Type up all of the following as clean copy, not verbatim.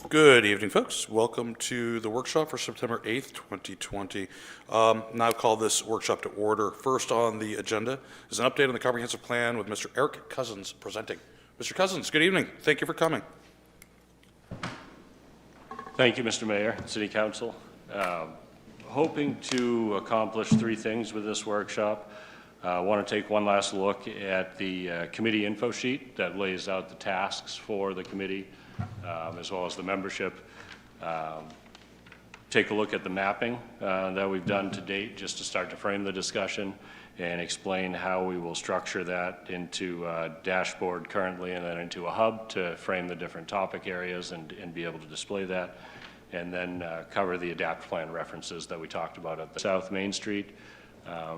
Good evening, folks. Welcome to the workshop for September 8th, 2020. Now call this workshop to order. First on the agenda is an update on the comprehensive plan with Mr. Eric Cousins presenting. Mr. Cousins, good evening. Thank you for coming. Thank you, Mr. Mayor, City Council. Hoping to accomplish three things with this workshop. I want to take one last look at the committee info sheet that lays out the tasks for the committee, as well as the membership. Take a look at the mapping that we've done to date, just to start to frame the discussion and explain how we will structure that into a dashboard currently and then into a hub to frame the different topic areas and be able to display that. And then cover the adapt plan references that we talked about at the South Main Street.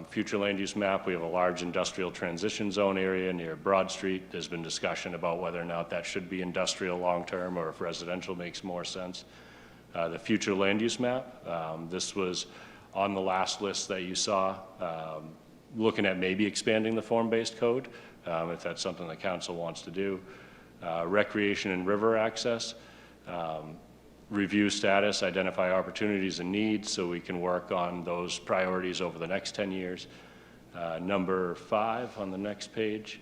Future land use map, we have a large industrial transition zone area near Broad Street. There's been discussion about whether or not that should be industrial long-term or if residential makes more sense. The future land use map, this was on the last list that you saw, looking at maybe expanding the form-based code, if that's something the council wants to do. Recreation and river access. Review status, identify opportunities and needs so we can work on those priorities over the next 10 years. Number 5 on the next page.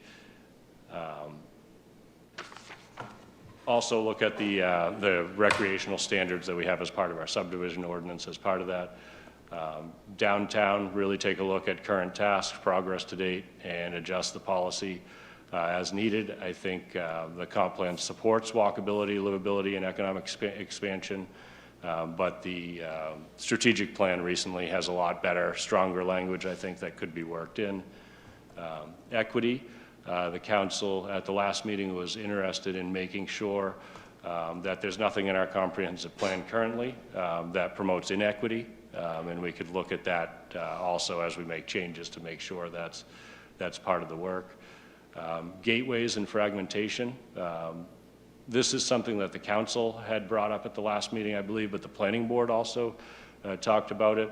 Also look at the recreational standards that we have as part of our subdivision ordinance as part of that. Downtown, really take a look at current tasks, progress to date, and adjust the policy as needed. I think the comp plan supports walkability, livability, and economic expansion, but the strategic plan recently has a lot better, stronger language, I think, that could be worked in. Equity, the council at the last meeting was interested in making sure that there's nothing in our comprehensive plan currently that promotes inequity, and we could look at that also as we make changes to make sure that's part of the work. Gateways and fragmentation. This is something that the council had brought up at the last meeting, I believe, but the planning board also talked about it.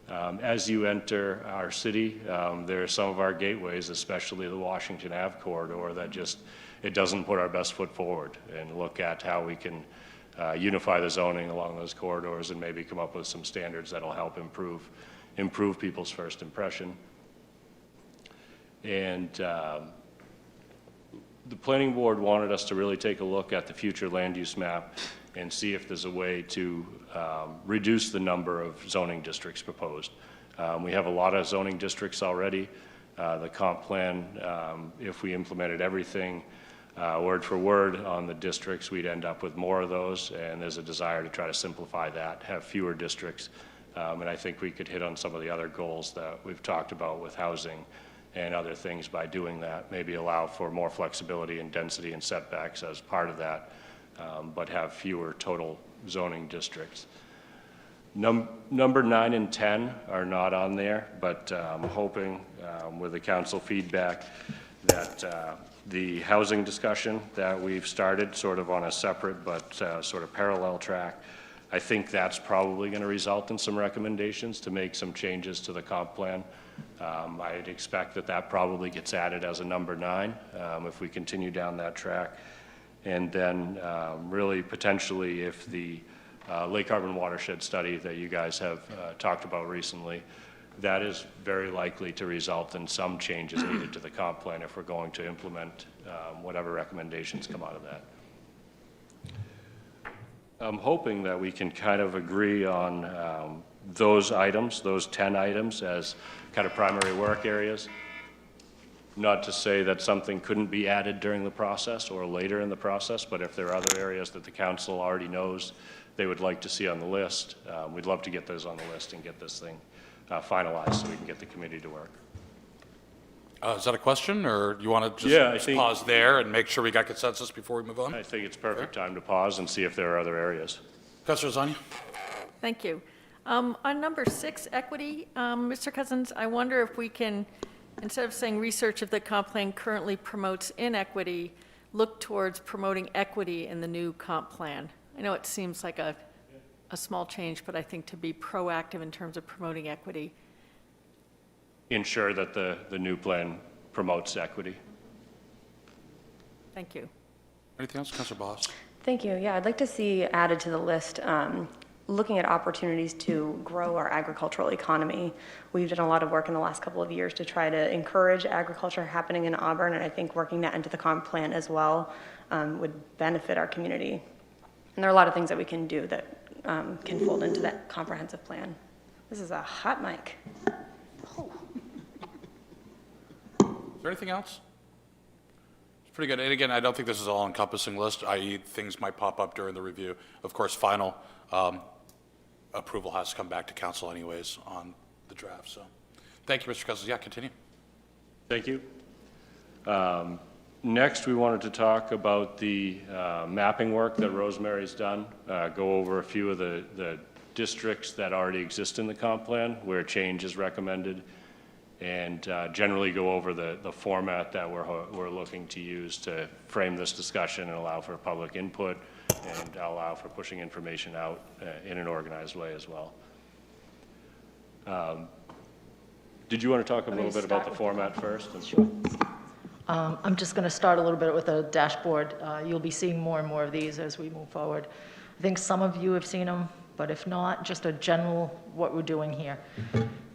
As you enter our city, there are some of our gateways, especially the Washington Ave corridor, that it doesn't put our best foot forward and look at how we can unify the zoning along those corridors and maybe come up with some standards that'll help improve people's first impression. And the planning board wanted us to really take a look at the future land use map and see if there's a way to reduce the number of zoning districts proposed. We have a lot of zoning districts already. The comp plan, if we implemented everything word for word on the districts, we'd end up with more of those, and there's a desire to try to simplify that, have fewer districts, and I think we could hit on some of the other goals that we've talked about with housing and other things by doing that, maybe allow for more flexibility and density and setbacks as part of that, but have fewer total zoning districts. Number 9 and 10 are not on there, but I'm hoping with the council feedback that the housing discussion that we've started sort of on a separate but sort of parallel track, I think that's probably going to result in some recommendations to make some changes to the comp plan. I'd expect that probably gets added as a number 9 if we continue down that track. And then really potentially if the Lake Auburn watershed study that you guys have talked about recently, that is very likely to result in some changes needed to the comp plan if we're going to implement whatever recommendations come out of that. I'm hoping that we can kind of agree on those items, those 10 items as kind of primary work areas. Not to say that something couldn't be added during the process or later in the process, but if there are other areas that the council already knows they would like to see on the list, we'd love to get those on the list and get this thing finalized so we can get the committee to work. Is that a question, or do you want to just pause there and make sure we got consensus before we move on? I think it's perfect time to pause and see if there are other areas. Councilor Zania. Thank you. On number 6, equity, Mr. Cousins, I wonder if we can, instead of saying research if the comp plan currently promotes inequity, look towards promoting equity in the new comp plan. I know it seems like a small change, but I think to be proactive in terms of promoting equity. Ensure that the new plan promotes equity. Thank you. Anything else, Councilor Boss? Thank you. Yeah, I'd like to see added to the list, looking at opportunities to grow our agricultural economy. We've done a lot of work in the last couple of years to try to encourage agriculture happening in Auburn, and I think working that into the comp plan as well would benefit our community. And there are a lot of things that we can do that can fold into that comprehensive plan. This is a hot mic. Is there anything else? It's pretty good. And again, I don't think this is an all-encompassing list, i.e. things might pop up during the review. Of course, final approval has to come back to council anyways on the draft, so. Thank you, Mr. Cousins. Yeah, continue. Thank you. Next, we wanted to talk about the mapping work that Rosemary's done, go over a few of the districts that already exist in the comp plan where change is recommended, and generally go over the format that we're looking to use to frame this discussion and allow for public input and allow for pushing information out in an organized way as well. Did you want to talk a little bit about the format first? Sure. I'm just going to start a little bit with a dashboard. You'll be seeing more and more of these as we move forward. I think some of you have seen them, but if not, just a general what we're doing here.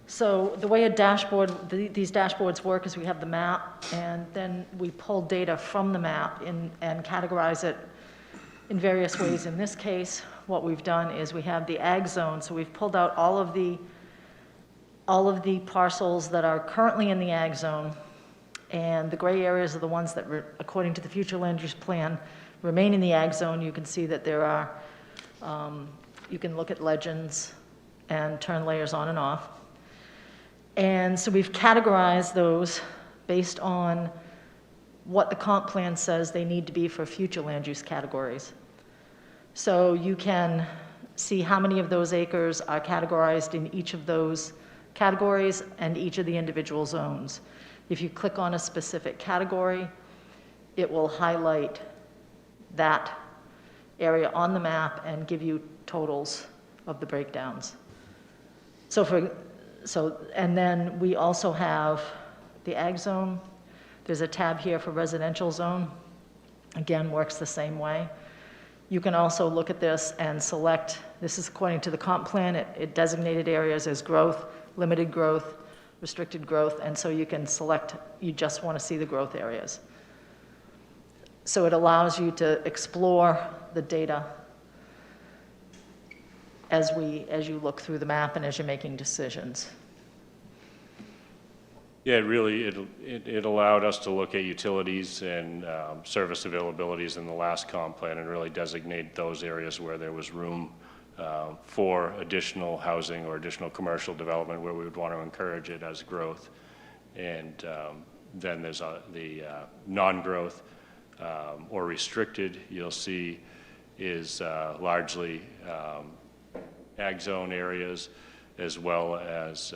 So the way a dashboard, these dashboards work is we have the map, and then we pull data from the map and categorize it in various ways. In this case, what we've done is we have the ag zone, so we've pulled out all of the parcels that are currently in the ag zone, and the gray areas are the ones that, according to the future land use plan, remain in the ag zone. You can see that there are, you can look at legends and turn layers on and off. And so we've categorized those based on what the comp plan says they need to be for future land use categories. So you can see how many of those acres are categorized in each of those categories and each of the individual zones. If you click on a specific category, it will highlight that area on the map and give you totals of the breakdowns. And then we also have the ag zone. There's a tab here for residential zone. Again, works the same way. You can also look at this and select, this is according to the comp plan, it designated areas as growth, limited growth, restricted growth, and so you can select, you just want to see the growth areas. So it allows you to explore the data as you look through the map and as you're making decisions. Yeah, it allowed us to look at utilities and service availabilities in the last comp plan and really designate those areas where there was room for additional housing or additional commercial development where we would want to encourage it as growth. And then there's the non-growth or restricted, you'll see, is largely ag zone areas as well as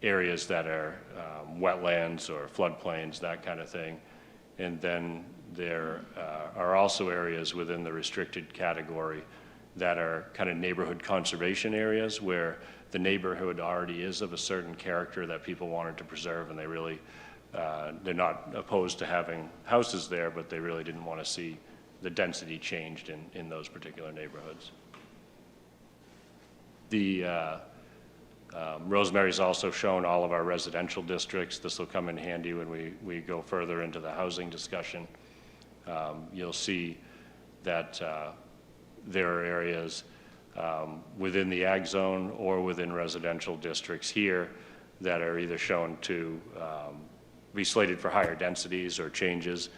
areas that are wetlands or floodplains, that kind of thing. And then there are also areas within the restricted category that are kind of neighborhood conservation areas where the neighborhood already is of a certain character that people wanted to preserve, and they really, they're not opposed to having houses there, but they really didn't want to see the density changed in those particular neighborhoods. Rosemary's also shown all of our residential districts. This will come in handy when we go further into the housing discussion. You'll see that there are areas within the ag zone or within residential districts here that are either shown to be slated for higher densities or changes,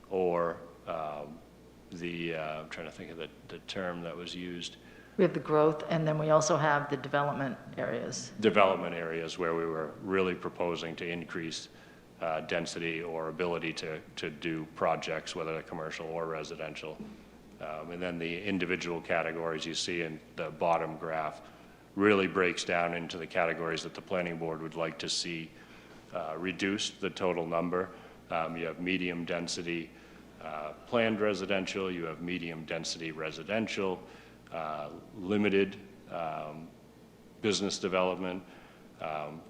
or I'm trying to think of the term that was used. We have the growth, and then we also have the development areas. Development areas where we were really proposing to increase density or ability to do projects, whether they're commercial or residential. And then the individual categories you see in the bottom graph really breaks down into the categories that the planning board would like to see reduced, the total number. You have medium density planned residential, you have medium density residential, limited business development,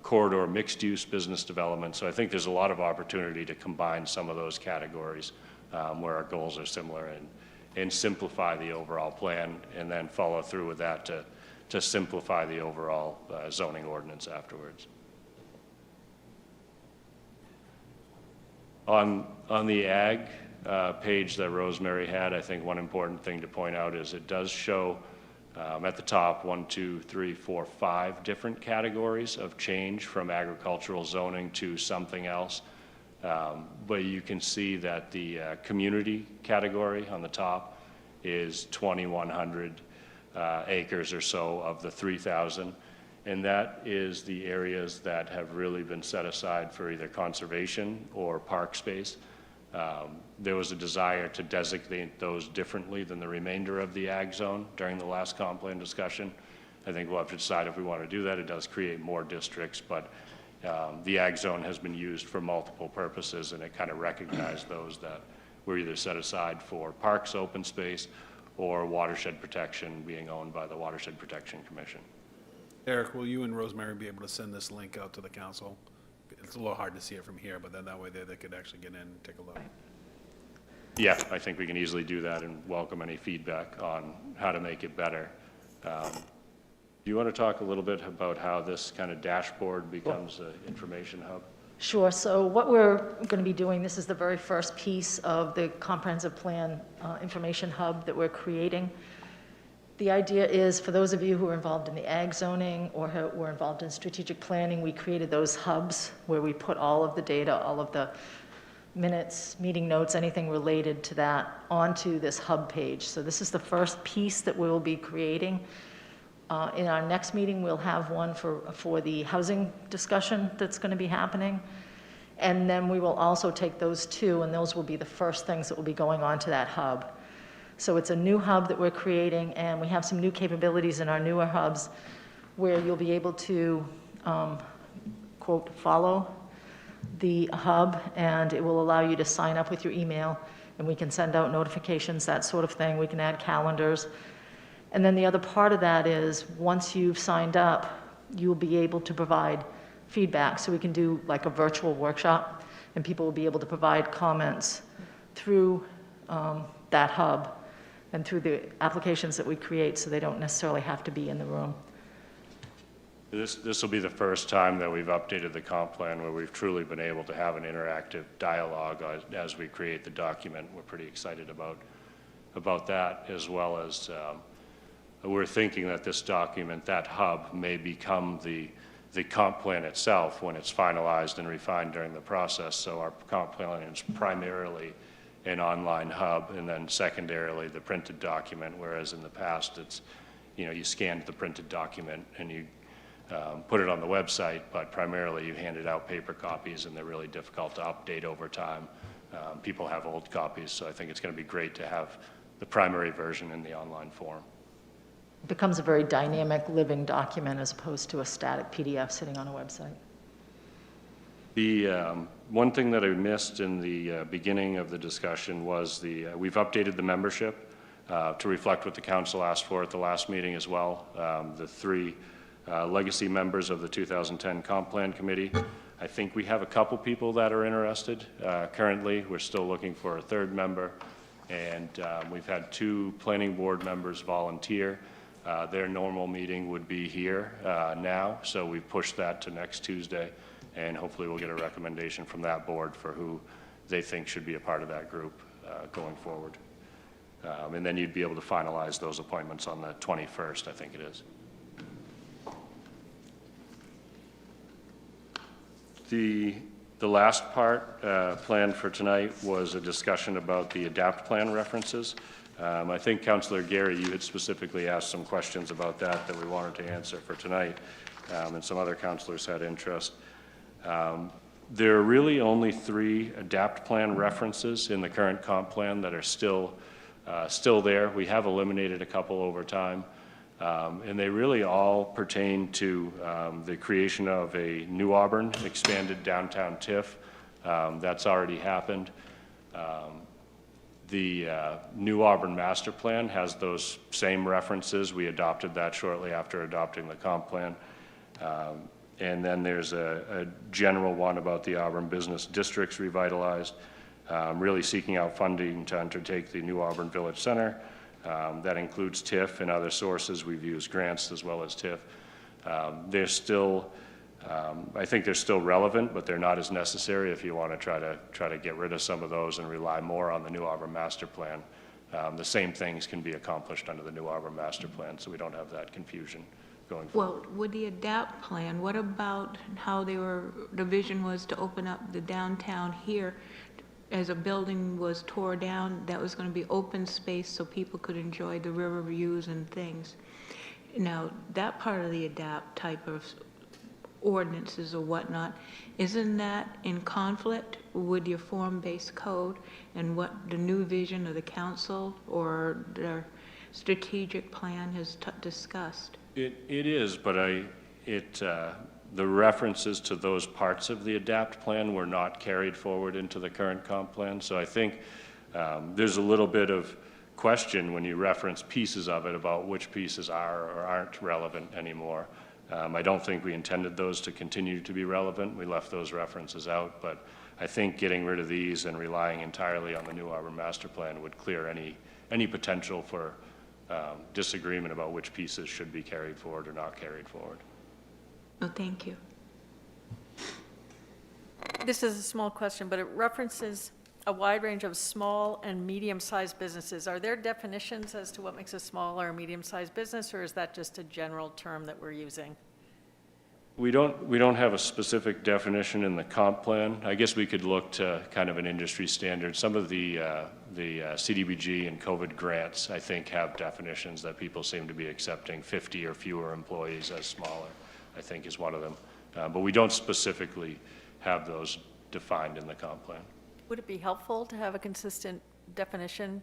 corridor mixed-use business development. So I think there's a lot of opportunity to combine some of those categories where our goals are similar and simplify the overall plan, and then follow through with that to simplify the overall zoning ordinance afterwards. On the ag page that Rosemary had, I think one important thing to point out is it does show at the top 1, 2, 3, 4, 5 different categories of change from agricultural zoning to something else. But you can see that the community category on the top is 2,100 acres or so of the 3,000. And that is the areas that have really been set aside for either conservation or park space. There was a desire to designate those differently than the remainder of the ag zone during the last comp plan discussion. I think we'll have to decide if we want to do that. It does create more districts, but the ag zone has been used for multiple purposes, and it kind of recognized those that were either set aside for parks, open space, or watershed protection being owned by the Watershed Protection Commission. Eric, will you and Rosemary be able to send this link out to the council? It's a little hard to see it from here, but then that way they could actually get in and take a look. Yeah, I think we can easily do that and welcome any feedback on how to make it better. Do you want to talk a little bit about how this kind of dashboard becomes an information hub? Sure. So what we're going to be doing, this is the very first piece of the comprehensive plan information hub that we're creating. The idea is, for those of you who are involved in the ag zoning or who were involved in strategic planning, we created those hubs where we put all of the data, all of the minutes, meeting notes, anything related to that onto this hub page. So this is the first piece that we'll be creating. In our next meeting, we'll have one for the housing discussion that's going to be happening. And then we will also take those two, and those will be the first things that will be going on to that hub. So it's a new hub that we're creating, and we have some new capabilities in our newer hubs where you'll be able to, quote, follow the hub, and it will allow you to sign up with your email, and we can send out notifications, that sort of thing. We can add calendars. And then the other part of that is, once you've signed up, you'll be able to provide feedback. So we can do like a virtual workshop, and people will be able to provide comments through that hub and through the applications that we create, so they don't necessarily have to be in the room. This will be the first time that we've updated the comp plan where we've truly been able to have an interactive dialogue as we create the document. We're pretty excited about that, as well as we're thinking that this document, that hub, may become the comp plan itself when it's finalized and refined during the process. So our comp plan is primarily an online hub, and then secondarily the printed document, whereas in the past it's, you scanned the printed document and you put it on the website, but primarily you handed out paper copies, and they're really difficult to update over time. People have old copies, so I think it's going to be great to have the primary version in the online form. It becomes a very dynamic, living document as opposed to a static PDF sitting on a website. The one thing that I missed in the beginning of the discussion was we've updated the membership to reflect what the council asked for at the last meeting as well. The 3 legacy members of the 2010 Comp Plan Committee. I think we have a couple people that are interested. Currently, we're still looking for a 3rd member, and we've had 2 planning board members volunteer. Their normal meeting would be here now, so we've pushed that to next Tuesday, and hopefully we'll get a recommendation from that board for who they think should be a part of that group going forward. And then you'd be able to finalize those appointments on the 21st, I think it is. The last part planned for tonight was a discussion about the ADAPT plan references. I think Councillor Gary, you had specifically asked some questions about that we wanted to answer for tonight, and some other councillors had interest. There are really only 3 ADAPT plan references in the current comp plan that are still there. We have eliminated a couple over time. And they really all pertain to the creation of a New Auburn expanded downtown TIF. That's already happened. The New Auburn master plan has those same references. We adopted that shortly after adopting the comp plan. And then there's a general one about the Auburn business districts revitalized. really seeking out funding to undertake the new Auburn Village Center. That includes TIF and other sources. We've used grants as well as TIF. They're still, I think they're still relevant, but they're not as necessary if you want to try to get rid of some of those and rely more on the new Auburn Master Plan. The same things can be accomplished under the new Auburn Master Plan, so we don't have that confusion going forward. Well, with the ADAPT plan, what about how the vision was to open up the downtown here as a building was tore down, that was going to be open space so people could enjoy the river views and things. Now, that part of the ADAPT type of ordinances or whatnot, isn't that in conflict with your form-based code and what the new vision of the council or their strategic plan has discussed? It is, but the references to those parts of the ADAPT plan were not carried forward into the current comp plan. So I think there's a little bit of question when you reference pieces of it about which pieces are or aren't relevant anymore. I don't think we intended those to continue to be relevant. We left those references out, but I think getting rid of these and relying entirely on the new Auburn Master Plan would clear any potential for disagreement about which pieces should be carried forward or not carried forward. Oh, thank you. This is a small question, but it references a wide range of small and medium-sized businesses. Are there definitions as to what makes a small or a medium-sized business, or is that just a general term that we're using? We don't have a specific definition in the comp plan. I guess we could look to kind of an industry standard. Some of the CDBG and COVID grants, I think, have definitions that people seem to be accepting. 50 or fewer employees as smaller, I think, is one of them. But we don't specifically have those defined in the comp plan. Would it be helpful to have a consistent definition?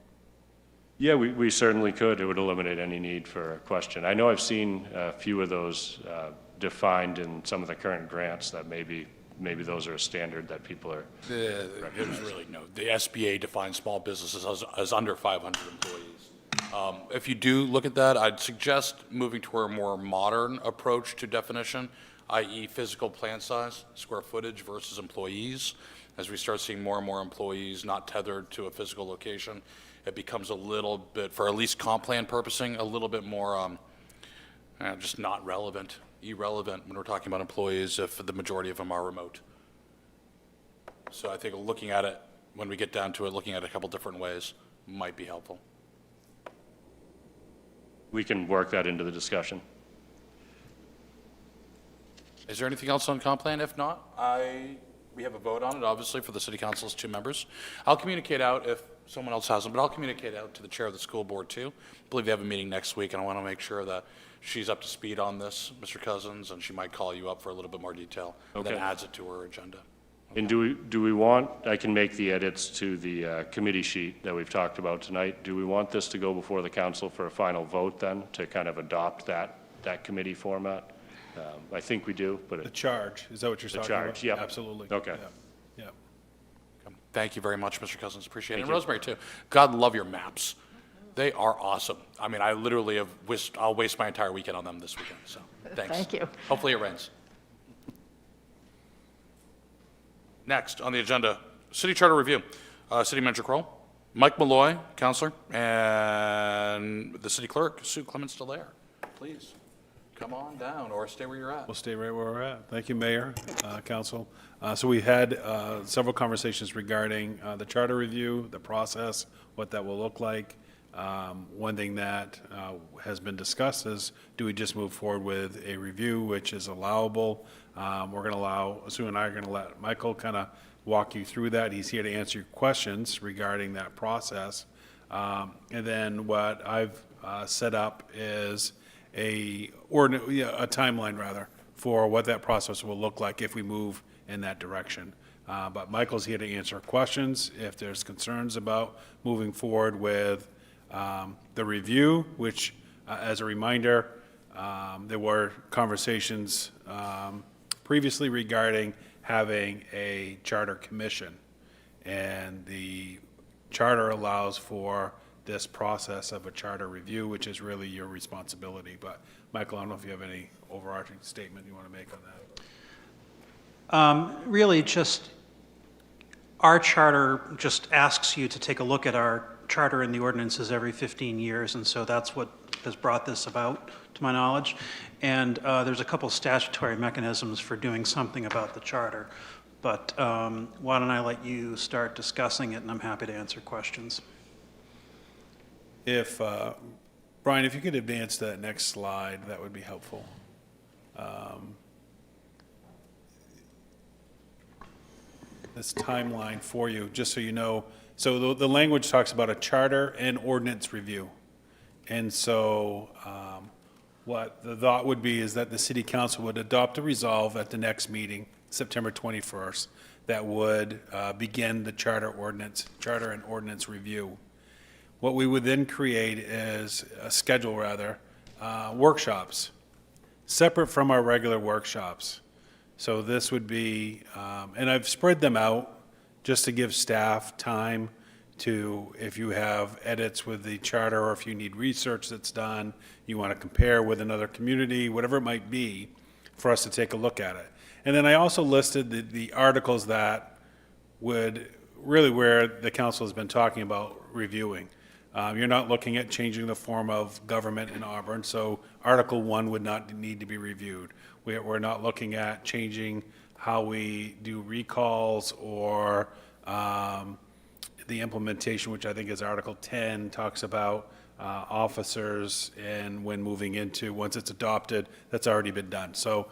Yeah, we certainly could. It would eliminate any need for a question. I know I've seen a few of those defined in some of the current grants that maybe those are a standard that people are. There's really no, the SBA defines small businesses as under 500 employees. If you do look at that, I'd suggest moving to a more modern approach to definition, i.e. physical plant size, square footage versus employees. As we start seeing more and more employees not tethered to a physical location, it becomes a little bit, for at least comp plan purposing, a little bit more just not relevant, irrelevant when we're talking about employees if the majority of them are remote. So I think looking at it, when we get down to it, looking at it a couple different ways might be helpful. We can work that into the discussion. Is there anything else on comp plan? If not, we have a vote on it, obviously, for the city council's 2 members. I'll communicate out if someone else hasn't, but I'll communicate out to the chair of the school board too. I believe they have a meeting next week, and I want to make sure that she's up to speed on this, Mr. Cousins, and she might call you up for a little bit more detail, and then Okay. adds it to her agenda. And do we want, I can make the edits to the committee sheet that we've talked about tonight. Do we want this to go before the council for a final vote then, to kind of adopt that committee format? I think we do, but The charge, is that what you're The talking about? charge, yep. Absolutely. Okay. Yeah. Thank you very much, Mr. Cousins, appreciate it. Thank And you. Rosemary too. God love your maps. They are awesome. I mean, I literally I'll waste my entire weekend on them this weekend, so thanks. Thank you. Hopefully it rains. Next on the agenda, City Charter Review. City Manager Kroll, Mike Malloy, Counselor, and the City Clerk, Sue Clements-Delaire. Please, come on down or stay where you're at. We'll stay right where we're at. Thank you, Mayor, Council. So we had several conversations regarding the charter review, the process, what that will look like. One thing that has been discussed is, do we just move forward with a review, which is allowable? We're going to allow, Sue and I are going to let Michael kind of walk you through that. He's here to answer your questions regarding that process. And then what I've set up is a timeline, rather, for what that process will look like if we move in that direction. But Michael's here to answer questions. If there's concerns about moving forward with the review, which, as a reminder, there were conversations previously regarding having a charter commission. And the charter allows for this process of a charter review, which is really your responsibility. But Michael, I don't know if you have any overarching statement you want to make on that. Really, just Our charter just asks you to take a look at our charter and the ordinances every 15 years, and so that's what has brought this about, to my knowledge. And there's a couple statutory mechanisms for doing something about the charter. But why don't I let you start discussing it, and I'm happy to answer questions. If, Brian, if you could advance that next slide, that would be helpful. This timeline for you, just so you know. So the language talks about a charter and ordinance review. And so what the thought would be is that the city council would adopt a resolve at the next meeting, September 21st, that would begin the charter and ordinance review. What we would then create is a schedule, workshops, separate from our regular workshops. So this would be, and I've spread them out just to give staff time to, if you have edits with the charter, or if you need research that's done, you want to compare with another community, whatever it might be, for us to take a look at it. And then I also listed the articles that would, really where the council has been talking about reviewing. You're not looking at changing the form of government in Auburn, so Article 1 would not need to be reviewed. We're not looking at changing how we do recalls or the implementation, which I think is Article 10, talks about officers and when moving into, once it's adopted, that's already been done. So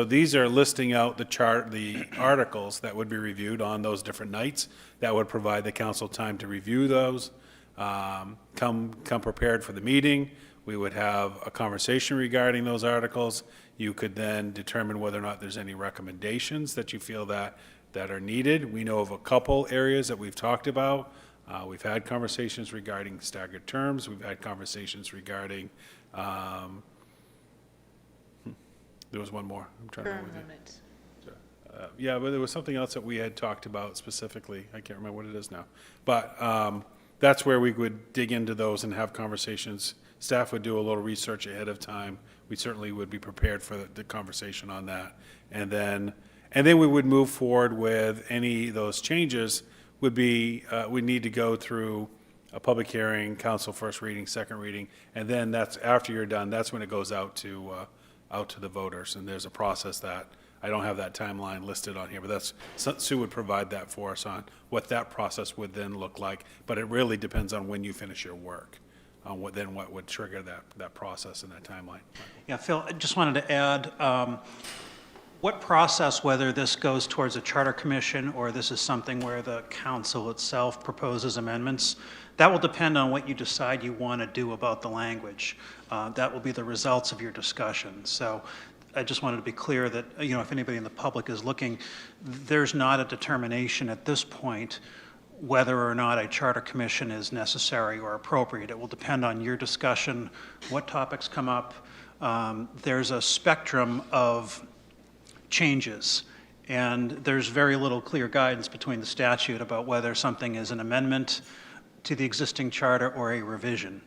these are listing out the articles that would be reviewed on those different nights. That would provide the council time to review those. Come prepared for the meeting. We would have a conversation regarding those articles. You could then determine whether or not there's any recommendations that you feel that are needed. We know of a couple areas that we've talked about. We've had conversations regarding staggered terms. We've had conversations regarding, there was one more. I'm trying to remember. Term limits. Yeah, but there was something else that we had talked about specifically. I can't remember what it is now. But that's where we would dig into those and have conversations. Staff would do a little research ahead of time. We certainly would be prepared for the conversation on that. And then we would move forward with any of those changes would be, we need to go through a public hearing, council first reading, second reading, and then that's, after you're done, that's when it goes out to the voters. And there's a process that, I don't have that timeline listed on here, but that's, Sue would provide that for us on what that process would then look like. But it really depends on when you finish your work, on what would trigger that process and that timeline. Yeah, Phil, I just wanted to add, what process, whether this goes towards a charter commission or this is something where the council itself proposes amendments, that will depend on what you decide you want to do about the language. That will be the results of your discussion. So I just wanted to be clear that, if anybody in the public is looking, there's not a determination at this point whether or not a charter commission is necessary or appropriate. It will depend on your discussion, what topics come up. There's a spectrum of changes, and there's very little clear guidance between the statute about whether something is an amendment to the existing charter or a revision.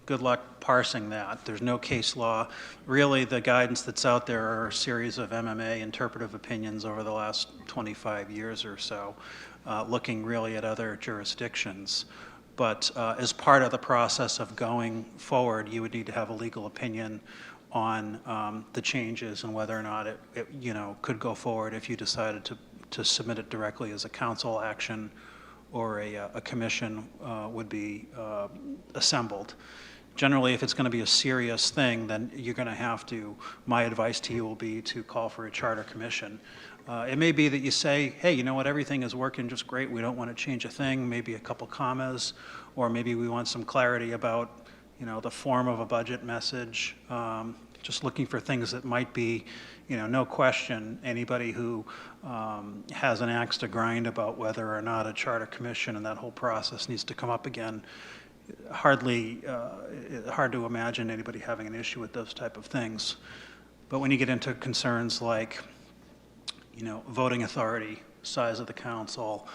Good luck parsing that. There's no case law. Really, the guidance that's out there are a series of MMA interpretive opinions over the last 25 years or so, looking really at other jurisdictions. But as part of the process of going forward, you would need to have a legal opinion on the changes and whether or not it could go forward if you decided to submit it directly as a council action or a commission would be assembled. Generally, if it's going to be a serious thing, then you're going to have to, my advice to you will be to call for a charter commission. It may be that you say, hey, you know what, everything is working just great, we don't want to change a thing, maybe a couple commas, or maybe we want some clarity about, the form of a budget message, just looking for things that might be, no question, anybody who has an axe to grind about whether or not a charter commission and that whole process needs to come up again, hard to imagine anybody having an issue with those type of things. But when you get into concerns like, voting authority, size of the council,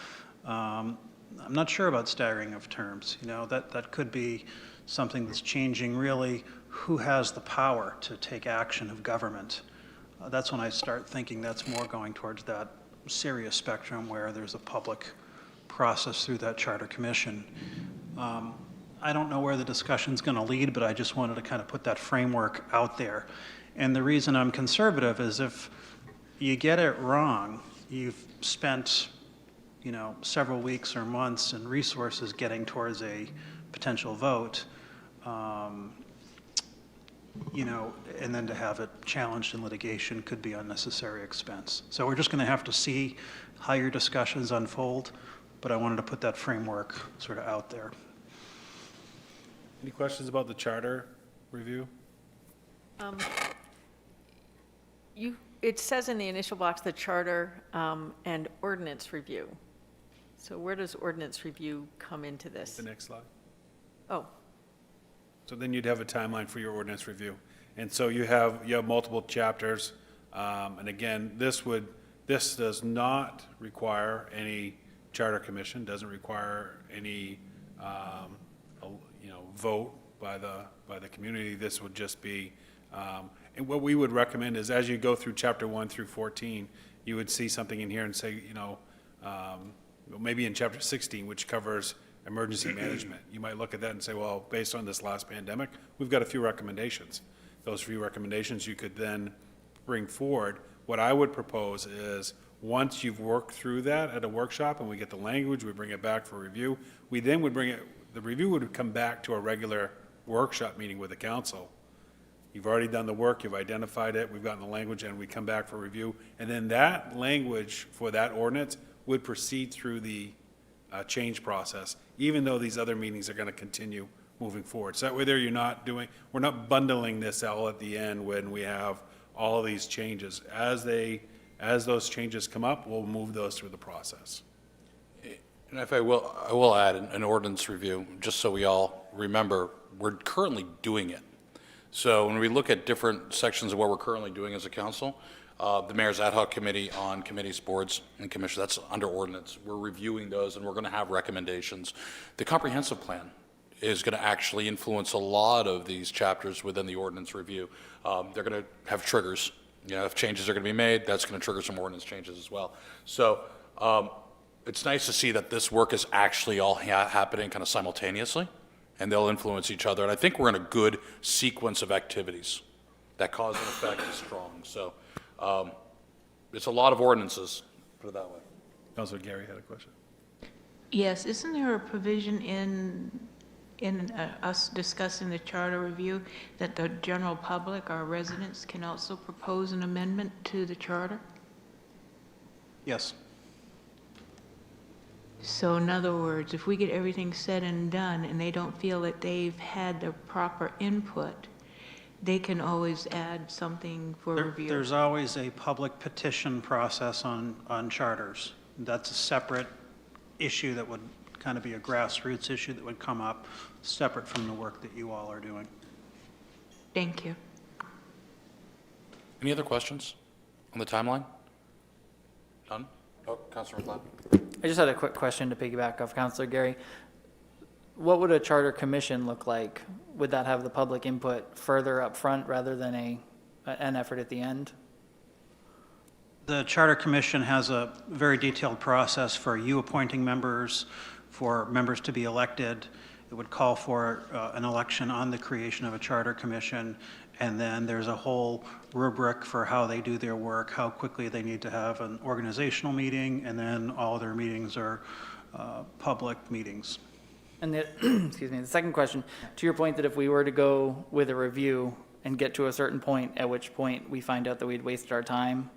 I'm not sure about staggering of terms. That could be something that's changing really who has the power to take action of government. That's when I start thinking that's more going towards that serious spectrum where there's a public process through that charter commission. I don't know where the discussion's going to lead, but I just wanted to kind of put that framework out there. And the reason I'm conservative is if you get it wrong, you've spent, several weeks or months and resources getting towards a potential vote, and then to have it challenged in litigation could be unnecessary expense. So we're just going to have to see how your discussions unfold, but I wanted to put that framework sort of out there. Any questions about the charter review? It says in the initial box, the charter and ordinance review. So where does ordinance review come into this? The next slide. Oh, So then you'd have a timeline for your ordinance review. And so you have multiple chapters. And again, this does not require any charter commission, doesn't require any, vote by the community. This would just be, and what we would recommend is as you go through chapter 1 through 14, you would see something in here and say, maybe in chapter 16, which covers emergency management. You might look at that and say, well, based on this last pandemic, we've got a few recommendations. Those few recommendations you could then bring forward. What I would propose is once you've worked through that at a workshop and we get the language, we bring it back for review, we then would the review would come back to a regular workshop meeting with the council. You've already done the work, you've identified it, we've gotten the language, and we come back for review. And then that language for that ordinance would proceed through the change process, even though these other meetings are going to continue moving forward. So that way there we're not bundling this all at the end when we have all of these changes. As those changes come up, we'll move those through the process. And if I will add an ordinance review, just so we all remember, we're currently doing it. So when we look at different sections of what we're currently doing as a council, the mayor's ad hoc committee on committees, boards, and commissions, that's under ordinance. We're reviewing those, and we're going to have recommendations. The comprehensive plan is going to actually influence a lot of these chapters within the ordinance review. They're going to have triggers. If changes are going to be made, that's going to trigger some ordinance changes as well. So it's nice to see that this work is actually all happening kind of simultaneously, and they'll influence each other. And I think we're in a good sequence of activities. That cause and effect is strong. So it's a lot of ordinances, put it that way. Councilor Gary had a question. Yes, isn't there a provision in us discussing the charter review that the general public, our residents, can also propose an amendment to the charter? Yes. So in other words, if we get everything said and done and they don't feel that they've had the proper input, they can always add something for review. There's always a public petition process on charters. That's a separate issue that would kind of be a grassroots issue that would come up separate from the work that you all are doing. Thank you. Any other questions on the timeline? None? Oh, Councilor McLeod. I just had a quick question to piggyback off Councilor Gary. What would a charter commission look like? Would that have the public input further up front rather than an effort at the end? The Charter Commission has a very detailed process for you appointing members, for members to be elected. It would call for an election on the creation of a Charter Commission, and then there's a whole rubric for how they do their work, how quickly they need to have an organizational meeting, and then all their meetings are public meetings. And excuse me, the second question, to your point that if we were to go with a review and get to a certain point, at which point we find out that we'd wasted our time,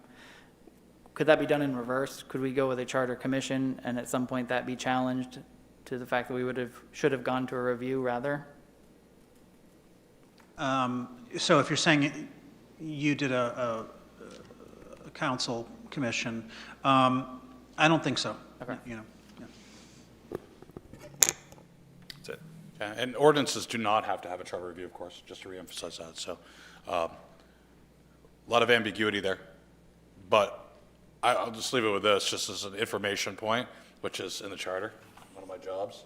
could that be done in reverse? Could we go with a charter commission and at some point that be challenged to the fact that we should have gone to a review rather? So if you're saying you did a council commission, I don't think so. Okay. Yeah. That's it. Yeah, and ordinances do not have to have a charter review, of course, just to reemphasize that. So a lot of ambiguity there. But I'll just leave it with this, just as an information point, which is in the charter, one of my jobs.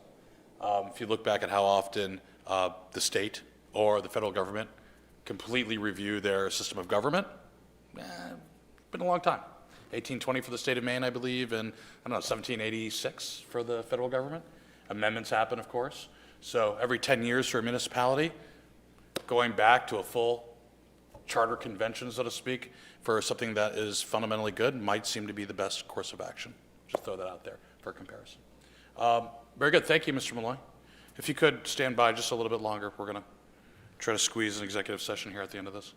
If you look back at how often the state or the federal government completely review their system of government, it's been a long time. 1820 for the state of Maine, I believe, and, I don't know, 1786 for the federal government. Amendments happen, of course. So every 10 years for a municipality, going back to a full charter convention, so to speak, for something that is fundamentally good might seem to be the best course of action. Just throw that out there for comparison. Very good. Thank you, Mr. Malloy. If you could stand by just a little bit longer, we're going to try to squeeze an executive session here at the end of this.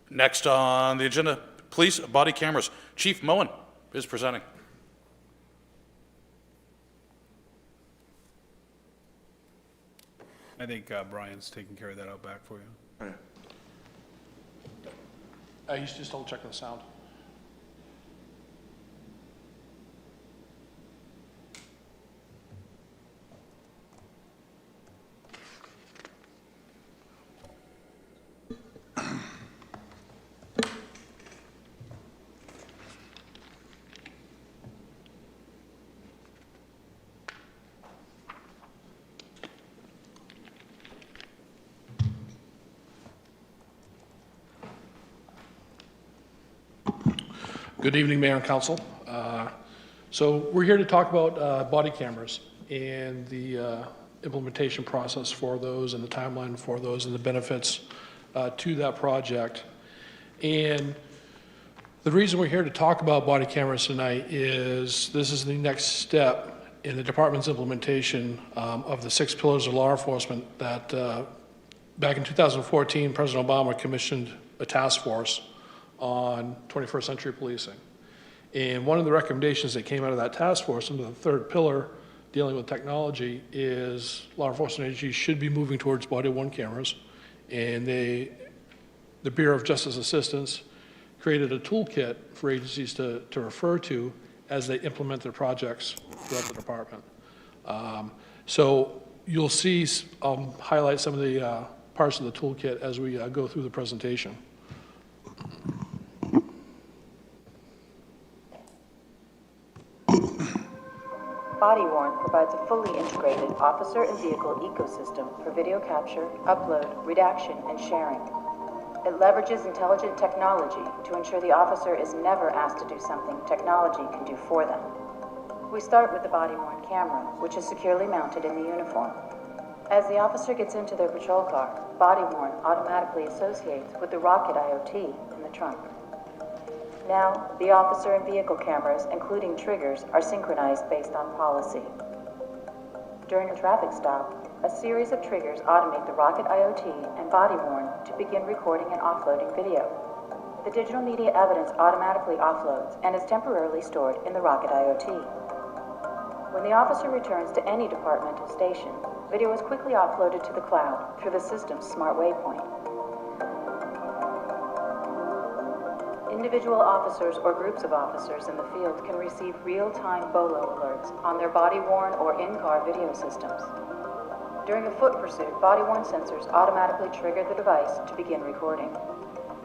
Next on the agenda, police body cameras. Chief Moen is presenting. I think Brian's taking care of that out back for you. You should just double check the sound. Good evening, Mayor and Council. So we're here to talk about body cameras and the implementation process for those and the timeline for those and the benefits to that project. And the reason we're here to talk about body cameras tonight is this is the next step in the department's implementation of the 6 pillars of law enforcement that back in 2014, President Obama commissioned a task force on 21st century policing. And one of the recommendations that came out of that task force under the 3rd pillar dealing with technology is law enforcement agencies should be moving towards body-worn cameras. And the Bureau of Justice Assistance created a toolkit for agencies to refer to as they implement their projects throughout the department. So you'll see, highlight some of the parts of the toolkit as we go through the presentation. BODYWORN provides a fully integrated officer and vehicle ecosystem for video capture, upload, redaction, and sharing. It leverages intelligent technology to ensure the officer is never asked to do something technology can do for them. We start with the body-worn camera, which is securely mounted in the uniform. As the officer gets into their patrol car, body-worn automatically associates with the Rocket IoT in the trunk. Now, the officer and vehicle cameras, including triggers, are synchronized based on policy. During a traffic stop, a series of triggers automate the Rocket IoT and body-worn to begin recording and offloading video. The digital media evidence automatically offloads and is temporarily stored in the Rocket IoT. When the officer returns to any departmental station, video is quickly offloaded to the cloud through the system's smart waypoint. Individual officers or groups of officers in the field can receive real-time BOLO alerts on their body-worn or in-car video systems. During a foot pursuit, body-worn sensors automatically trigger the device to begin recording.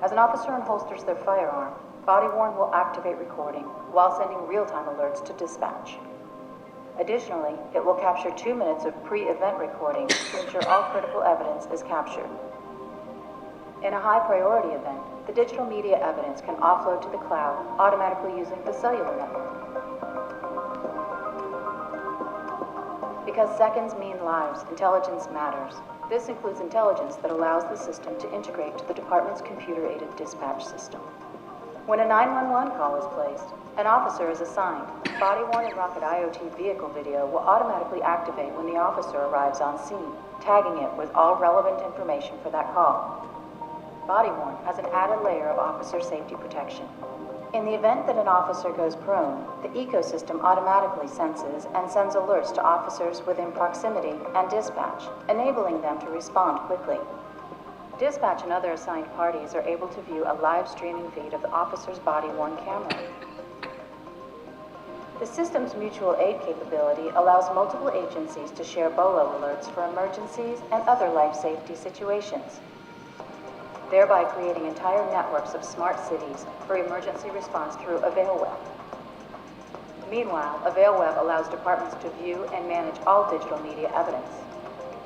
As an officer unholsters their firearm, body-worn will activate recording while sending real-time alerts to dispatch. Additionally, it will capture 2 minutes of pre-event recording to ensure all critical evidence is captured. In a high-priority event, the digital media evidence can offload to the cloud automatically using the cellular network. Because seconds mean lives, intelligence matters. This includes intelligence that allows the system to integrate to the department's computer-aided dispatch system. When a 911 call is placed, an officer is assigned. Body-worn and Rocket IoT vehicle video will automatically activate when the officer arrives on scene, tagging it with all relevant information for that call. Body-worn has an added layer of officer safety protection. In the event that an officer goes prone, the ecosystem automatically senses and sends alerts to officers within proximity and dispatch, enabling them to respond quickly. Dispatch and other assigned parties are able to view a live streaming feed of the officer's body-worn camera. The system's mutual aid capability allows multiple agencies to share BOLO alerts for emergencies and other life safety situations, thereby creating entire networks of smart cities for emergency response through AvailWeb. Meanwhile, AvailWeb allows departments to view and manage all digital media evidence.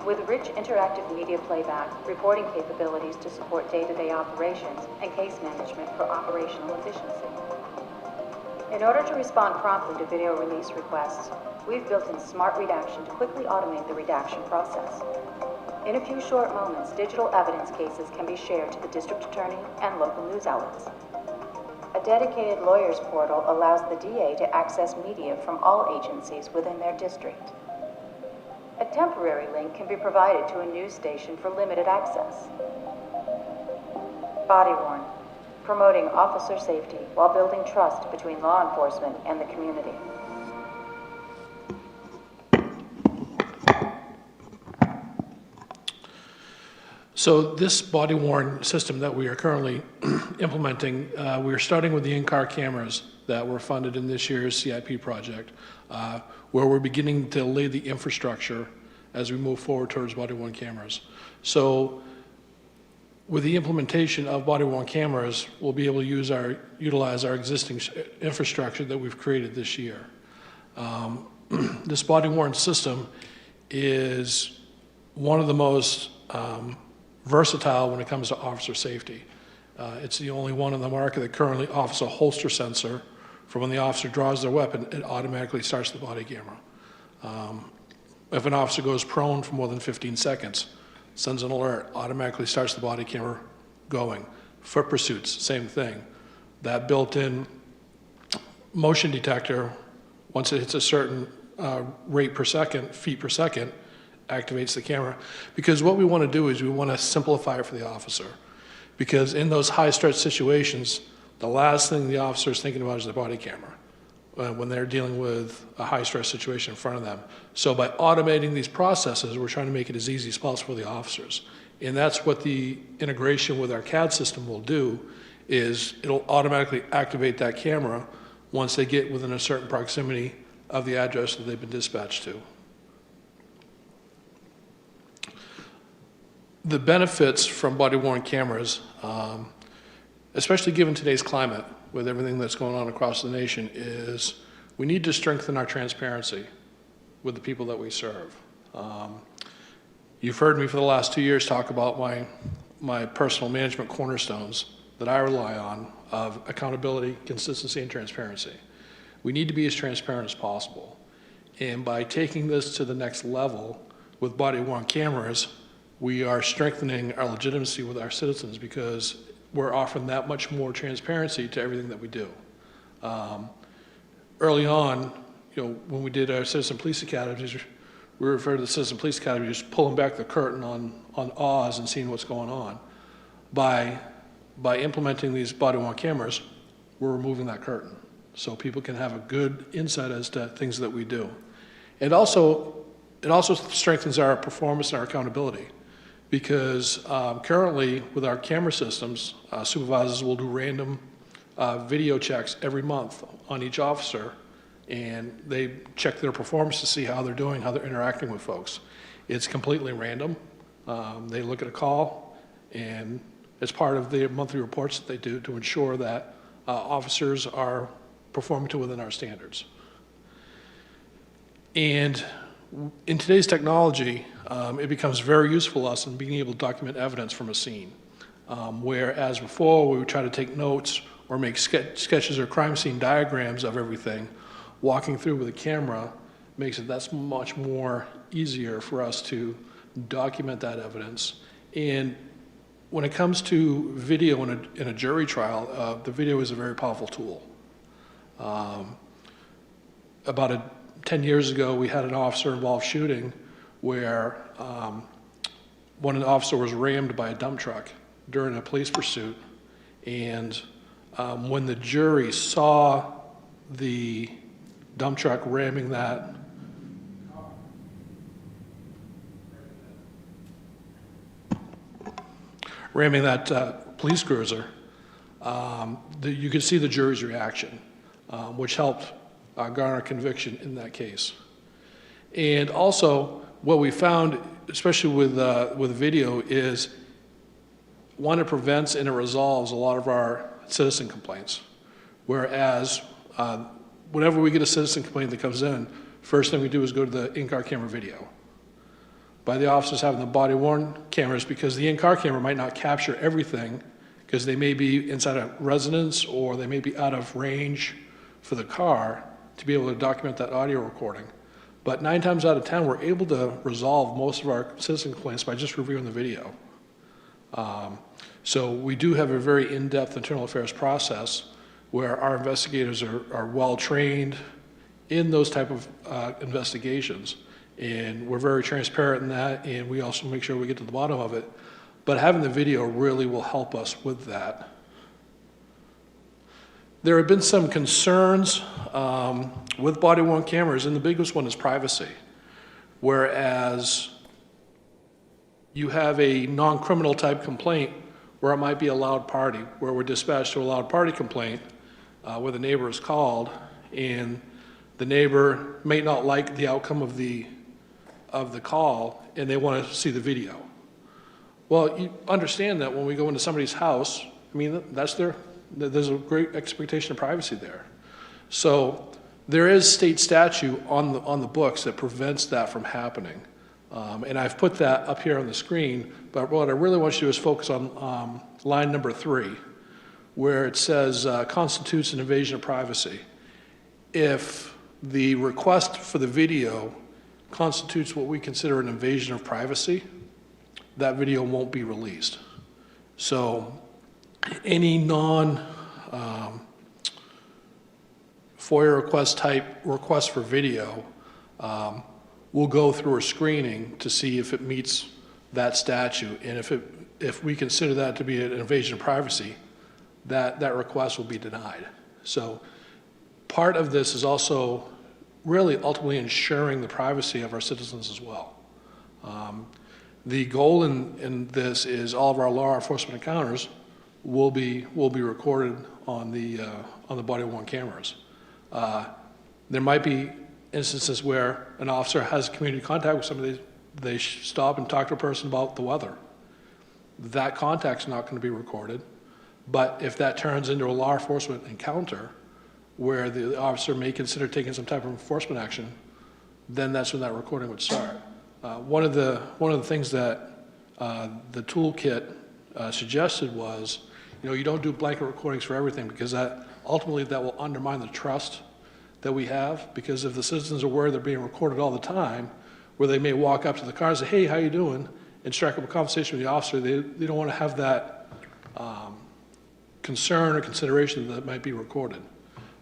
with rich interactive media playback, reporting capabilities to support day-to-day operations, and case management for operational efficiency. In order to respond promptly to video release requests, we've built in smart redaction to quickly automate the redaction process. In a few short moments, digital evidence cases can be shared to the district attorney and local news outlets. A dedicated lawyers portal allows the DA to access media from all agencies within their district. A temporary link can be provided to a news station for limited access. BODYWORN, promoting officer safety while building trust between law enforcement and the community. So this body-worn system that we are currently implementing, we are starting with the in-car cameras that were funded in this year's CIP project, where we're beginning to lay the infrastructure as we move forward towards body-worn cameras. So with the implementation of body-worn cameras, we'll be able to utilize our existing infrastructure that we've created this year. This body-worn system is one of the most versatile when it comes to officer safety. It's the only one on the market that currently offers a holster sensor for when the officer draws their weapon, it automatically starts the body camera. If an officer goes prone for more than 15 seconds, sends an alert, automatically starts the body camera going. Foot pursuits, same thing. That built-in motion detector, once it hits a certain rate per second, feet per second, activates the camera. Because what we want to do is we want to simplify it for the officer. Because in those high-stress situations, the last thing the officer is thinking about is the body camera when they're dealing with a high-stress situation in front of them. So by automating these processes, we're trying to make it as easy as possible for the officers. And that's what the integration with our CAD system will do, is it'll automatically activate that camera once they get within a certain proximity of the address that they've been dispatched to. The benefits from body-worn cameras, especially given today's climate with everything that's going on across the nation, is we need to strengthen our transparency with the people that we serve. You've heard me for the last 2 years talk about my personal management cornerstones that I rely on of accountability, consistency, and transparency. We need to be as transparent as possible. And by taking this to the next level with body-worn cameras, we are strengthening our legitimacy with our citizens because we're offering that much more transparency to everything that we do. Early on, when we did our citizen police academies, we referred to the citizen police academy as pulling back the curtain on Oz and seeing what's going on. By implementing these body-worn cameras, we're removing that curtain so people can have a good insight as to things that we do. It also strengthens our performance and our accountability. Because currently, with our camera systems, supervisors will do random video checks every month on each officer, and they check their performance to see how they're doing, how they're interacting with folks. It's completely random. They look at a call, and it's part of the monthly reports that they do to ensure that officers are performing to within our standards. And in today's technology, it becomes very useful to us in being able to document evidence from a scene. Whereas before, we would try to take notes or make sketches or crime scene diagrams of everything, walking through with a camera makes it that much more easier for us to document that evidence. And when it comes to video in a jury trial, the video is a very powerful tool. About 10 years ago, we had an officer-involved shooting where one officer was rammed by a dump truck during a police pursuit. And when the jury saw the dump truck ramming that police cruiser, you could see the jury's reaction, which helped garner conviction in that case. And also, what we found, especially with video, is one, it prevents and it resolves a lot of our citizen complaints. Whereas, whenever we get a citizen complaint that comes in, first thing we do is go to the in-car camera video. by the officers having the body-worn cameras, because the in-car camera might not capture everything, because they may be inside a residence or they may be out of range for the car to be able to document that audio recording. But 9 times out of 10, we're able to resolve most of our citizen complaints by just reviewing the video. So we do have a very in-depth internal affairs process where our investigators are well-trained in those type of investigations. And we're very transparent in that, and we also make sure we get to the bottom of it. But having the video really will help us with that. There have been some concerns with body-worn cameras, and the biggest one is privacy. Whereas you have a non-criminal type complaint where it might be a loud party, where we're dispatched to a loud party complaint where the neighbor is called, and the neighbor may not like the outcome of the call, and they want to see the video. Well, you understand that when we go into somebody's house, I mean, there's a great expectation of privacy there. So there is state statute on the books that prevents that from happening. And I've put that up here on the screen, but what I really want you to do is focus on line number 3, where it says constitutes an invasion of privacy. If the request for the video constitutes what we consider an invasion of privacy, that video won't be released. So any FOIA request type request for video will go through a screening to see if it meets that statute. And if we consider that to be an invasion of privacy, that request will be denied. So part of this is also really ultimately ensuring the privacy of our citizens as well. The goal in this is all of our law enforcement encounters will be recorded on the body-worn cameras. There might be instances where an officer has community contact with somebody, they stop and talk to a person about the weather. That contact's not going to be recorded, but if that turns into a law enforcement encounter where the officer may consider taking some type of enforcement action, then that's when that recording would start. One of the things that the toolkit suggested was, you don't do blanket recordings for everything, because ultimately that will undermine the trust that we have, because if the citizens are aware they're being recorded all the time, where they may walk up to the car and say, hey, how you doing, and strike up a conversation with the officer, they don't want to have that concern or consideration that might be recorded.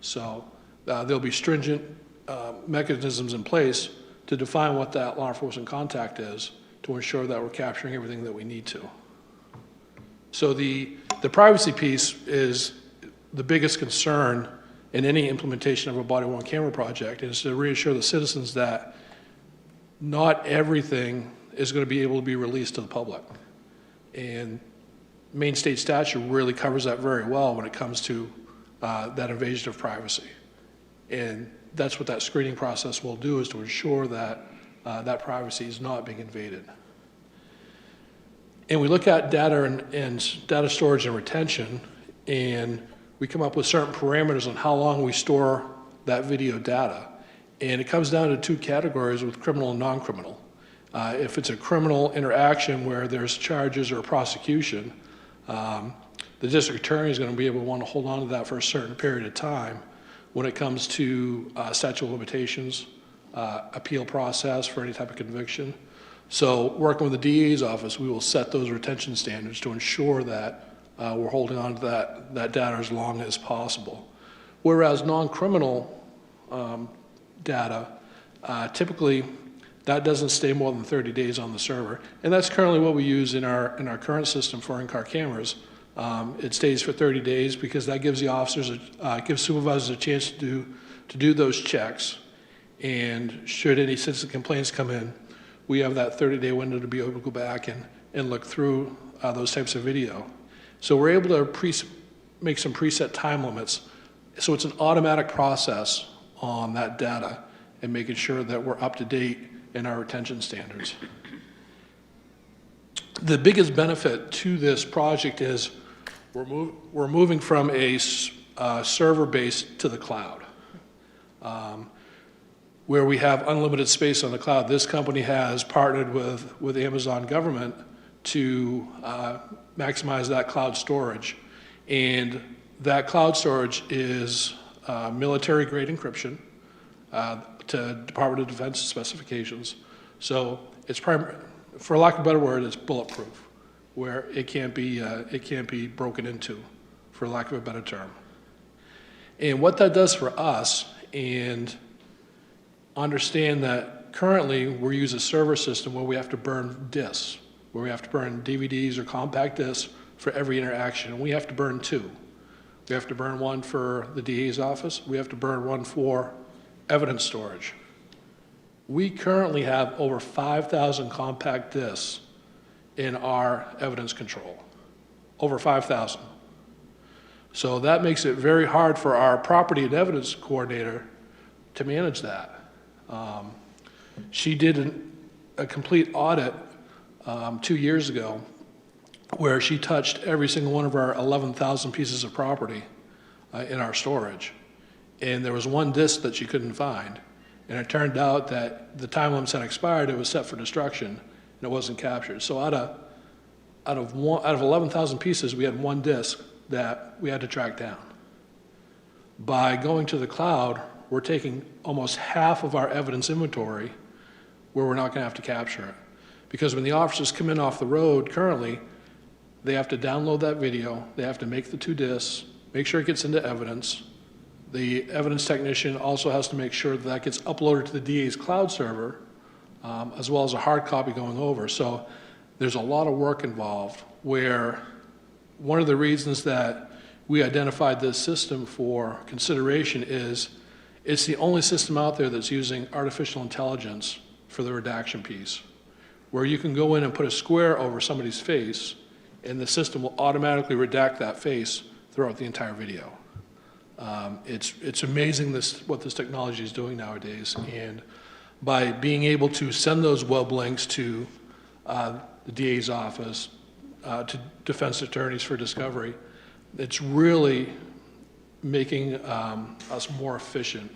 So there'll be stringent mechanisms in place to define what that law enforcement contact is to ensure that we're capturing everything that we need to. So the privacy piece is the biggest concern in any implementation of a body-worn camera project, is to reassure the citizens that not everything is going to be able to be released to the public. And Maine state statute really covers that very well when it comes to that invasion of privacy. And that's what that screening process will do, is to ensure that that privacy is not being invaded. And we look at data and data storage and retention, and we come up with certain parameters on how long we store that video data. And it comes down to 2 categories with criminal and non-criminal. If it's a criminal interaction where there's charges or prosecution, the district attorney is going to be able to want to hold on to that for a certain period of time. When it comes to statute of limitations, appeal process for any type of conviction. So working with the DA's office, we will set those retention standards to ensure that we're holding on to that data as long as possible. Whereas non-criminal data, typically that doesn't stay more than 30 days on the server. And that's currently what we use in our current system for in-car cameras. It stays for 30 days because that gives the officers, gives supervisors a chance to do those checks. And should any citizen complaints come in, we have that 30-day window to be able to go back and look through those types of video. So we're able to make some preset time limits. So it's an automatic process on that data and making sure that we're up to date in our retention standards. The biggest benefit to this project is we're moving from a server base to the cloud. where we have unlimited space on the cloud. This company has partnered with Amazon government to maximize that cloud storage. And that cloud storage is military-grade encryption to Department of Defense specifications. So it's for lack of a better word, it's bulletproof, where it can't be broken into, for lack of a better term. And what that does for us, and understand that currently we use a server system where we have to burn disks, where we have to burn DVDs or compact disks for every interaction, and we have to burn 2. We have to burn one for the DA's office, we have to burn one for evidence storage. We currently have over 5,000 compact disks in our evidence control, over 5,000. So that makes it very hard for our property and evidence coordinator to manage that. She did a complete audit 2 years ago where she touched every single one of our 11,000 pieces of property in our storage. And there was one disk that she couldn't find. And it turned out that the time limits had expired, it was set for destruction, and it wasn't captured. So out of 11,000 pieces, we had one disk that we had to track down. By going to the cloud, we're taking almost half of our evidence inventory where we're not going to have to capture it. Because when the officers come in off the road currently, they have to download that video, they have to make the 2 disks, make sure it gets into evidence. The evidence technician also has to make sure that gets uploaded to the DA's cloud server, as well as a hard copy going over. So there's a lot of work involved, where one of the reasons that we identified this system for consideration is it's the only system out there that's using artificial intelligence for the redaction piece, where you can go in and put a square over somebody's face, and the system will automatically redact that face throughout the entire video. It's amazing what this technology is doing nowadays, and by being able to send those web links to the DA's office, to defense attorneys for discovery, it's really making us more efficient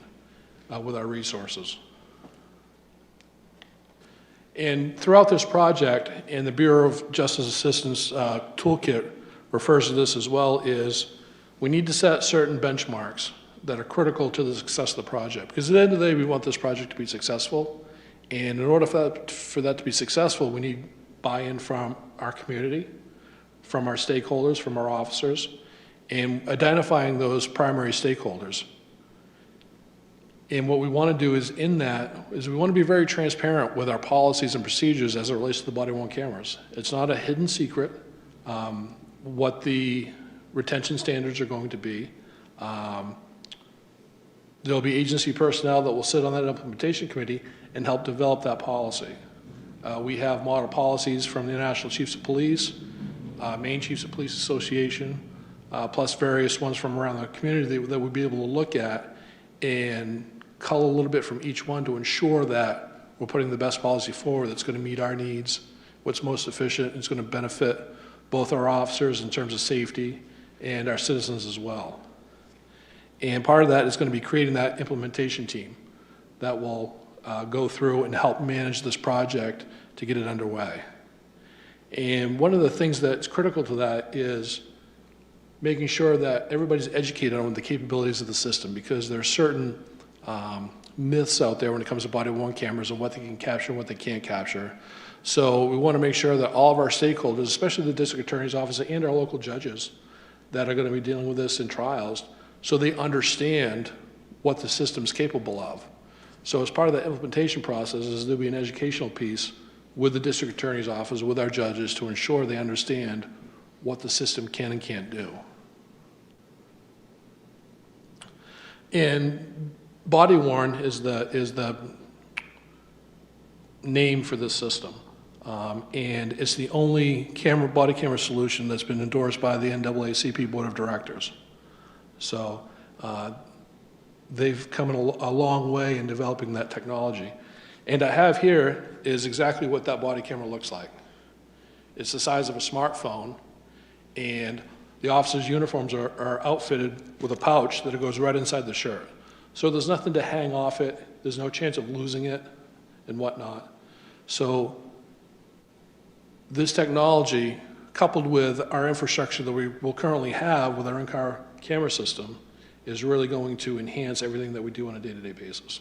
with our resources. And throughout this project, and the Bureau of Justice Assistance toolkit refers to this as well, is we need to set certain benchmarks that are critical to the success of the project. Because at the end of the day, we want this project to be successful. And in order for that to be successful, we need buy-in from our community, from our stakeholders, from our officers, and identifying those primary stakeholders. And what we want to do is we want to be very transparent with our policies and procedures as it relates to the body-worn cameras. It's not a hidden secret what the retention standards are going to be. There'll be agency personnel that will sit on that implementation committee and help develop that policy. We have model policies from the National Chiefs of Police, Maine Chiefs of Police Association, plus various ones from around the community that we'll be able to look at and cull a little bit from each one to ensure that we're putting the best policy forward that's going to meet our needs, what's most efficient, and it's going to benefit both our officers in terms of safety and our citizens as well. And part of that is going to be creating that implementation team that will go through and help manage this project to get it underway. And one of the things that's critical to that is making sure that everybody's educated on the capabilities of the system, because there are certain myths out there when it comes to body-worn cameras and what they can capture and what they can't capture. So we want to make sure that all of our stakeholders, especially the district attorney's office and our local judges that are going to be dealing with this in trials, so they understand what the system's capable of. So as part of the implementation process is there'll be an educational piece with the district attorney's office, with our judges, to ensure they understand what the system can and can't do. And body-worn is the name for this system. And it's the only body camera solution that's been endorsed by the NAACP Board of Directors. So they've come a long way in developing that technology. And I have here is exactly what that body camera looks like. It's the size of a smartphone, and the officers' uniforms are outfitted with a pouch that goes right inside the shirt. So there's nothing to hang off it, there's no chance of losing it and whatnot. So this technology, coupled with our infrastructure that we will currently have with our in-car camera system, is really going to enhance everything that we do on a day-to-day basis.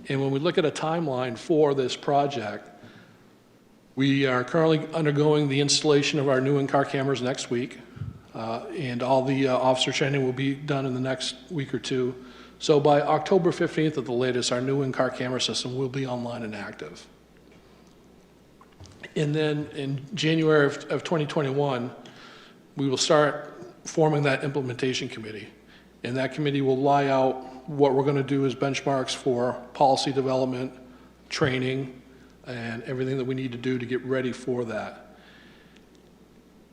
And when we look at a timeline for this project, we are currently undergoing the installation of our new in-car cameras next week, and all the officer training will be done in the next week or two. So by October 15th at the latest, our new in-car camera system will be online and active. And then in January of 2021, we will start forming that implementation committee. And that committee will lie out what we're going to do as benchmarks for policy development, training, and everything that we need to do to get ready for that.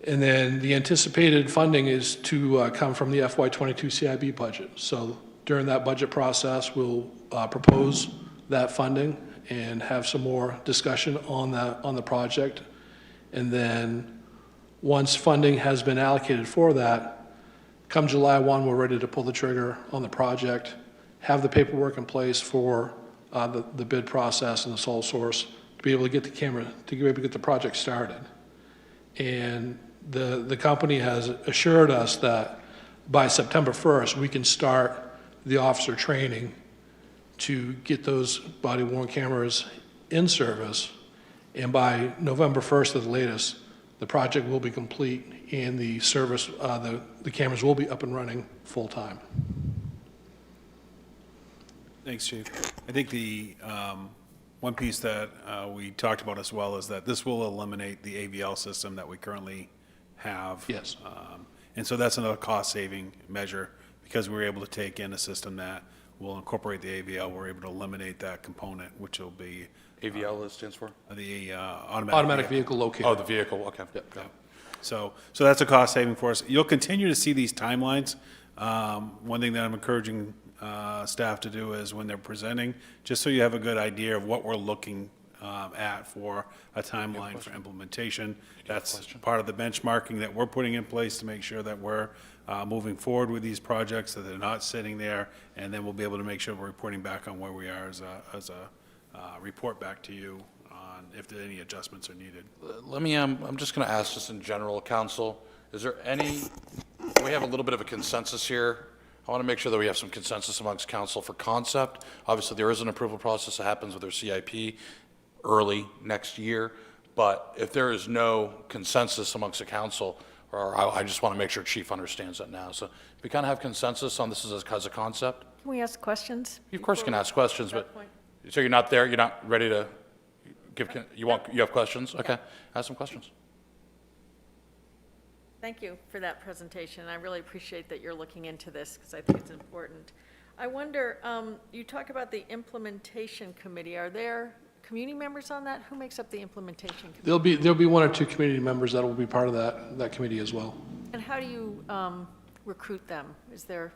And then the anticipated funding is to come from the FY22 CIB budget. So during that budget process, we'll propose that funding and have some more discussion on the project. And then once funding has been allocated for that, come July 1, we're ready to pull the trigger on the project, have the paperwork in place for the bid process and the sole source to be able to get the camera, to be able to get the project started. And the company has assured us that by September 1st, we can start the officer training to get those body-worn cameras in service. And by November 1st at the latest, the project will be complete and the service, the cameras will be up and running full-time. Thanks, Chief. I think the one piece that we talked about as well is that this will eliminate the AVL system that we currently have. Yes. And so that's another cost-saving measure because we were able to take in a system that will incorporate the AVL. We're able to eliminate that component, which will be AVL stands for? the Automatic vehicle locator. Oh, the vehicle, okay. Yep. So that's a cost saving for us. You'll continue to see these timelines. One thing that I'm encouraging staff to do is when they're presenting, just so you have a good idea of what we're looking at for a timeline for implementation. That's part of the benchmarking that we're putting in place to make sure that we're moving forward with these projects, so they're not sitting there, and then we'll be able to make sure we're reporting back on where we are as a report back to you on if there any adjustments are needed. Let me, I'm just going to ask this in general, council. Is there any, we have a little bit of a consensus here. I want to make sure that we have some consensus amongst council for concept. Obviously, there is an approval process that happens with their CIP early next year, but if there is no consensus amongst the council, or I just want to make sure Chief understands that now. So we kind of have consensus on this as a concept. Can we ask questions? You of course can ask questions, that but, point? so you're not there, you're not ready to give, you have questions? Okay, ask some questions. Thank you for that presentation. I really appreciate that you're looking into this because I think it's important. I wonder, you talk about the implementation committee. Are there community members on that? Who makes up the implementation committee? There'll be one or two community members that will be part of that committee as well. And how do you recruit them? Are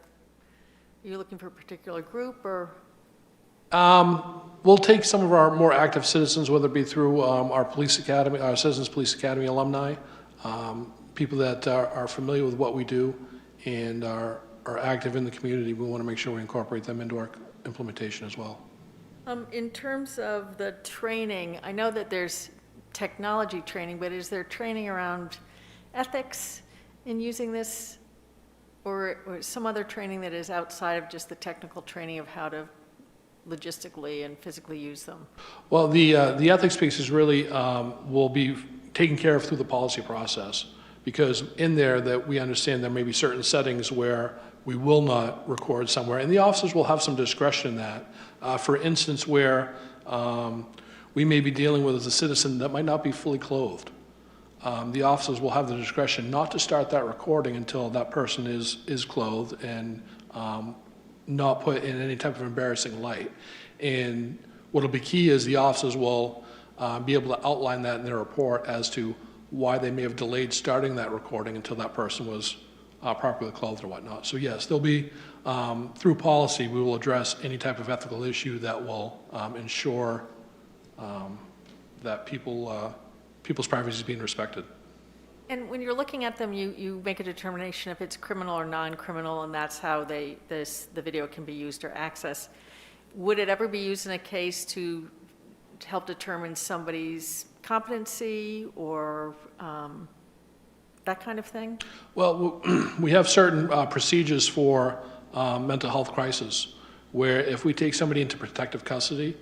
you looking for a particular group or? We'll take some of our more active citizens, whether it be through our police academy, our Citizens Police Academy alumni, people that are familiar with what we do and are active in the community. We want to make sure we incorporate them into our implementation as well. In terms of the training, I know that there's technology training, but is there training around ethics in using this, or some other training that is outside of just the technical training of how to logistically and physically use them? Well, the ethics piece is really will be taken care of through the policy process, because in there that we understand there may be certain settings where we will not record somewhere, and the officers will have some discretion in that. For instance, where we may be dealing with a citizen that might not be fully clothed. The officers will have the discretion not to start that recording until that person is clothed and not put in any type of embarrassing light. And what will be key is the officers will be able to outline that in their report as to why they may have delayed starting that recording until that person was properly clothed or whatnot. So yes, there'll be, through policy, we will address any type of ethical issue that will ensure that people's privacy is being respected. And when you're looking at them, you make a determination if it's criminal or non-criminal, and that's how the video can be used or accessed. Would it ever be used in a case to help determine somebody's competency or that kind of thing? Well, we have certain procedures for mental health crisis, where if we take somebody into protective custody,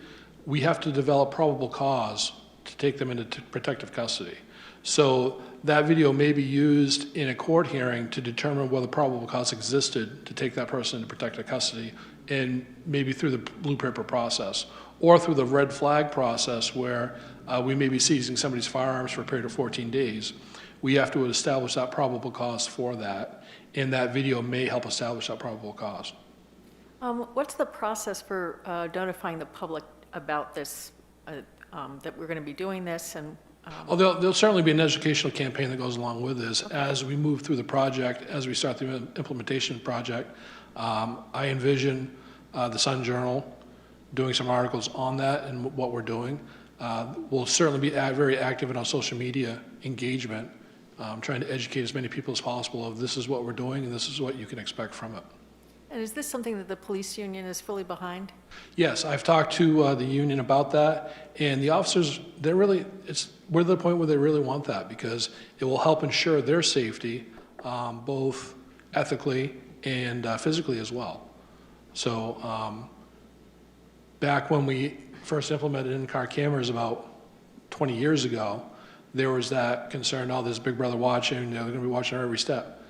we have to develop probable cause to take them into protective custody. So that video may be used in a court hearing to determine whether probable cause existed to take that person into protective custody, and maybe through the blue paper process, or through the red flag process where we may be seizing somebody's firearms for a period of 14 days. We have to establish that probable cause for that, and that video may help establish that probable cause. What's the process for notifying the public about this, that we're going to be doing this? And Oh, there'll certainly be an educational campaign that goes along with this. As we move through the project, as we start the implementation project, I envision the Sun Journal doing some articles on that and what we're doing. We'll certainly be very active in our social media engagement, trying to educate as many people as possible of this is what we're doing and this is what you can expect from it. And is this something that the police union is fully behind? Yes, I've talked to the union about that, and the officers, we're to the point where they really want that, because it will help ensure their safety, both ethically and physically as well. So back when we first implemented in-car cameras about 20 years ago, there was that concern, oh, there's Big Brother watching, they're going to be watching our every step.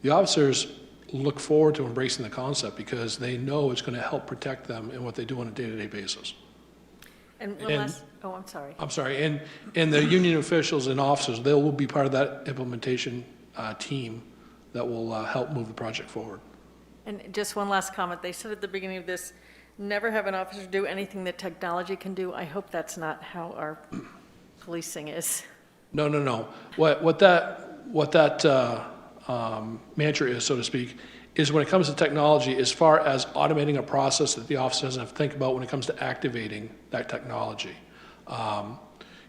The officers look forward to embracing the concept because they know it's going to help protect them in what they do on a day-to-day basis. And one last, oh, I'm sorry. I'm sorry, and the union officials and officers, they will be part of that implementation team that will help move the project forward. And just one last comment. They said at the beginning of this, never have an officer do anything that technology can do. I hope that's not how our policing is. No, no, no. What that mantra is, so to speak, is when it comes to technology, as far as automating a process that the officer doesn't have to think about when it comes to activating that technology.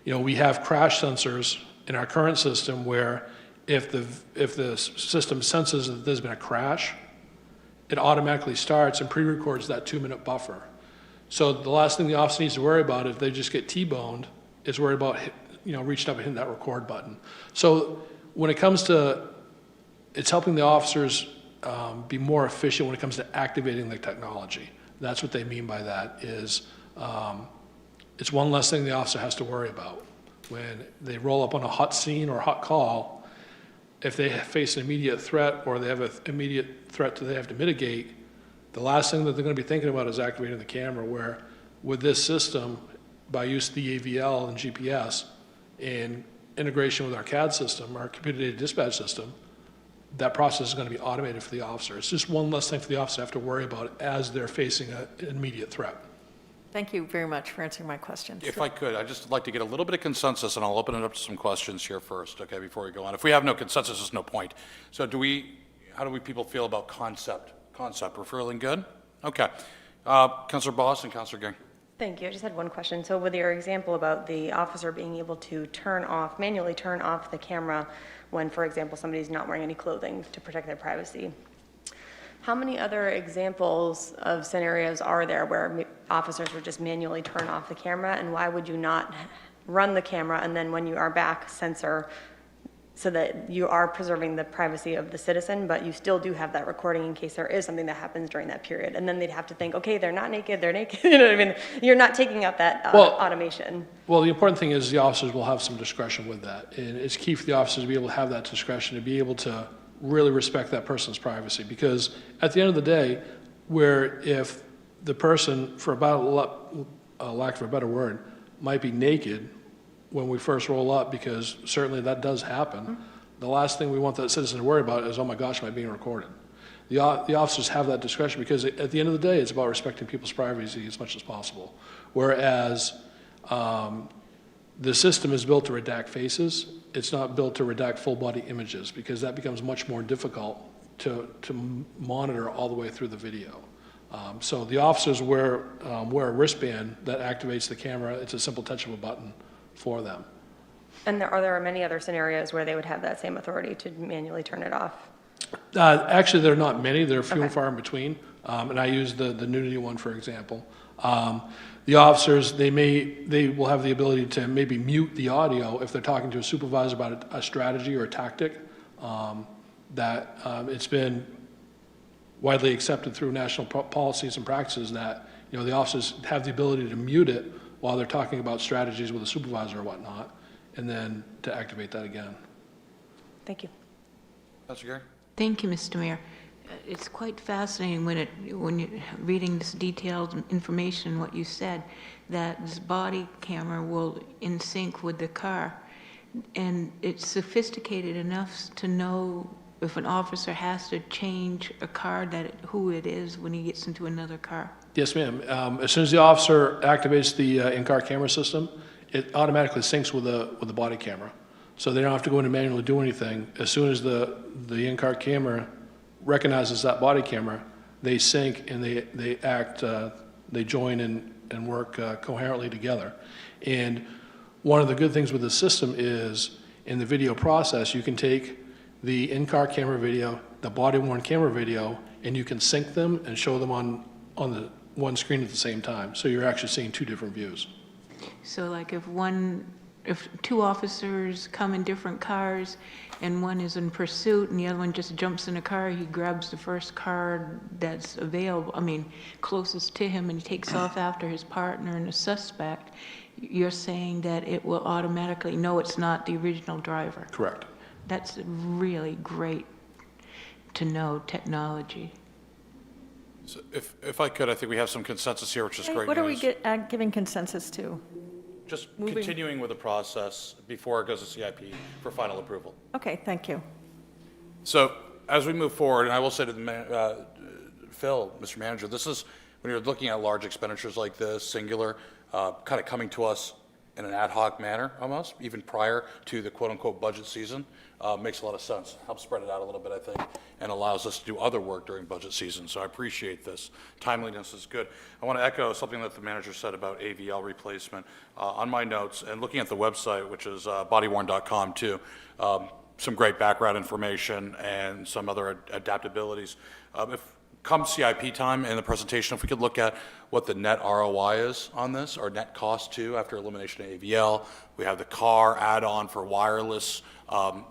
We have crash sensors in our current system where if the system senses that there's been a crash, it automatically starts and pre-records that 2-minute buffer. So the last thing the officer needs to worry about if they just get T-boned is worry about reaching up and hitting that record button. So when it comes to, it's helping the officers be more efficient when it comes to activating the technology. That's what they mean by that is it's one less thing the officer has to worry about. When they roll up on a hot scene or a hot call, if they face an immediate threat or they have an immediate threat that they have to mitigate, the last thing that they're going to be thinking about is activating the camera, where with this system, by use of the AVL and GPS and integration with our CAD system, our computer-aided dispatch system, that process is going to be automated for the officer. It's just one less thing for the officer to have to worry about as they're facing an immediate threat. Thank you very much for answering my questions. If I could, I'd just like to get a little bit of consensus, and I'll open it up to some questions here first, okay, before we go on. If we have no consensus, there's no point. So how do we people feel about concept? We're feeling good? Okay. Councilor Boss and Councilor Ging. Thank you. I just had one question. So with your example about the officer being able to manually turn off the camera when, for example, somebody's not wearing any clothing to protect their privacy, how many other examples of scenarios are there where officers would just manually turn off the camera, and why would you not run the camera and then when you are back censor so that you are preserving the privacy of the citizen, but you still do have that recording in case there is something that happens during that period? And then they'd have to think, okay, they're not naked, they're naked. You know what I mean? You're not taking out that automation. Well, the important thing is the officers will have some discretion with that. And it's key for the officers to be able to have that discretion, to be able to really respect that person's privacy. Because at the end of the day, where if the person, for lack of a better word, might be naked when we first roll up, because certainly that does happen, mm-hmm. The last thing we want that citizen to worry about is, oh my gosh, am I being recorded? The officers have that discretion because at the end of the day, it's about respecting people's privacy as much as possible. Whereas the system is built to redact faces, it's not built to redact full body images, because that becomes much more difficult to monitor all the way through the video. So the officers wear a wristband that activates the camera. It's a simple touch of a button for them. And are there many other scenarios where they would have that same authority to manually turn it off? Actually, there are not many. There are few and Okay. far in between. And I use the nudity one, for example. The officers, they will have the ability to maybe mute the audio if they're talking to a supervisor about a strategy or a tactic. It's been widely accepted through national policies and practices that, the officers have the ability to mute it while they're talking about strategies with a supervisor or whatnot, and then to activate that again. Thank you. Councilor Gary? Thank you, Mr. Mayor. It's quite fascinating when you're reading this detailed information, what you said, that this body camera will in sync with the car. And it's sophisticated enough to know if an officer has to change a car, who it is when he gets into another car. Yes, ma'am. As soon as the officer activates the in-car camera system, it automatically syncs with the body camera. So they don't have to go in and manually do anything. As soon as the in-car camera recognizes that body camera, they sync and they act, they join and work coherently together. And one of the good things with the system is in the video process, you can take the in-car camera video, the body-worn camera video, and you can sync them and show them on the one screen at the same time. So you're actually seeing two different views. So like if two officers come in different cars and one is in pursuit and the other one just jumps in a car, he grabs the first car that's available, closest to him, and he takes off after his partner and the suspect, you're saying that it will automatically know it's not the original driver? Correct. That's really great to know technology. So if I could, I think we have some consensus here, which is great news. What are we giving consensus to? Just moving- continuing with the process before it goes to CIP for final approval. Okay, thank you. So as we move forward, and I will say to Phil, Mr. Manager, this is, when you're looking at large expenditures like this, singular, kind of coming to us in an ad hoc manner almost, even prior to the quote-unquote budget season, makes a lot of sense. Helps spread it out a little bit, I think, and allows us to do other work during budget season. So I appreciate this. Timeliness is good. I want to echo something that the manager said about AVL replacement. On my notes, and looking at the website, which is BODYWORN.com too, some great background information and some other adaptabilities. If come CIP time in the presentation, if we could look at what the net ROI is on this, or net cost too, after elimination of AVL. We have the car add-on for wireless,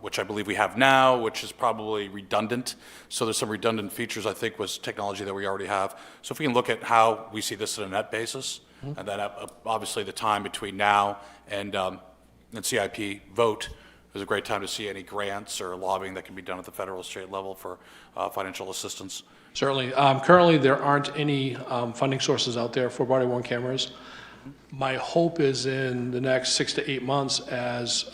which I believe we have now, which is probably redundant. So there's some redundant features, I think, was technology that we already have. So if we can look at how we see this on a net basis, and then obviously the time between now and CIP vote is a great time to see any grants or lobbying that can be done at the federal or state level for financial assistance. Certainly. Currently, there aren't any funding sources out there for body-worn cameras. My hope is in the next 6 to 8 months, as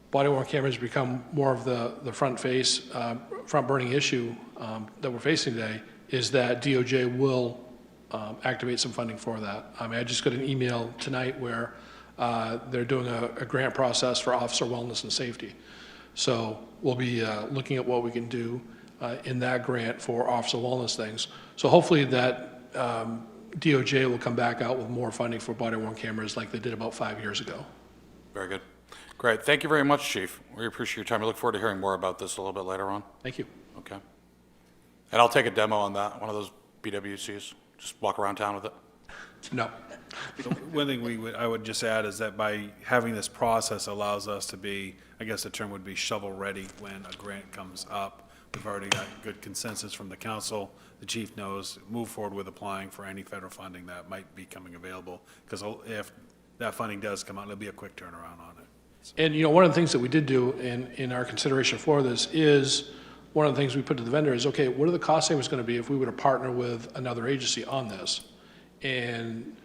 body-worn cameras become more of the front-burning issue that we're facing today, is that DOJ will activate some funding for that. I just got an email tonight where they're doing a grant process for officer wellness and safety. So we'll be looking at what we can do in that grant for officer wellness things. So hopefully that DOJ will come back out with more funding for body-worn cameras like they did about 5 years ago. Very good. Great. Thank you very much, Chief. We appreciate your time. We look forward to hearing more about this a little bit later on. Thank you. Okay. And I'll take a demo on that, one of those BWCs. Just walk around town with it. No. One thing I would just add is that by having this process allows us to be, I guess the term would be shovel-ready when a grant comes up. We've already got good consensus from the council. The chief knows, move forward with applying for any federal funding that might be coming available, because if that funding does come out, it'll be a quick turnaround on it. So. And, one of the things that we did do in our consideration for this is, one of the things we put to the vendor is, okay, what are the cost savings going to be if we were to partner with another agency on this? And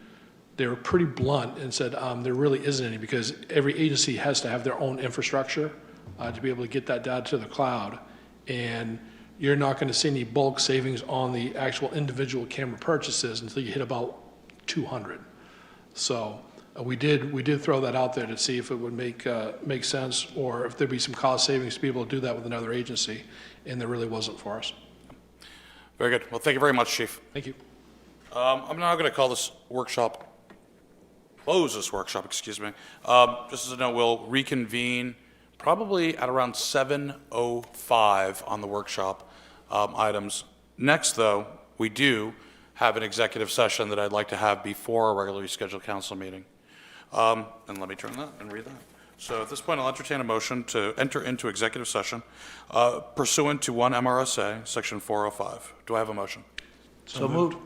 they were pretty blunt and said there really isn't any, because every agency has to have their own infrastructure to be able to get that data to the cloud. And you're not going to see any bulk savings on the actual individual camera purchases until you hit about 200. So we did throw that out there to see if it would make sense, or if there'd be some cost savings to be able to do that with another agency, and there really wasn't for us. Very good. Well, thank you very much, Chief. Thank you. I'm now going to call this workshop close this workshop, excuse me. Just as a note, we'll reconvene probably at around 7:05 on the workshop items. Next, though, we do have an executive session that I'd like to have before our regularly scheduled council meeting. And let me turn that and read that. So at this point, I'll entertain a motion to enter into executive session pursuant to 1 MRSA, Section 405. Do I have a motion? So moved.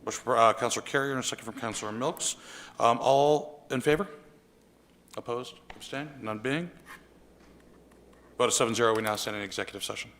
Motion for Councilor Carrier and a second from Councilor Milks. All in favor? Opposed? Abstained? None being? Vote of 7-0, we now stand in executive session.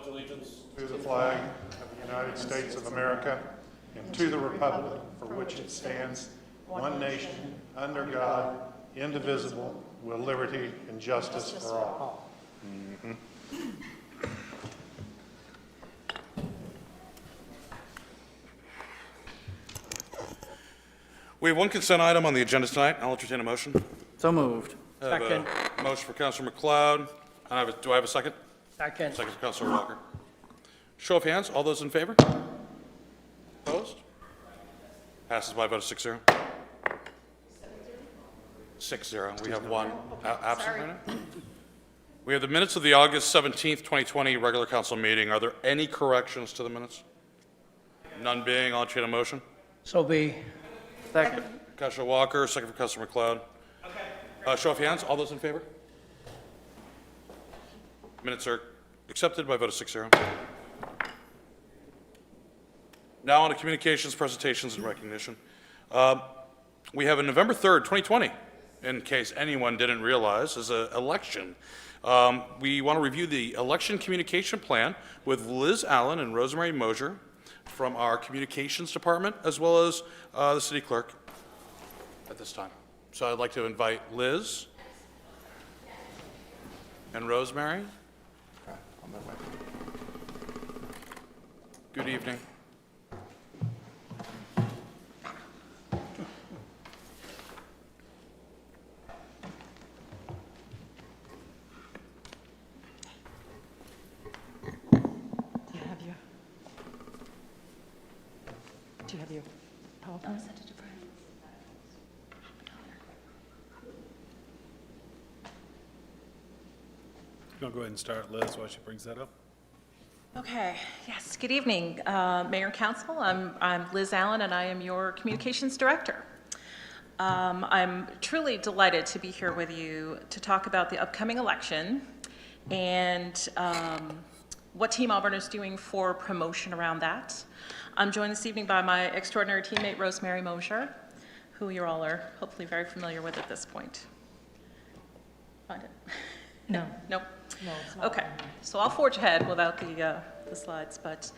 pledge allegiance to the flag of the United States of America and to the republic for which it stands, one nation, under God, indivisible, with liberty and justice for all. We have one consent item on the agenda tonight. I'll entertain a motion. So moved. I have a motion for Councilor McLeod. Do I have a second? Second. Second for Councilor Walker. Show of hands. All those in favor? Opposed? Passes by a vote of 6-0. 6-0. We have one absent right now. We have the minutes of the August 17th, 2020 regular council meeting. Are there any corrections to the minutes? None being, I'll entertain a motion. So be. Second. Councilor Walker, second for Councilor McLeod. Okay. Show of hands. All those in favor? Minutes are accepted by a vote of 6-0. Now on to communications, presentations, and recognition. We have a November 3rd, 2020, in case anyone didn't realize, is an election. We want to review the election communication plan with Liz Allen and Rosemary Mosier from our communications department, as well as the city clerk at this time. So I'd like to invite Liz and Rosemary. Good evening. Do you have your PowerPoint? I'll send it to Brian. You want to go ahead and start, Liz, while she brings that up? Okay, yes, good evening, Mayor and Council. I'm Liz Allen, and I am your Communications Director. I'm truly delighted to be here with you to talk about the upcoming election and what Team Auburn is doing for promotion around that. I'm joined this evening by my extraordinary teammate, Rosemary Mosier, who you all are hopefully very familiar with at this point. Find it? No. Nope. No, it's not. Okay, so I'll forge ahead without the slides, but,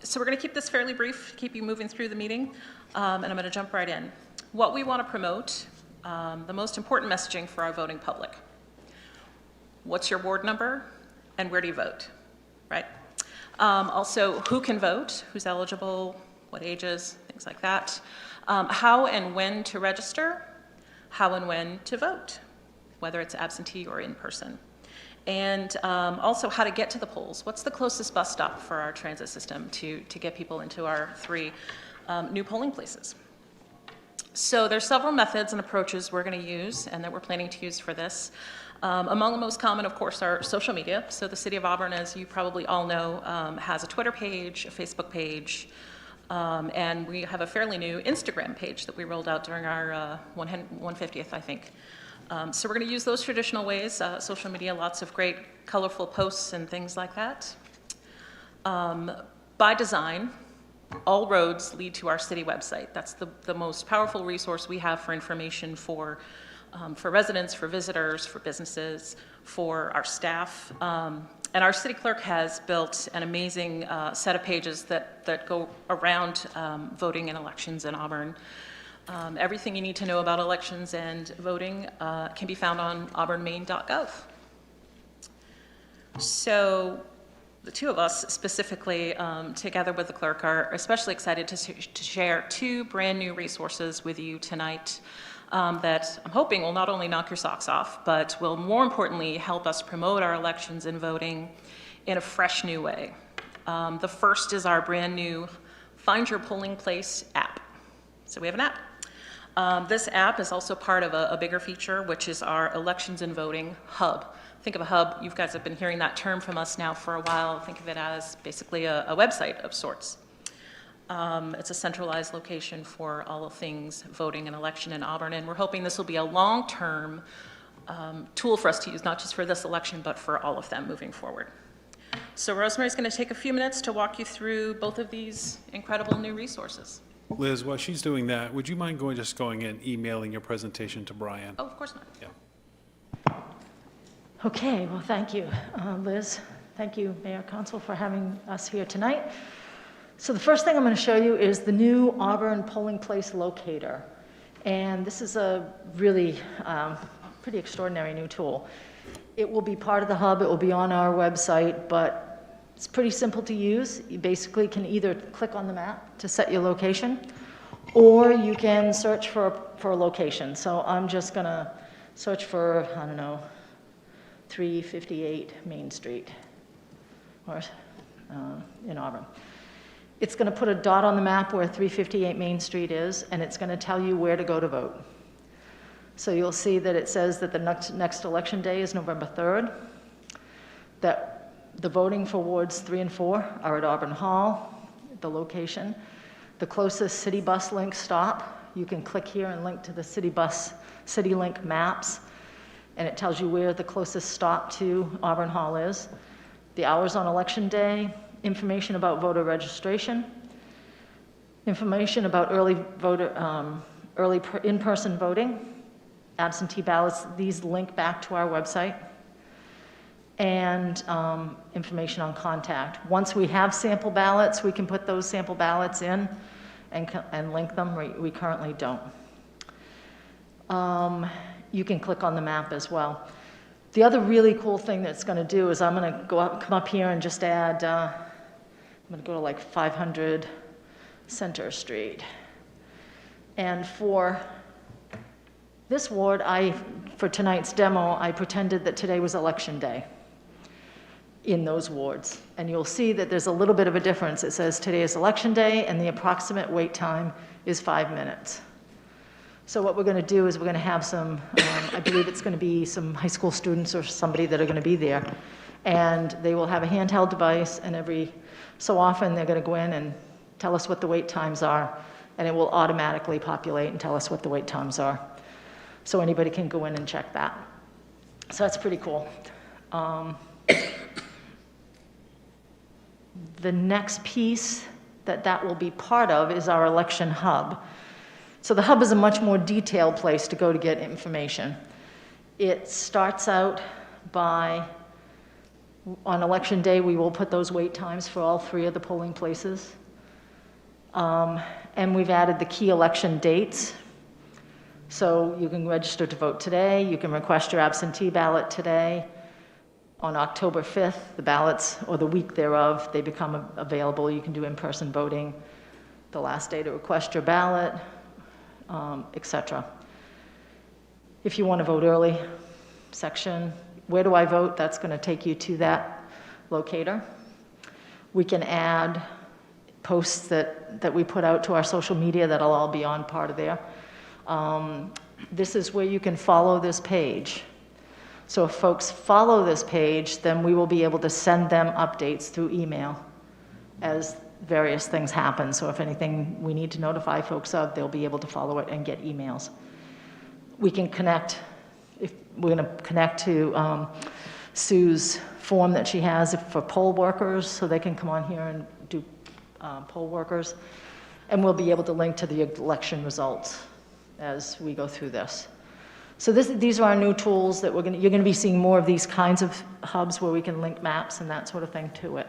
so we're gonna keep this fairly brief, keep you moving through the meeting, and I'm gonna jump right in. What we wanna promote, the most important messaging for our voting public. What's your ward number, and where do you vote, right? Also, who can vote, who's eligible, what ages, things like that. How and when to register, how and when to vote, whether it's absentee or in person. And also how to get to the polls. What's the closest bus stop for our transit system to get people into our 3 new polling places? So there's several methods and approaches we're going to use and that we're planning to use for this. Among the most common, of course, are social media. So the City of Auburn, as you probably all know, has a Twitter page, a Facebook page, and we have a fairly new Instagram page that we rolled out during our 150th, I think. So we're going to use those traditional ways, social media, lots of great colorful posts and things like that. By design, all roads lead to our city website. That's the most powerful resource we have for information for residents, for visitors, for businesses, for our staff. And our city clerk has built an amazing set of pages that go around voting and elections in Auburn. Everything you need to know about elections and voting can be found on auburnmaine.gov. So the two of us specifically, together with the clerk, are especially excited to share 2 brand new resources with you tonight that I'm hoping will not only knock your socks off, but will more importantly help us promote our elections and voting in a fresh new way. The first is our brand new Find Your Polling Place app. So we have an app. This app is also part of a bigger feature, which is our Elections and Voting Hub. Think of a hub, you guys have been hearing that term from us now for a while. Think of it as basically a website of sorts. It's a centralized location for all things voting and election in Auburn, and we're hoping this will be a long-term tool for us to use, not just for this election, but for all of them moving forward. So Rosemary's going to take a few minutes to walk you through both of these incredible new resources. Liz, while she's doing that, would you mind just going and emailing your presentation to Brian? Oh, of course not. Yeah. Okay, well, thank you, Liz. Thank you, Mayor, Council, for having us here tonight. So the first thing I'm going to show you is the new Auburn polling place locator. And this is a really pretty extraordinary new tool. It will be part of the hub, it will be on our website, but it's pretty simple to use. You basically can either click on the map to set your location, or you can search for a location. So I'm just going to search for, I don't know, 358 Main Street, or in Auburn. It's going to put a dot on the map where 358 Main Street is, and it's going to tell you where to go to vote. So you'll see that it says that the next election day is November 3rd, that the voting for wards 3 and 4 are at Auburn Hall, the location. The closest city bus link stop, you can click here and link to the city link maps, and it tells you where the closest stop to Auburn Hall is. The hours on election day, information about voter registration, information about early in-person voting, absentee ballots. These link back to our website, and information on contact. Once we have sample ballots, we can put those sample ballots in and link them. We currently don't. You can click on the map as well. The other really cool thing that it's going to do is I'm going to come up here and just add, I'm going to go to like 500 Center Street. And for this ward, for tonight's demo, I pretended that today was election day in those wards. And you'll see that there's a little bit of a difference. It says today is election day, and the approximate wait time is 5 minutes. So what we're going to do is we're going to have some, I believe it's going to be some high school students or somebody that are going to be there. And they will have a handheld device, and every so often they're going to go in and tell us what the wait times are, and it will automatically populate and tell us what the wait times are. So anybody can go in and check that. So that's pretty cool. The next piece that will be part of is our election hub. So the hub is a much more detailed place to go to get information. It starts out by, on election day, we will put those wait times for all 3 of the polling places. And we've added the key election dates. So you can register to vote today, you can request your absentee ballot today. On October 5th, the ballots, or the week thereof, they become available. You can do in-person voting, the last day to request your ballot, etc. If you want to vote early, section, where do I vote? That's going to take you to that locator. We can add posts that we put out to our social media that'll all be on part of there. This is where you can follow this page. So if folks follow this page, then we will be able to send them updates through email as various things happen. So if anything we need to notify folks of, they'll be able to follow it and get emails. We can connect, if we're going to connect to Sue's form that she has for poll workers, so they can come on here and do poll workers. And we'll be able to link to the election results as we go through this. So these are our new tools that you're going to be seeing more of these kinds of hubs where we can link maps and that sort of thing to it.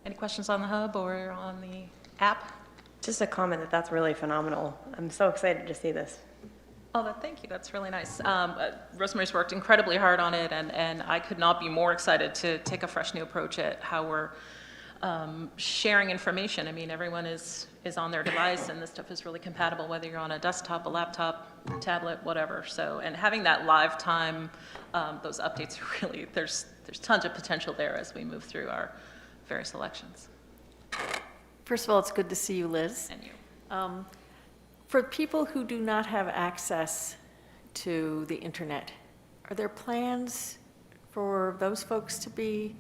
Any questions on the hub or on the app? Just a comment that's really phenomenal. I'm so excited to see this. Oh, thank you. That's really nice. Rosemary's worked incredibly hard on it, and I could not be more excited to take a fresh new approach at how we're sharing information. I mean, everyone is on their device, and this stuff is really compatible, whether you're on a desktop, a laptop, tablet, whatever. So, and having that live time, those updates are really, there's tons of potential there as we move through our various elections. First of all, it's good to see you, Liz. And you. For people who do not have access to the internet, are there plans for those folks to be,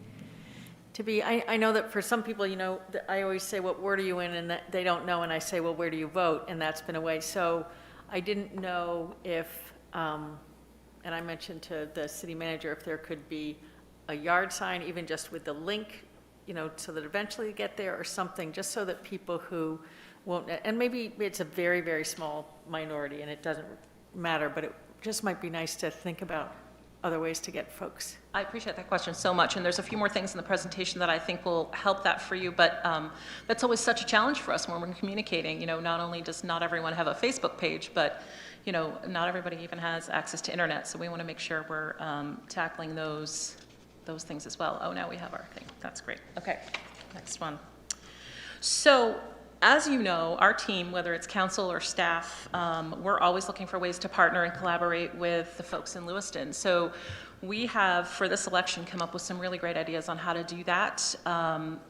I know that for some people, you know, I always say, what ward are you in? And that they don't know, and I say, well, where do you vote? And that's been a way. So I didn't know if, and I mentioned to the city manager, if there could be a yard sign, even just with the link, you know, so that eventually you get there, or something, just so that people who won't, and maybe it's a very, very small minority and it doesn't matter, but it just might be nice to think about other ways to get folks. I appreciate that question so much, and there's a few more things in the presentation that I think will help that for you, but that's always such a challenge for us when we're communicating. You know, not only does not everyone have a Facebook page, but, you know, not everybody even has access to internet, so we want to make sure we're tackling those things as well. Oh, now we have our thing. That's great. Okay, next one. So, as you know, our team, whether it's council or staff, we're always looking for ways to partner and collaborate with the folks in Lewiston. So we have, for this election, come up with some really great ideas on how to do that. I'm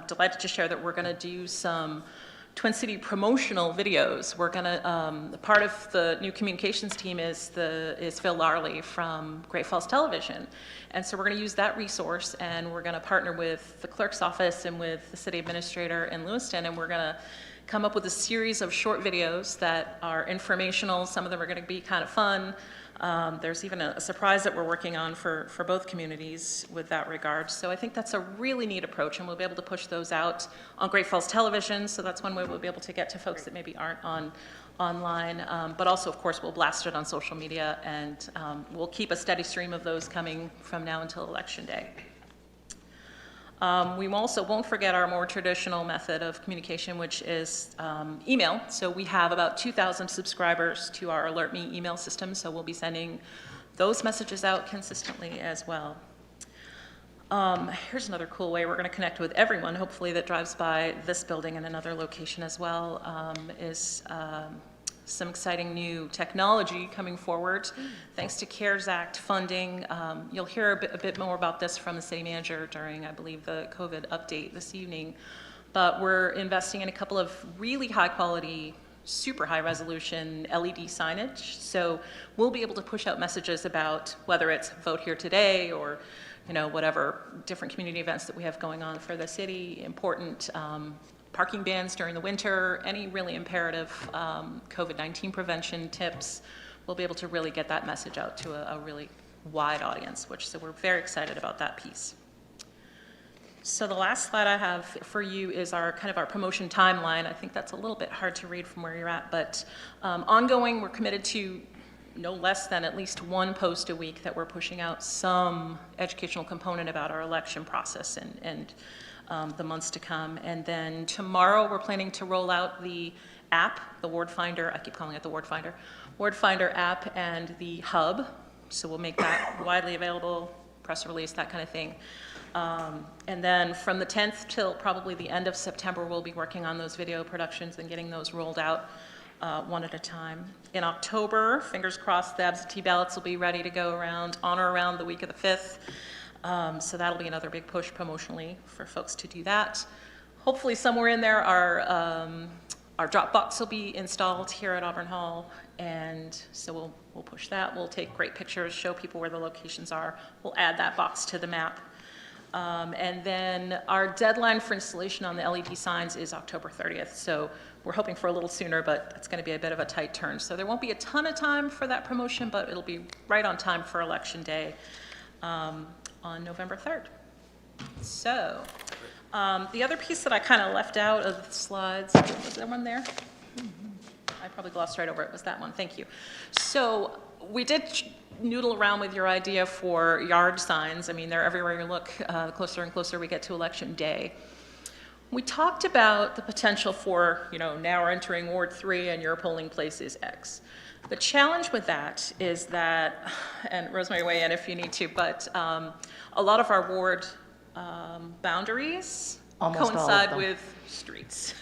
delighted to share that we're going to do some Twin City promotional videos. We're going to, part of the new communications team is Phil Larley from Great Falls Television. And so we're going to use that resource, and we're going to partner with the clerk's office and with the city administrator in Lewiston, and we're going to come up with a series of short videos that are informational. Some of them are going to be kind of fun. There's even a surprise that we're working on for both communities with that regard. So I think that's a really neat approach, and we'll be able to push those out on Great Falls Television. So that's one way we'll be able to get to folks that maybe aren't online. But also, of course, we'll blast it on social media, and we'll keep a steady stream of those coming from now until Election Day. We also won't forget our more traditional method of communication, which is email. So we have about 2,000 subscribers to our Alert Me email system, so we'll be sending those messages out consistently as well. Here's another cool way we're going to connect with everyone, hopefully, that drives by this building and another location as well, is some exciting new technology coming forward. Thanks to CARES Act funding. You'll hear a bit more about this from the city manager during, I believe, the COVID update this evening. But we're investing in a couple of really high quality, super high resolution LED signage. So we'll be able to push out messages about whether it's vote here today or, you know, whatever different community events that we have going on for the city, important parking bans during the winter, any really imperative COVID-19 prevention tips. We'll be able to really get that message out to a really wide audience, so we're very excited about that piece. So the last slide I have for you is our promotion timeline. I think that's a little bit hard to read from where you're at, but ongoing, we're committed to no less than at least one post a week that we're pushing out some educational component about our election process and the months to come. And then tomorrow we're planning to roll out the app, the Ward Finder, I keep calling it the Ward Finder app and the hub. So we'll make that widely available, press release, that kind of thing. And then from the 10th till probably the end of September, we'll be working on those video productions and getting those rolled out one at a time. In October, fingers crossed, the absentee ballots will be ready to go around on or around the week of the 5th. So that'll be another big push promotionally for folks to do that. Hopefully somewhere in there our drop box will be installed here at Auburn Hall, and so we'll push that. We'll take great pictures, show people where the locations are. We'll add that box to the map. And then our deadline for installation on the LED signs is October 30th. So we're hoping for a little sooner, but it's going to be a bit of a tight turn. So there won't be a ton of time for that promotion, but it'll be right on time for Election Day on November 3rd. So the other piece that I kind of left out of the slides, was there one there? I probably glossed right over it. Was that one? Thank you. So we did noodle around with your idea for yard signs. I mean, they're everywhere you look, the closer and closer we get to Election Day. We talked about the potential for, you know, now we're entering Ward 3 and your polling place is X. The challenge with that is that, and Rosemary, weigh in if you need to, but a lot of our ward boundaries Almost all of coincide them. with streets.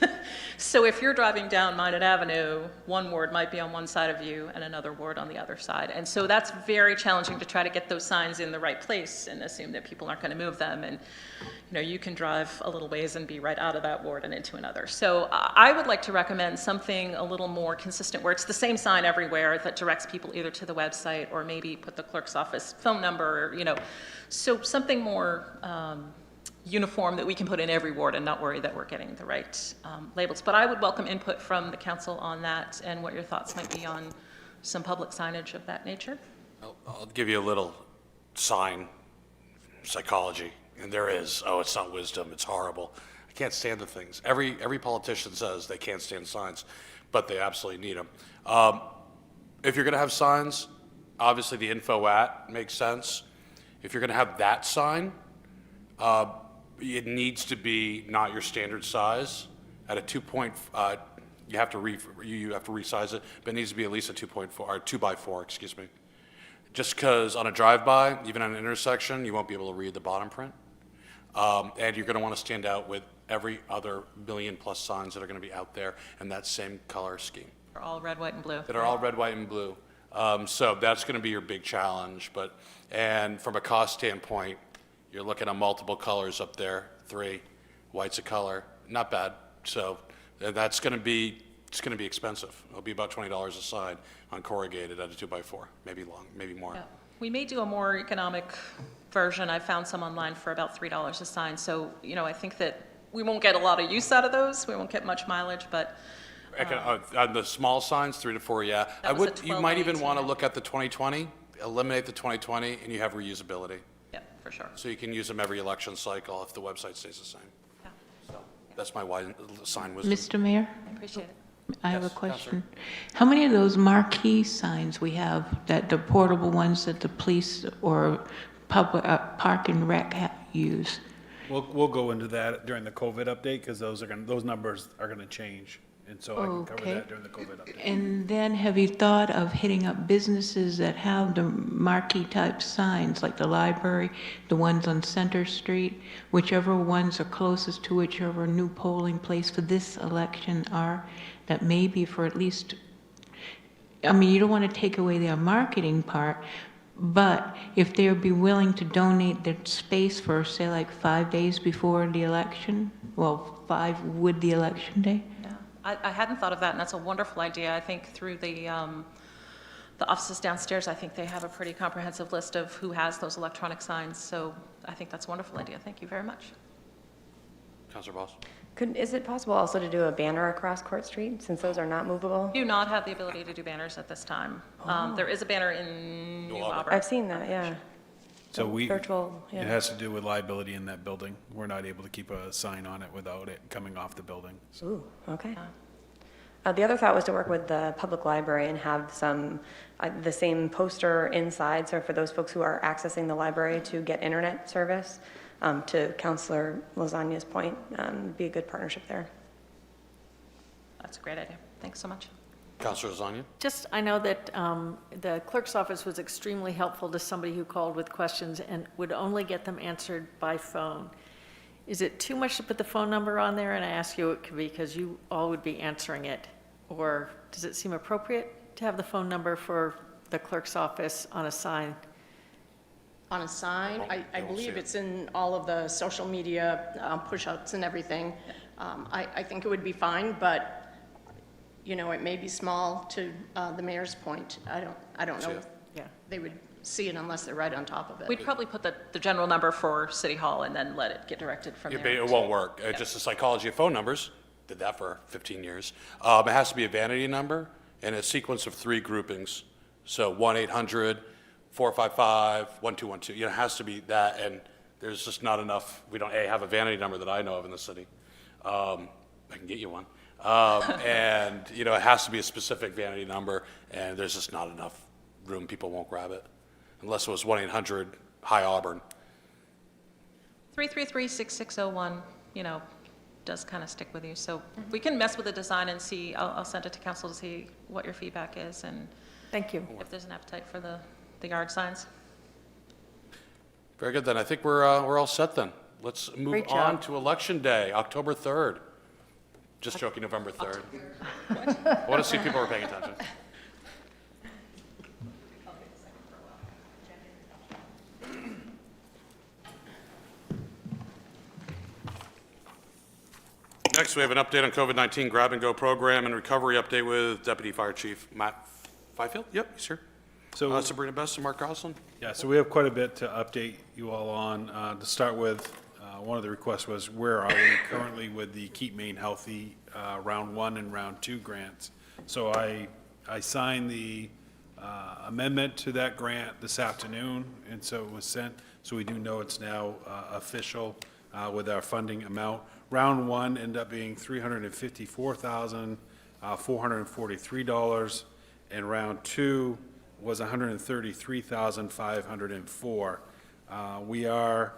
So if you're driving down Minot Avenue, one ward might be on one side of you and another ward on the other side. And so that's very challenging to try to get those signs in the right place and assume that people aren't going to move them. And you know, you can drive a little ways and be right out of that ward and into another. So I would like to recommend something a little more consistent where it's the same sign everywhere that directs people either to the website or maybe put the clerk's office phone number, you know. So something more uniform that we can put in every ward and not worry that we're getting the right labels. But I would welcome input from the council on that and what your thoughts might be on some public signage of that nature. I'll give you a little sign psychology, and there is. Oh, it's not wisdom. It's horrible. I can't stand the things. Every politician says they can't stand signs, but they absolutely need them. If you're going to have signs, obviously the info at makes sense. If you're going to have that sign, it needs to be not your standard size. At a 2 point, you have to resize it, but it needs to be at least a 2.4 or 2x4, excuse me. Just because on a drive-by, even on an intersection, you won't be able to read the bottom print. And you're going to want to stand out with every other million-plus signs that are going to be out there in that same color scheme. They're all red, white, and blue. That are all red, white, and blue. So that's going to be your big challenge. And from a cost standpoint, you're looking at multiple colors up there, 3, white's a color, not bad. So that's going to be, it's going to be expensive. It'll be about $20 a sign on corrugated at a 2x4, maybe more. Yeah. We may do a more economic version. I found some online for about $3 a sign. So, I think that we won't get a lot of use out of those. We won't get much mileage, but On the small signs, 3 to 4, yeah. That was a You 12 might by even 18. want to look at the 2020, eliminate the 2020, and you have reusability. yeah, for sure. So you can use them every election cycle if the website stays the same. Yeah, So that's my sign wisdom. Mr. Mayor, I appreciate it. I have a Yes, Counselor. question. How many of those marquee signs we have, that the portable ones that the police or public, park and rec use? We'll go into that during the COVID update, because those numbers are gonna change. And so I can cover Okay. that during the COVID update. And then have you thought of hitting up businesses that have the marquee type signs, like the library, the ones on Center Street, whichever ones are closest to whichever new polling place for this election are, that maybe for at least, you don't want to take away their marketing part, but if they would be willing to donate their space for, say, like 5 days before the election, 5 with the election day? Yeah, I hadn't thought of that, and that's a wonderful idea. I think through the offices downstairs, I think they have a pretty comprehensive list of who has those electronic signs. So I think that's a wonderful idea. Thank you very much. Councilor Boss? Is it possible also to do a banner across Court Street, since those are not movable? Do not have the ability to do banners at this time. There is a banner in New Auburn. I've seen that, yeah. So Virtual, it yeah. has to do with liability in that building. We're not able to keep a sign on it without it coming off the building. Ooh, okay. The other thought was to work with the public library and have the same poster inside, so for those folks who are accessing the library to get internet service, to Councilor Lasagna's point, be a good partnership there. That's a great idea. Thanks so much. Councilor Zanya? I know that the clerk's office was extremely helpful to somebody who called with questions and would only get them answered by phone. Is it too much to put the phone number on there? And I ask you because you all would be answering it. Or does it seem appropriate to have the phone number for the clerk's office on a sign? On a sign, I won't believe see it. it's in all of the social media push-ups and everything. I think it would be fine, but, it may be small to the mayor's point. I don't know if Yeah. they would see it unless they're right on top of it. We'd probably put the general number for City Hall and then let it get directed from there. It won't work. Just the psychology of phone numbers, did that for 15 years. It has to be a vanity number and a sequence of 3 groupings. So 1-800-455-1212. It has to be that, and there's just not enough. We don't have a vanity number that I know of in the city. I can get you one. And, it has to be a specific vanity number, and there's just not enough room. People won't grab it unless it was 1-800-HI Auburn. 333-6601, does kind of stick with you. So we can mess with the design and see, I'll send it to council to see what your feedback is and Thank you. if there's an appetite for the yard signs. Very good, then. I think we're all set then. Let's move Great on job. to Election Day, October 3rd. Just joking, November 3rd. I want to see if people are paying attention. Next, we have an update on COVID-19 grab-and-go program and recovery update with Deputy Fire Chief Matt Fifield. Yep, he's here. So, Sabrina Best and Mark Goslin. yeah, so we have quite a bit to update you all on. To start with, one of the requests was, where are we currently with the Keep Maine Healthy Round 1 and Round 2 grants? So I signed the amendment to that grant this afternoon, and so it was sent. So we do know it's now official with our funding amount. Round 1 ended up being $354,443, and Round 2 was $133,504. We are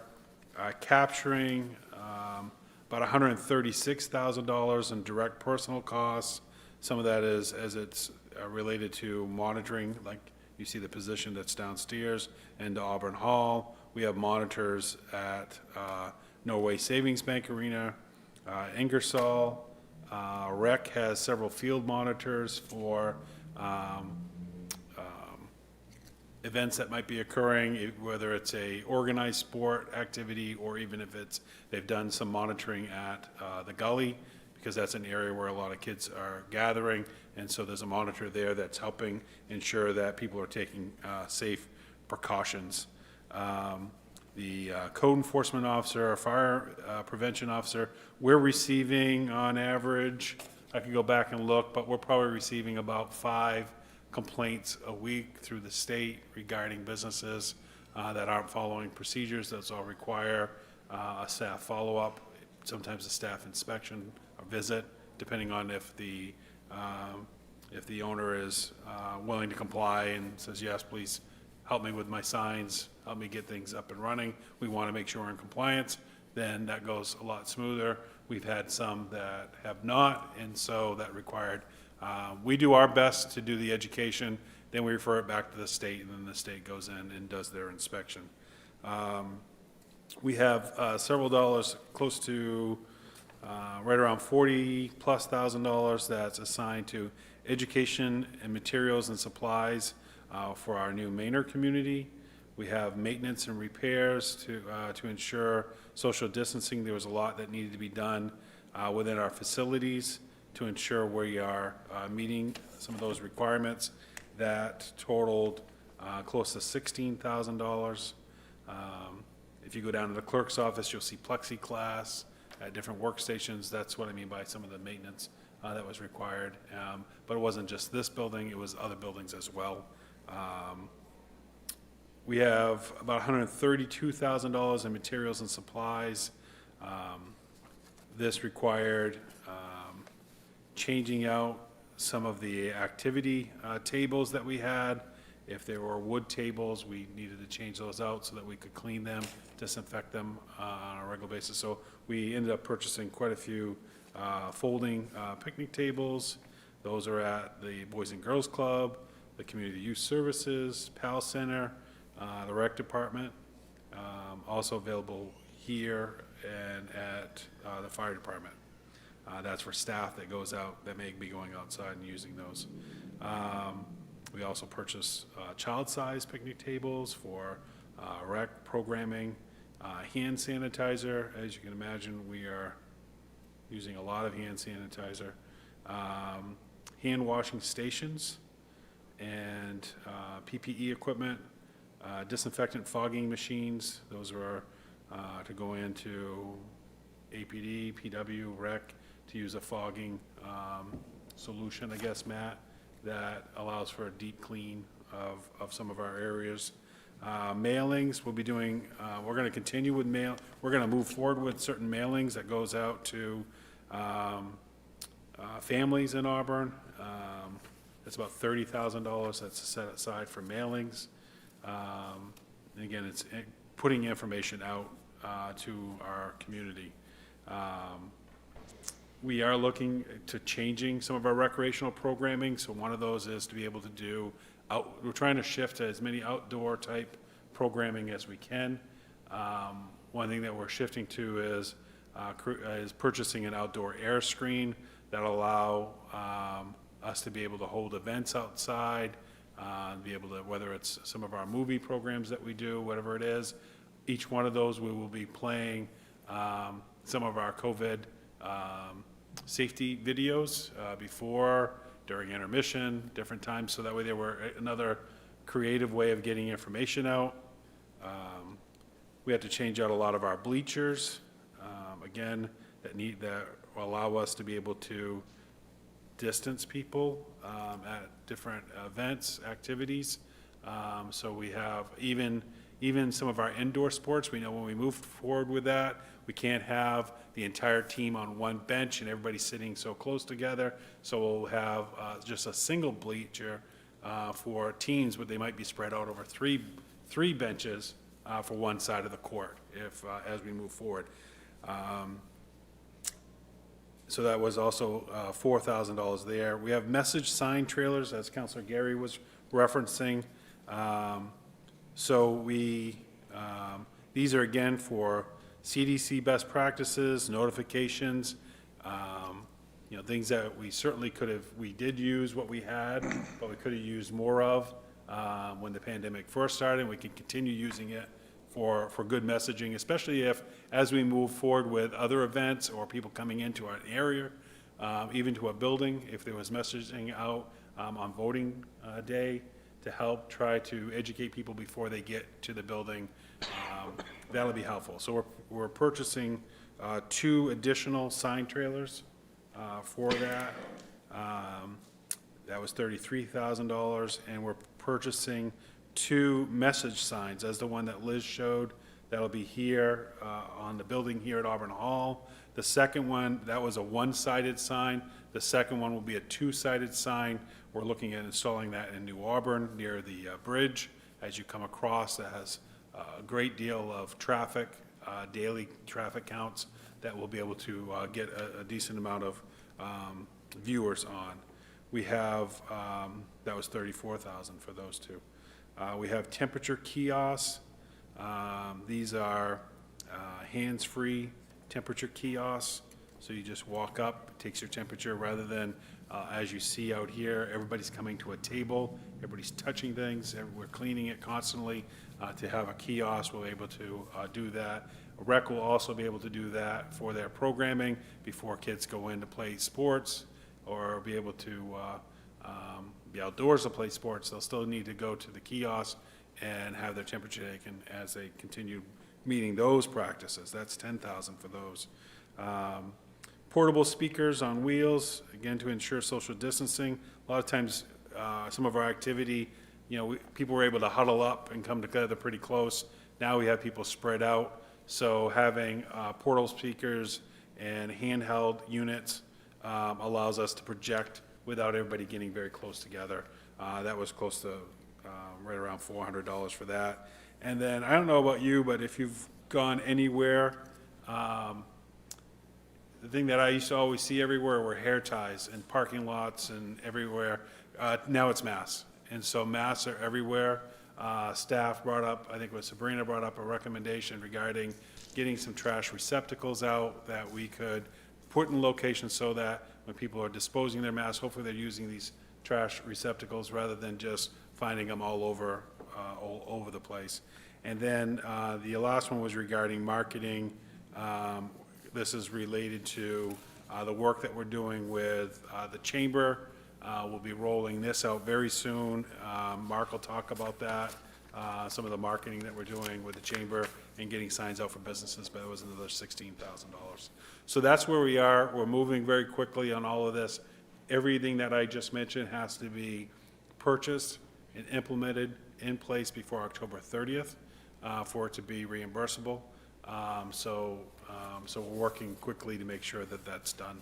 capturing about $136,000 in direct personal costs. Some of that is as it's related to monitoring, like you see the position that's downstairs and Auburn Hall. We have monitors at Norway Savings Bank Arena, Ingersoll. Rec has several field monitors for events that might be occurring, whether it's a organized sport activity or even if they've done some monitoring at the gully, because that's an area where a lot of kids are gathering, and so there's a monitor there that's helping ensure that people are taking safe precautions. The code enforcement officer, our fire prevention officer, we're receiving on average, I could go back and look, but we're probably receiving about 5 complaints a week through the state regarding businesses that aren't following procedures. Those all require a staff follow-up, sometimes a staff inspection or visit, depending on if the owner is willing to comply and says, yes, please help me with my signs, help me get things up and running. We want to make sure we're in compliance. Then that goes a lot smoother. We've had some that have not, and so that required we do our best to do the education, then we refer it back to the state, and then the state goes in and does their inspection. We have several dollars, close to right around $40,000+ that's assigned to education and materials and supplies for our new Mainer community. We have maintenance and repairs to ensure social distancing. There was a lot that needed to be done within our facilities to ensure we are meeting some of those requirements. That totaled close to $16,000. If you go down to the clerk's office, you'll see plexiglass at different workstations. That's what I mean by some of the maintenance that was required. But it wasn't just this building, it was other buildings as well. We have about $132,000 in materials and supplies. This required changing out some of the activity tables that we had. If there were wood tables, we needed to change those out so that we could clean them, disinfect them on a regular basis. So we ended up purchasing quite a few folding picnic tables. Those are at the Boys and Girls Club, the Community Youth Services, PAL Center, the Rec Department, also available here and at the Fire Department. That's for staff that goes out, that may be going outside and using those. We also purchase child-sized picnic tables for rec programming, hand sanitizer. As you can imagine, we are using a lot of hand sanitizer, hand washing stations, and PPE equipment, disinfectant fogging machines. Those are to go into APD, PW, rec, to use a fogging solution, I guess, Matt, that allows for a deep clean of some of our areas. Mailings, we'll be doing, we're going to continue with we're going to move forward with certain mailings that goes out to families in Auburn. It's about $30,000 that's set aside for mailings. And again, it's putting information out to our community. We are looking to changing some of our recreational programming. So one of those is to be able to do we're trying to shift to as many outdoor type programming as we can. One thing that we're shifting to is purchasing an outdoor air screen that'll allow us to be able to hold events outside, be able to, whether it's some of our movie programs that we do, whatever it is, each one of those we will be playing some of our COVID safety videos before, during intermission, different times, so that way they were another creative way of getting information out. We had to change out a lot of our bleachers, again, that will allow us to be able to distance people at different events, activities. So we have even some of our indoor sports, we know when we move forward with that, we can't have the entire team on one bench and everybody sitting so close together. So we'll have just a single bleacher for teams, but they might be spread out over three benches for one side of the court if, as we move forward. So that was also $4,000 there. We have message sign trailers, as Councilor Gary was referencing. So these are again for CDC best practices, notifications, things that we certainly we did use what we had, but we could have used more of when the pandemic first started, and we can continue using it for good messaging, especially if, as we move forward with other events or people coming into an area, even to a building, if there was messaging out on voting day to help try to educate people before they get to the building, that'll be helpful. So we're purchasing 2 additional sign trailers for that. That was $33,000, and we're purchasing 2 message signs, as the one that Liz showed. That'll be here on the building here at Auburn Hall. The second one, that was a one-sided sign. The second one will be a 2-sided sign. We're looking at installing that in New Auburn near the bridge as you come across. That has a great deal of traffic, daily traffic counts that we'll be able to get a decent amount of viewers on. We have, that was $34,000 for those 2. We have temperature kiosks. These are hands-free temperature kiosks. So you just walk up, it takes your temperature rather than, as you see out here, everybody's coming to a table, everybody's touching things, we're cleaning it constantly. To have a kiosk, we'll be able to do that. Rec will also be able to do that for their programming before kids go in to play sports or be able to be outdoors to play sports. They'll still need to go to the kiosk and have their temperature taken as they continue meeting those practices. That's $10,000 for those. Portable speakers on wheels, again, to ensure social distancing. A lot of times, some of our activity, people were able to huddle up and come together pretty close. Now we have people spread out. So having portable speakers and handheld units allows us to project without everybody getting very close together. That was close to right around $400 for that. And then, I don't know about you, but if you've gone anywhere, the thing that I used to always see everywhere were hair ties in parking lots and everywhere. Now it's masks. And so masks are everywhere. Staff brought up, I think it was Sabrina brought up a recommendation regarding getting some trash receptacles out that we could put in locations so that when people are disposing their masks, hopefully they're using these trash receptacles rather than just finding them all over the place. And then the last one was regarding marketing. This is related to the work that we're doing with the chamber. We'll be rolling this out very soon. Mark will talk about that, some of the marketing that we're doing with the chamber and getting signs out for businesses, but it was another $16,000. So that's where we are. We're moving very quickly on all of this. Everything that I just mentioned has to be purchased and implemented in place before October 30th for it to be reimbursable. So we're working quickly to make sure that that's done.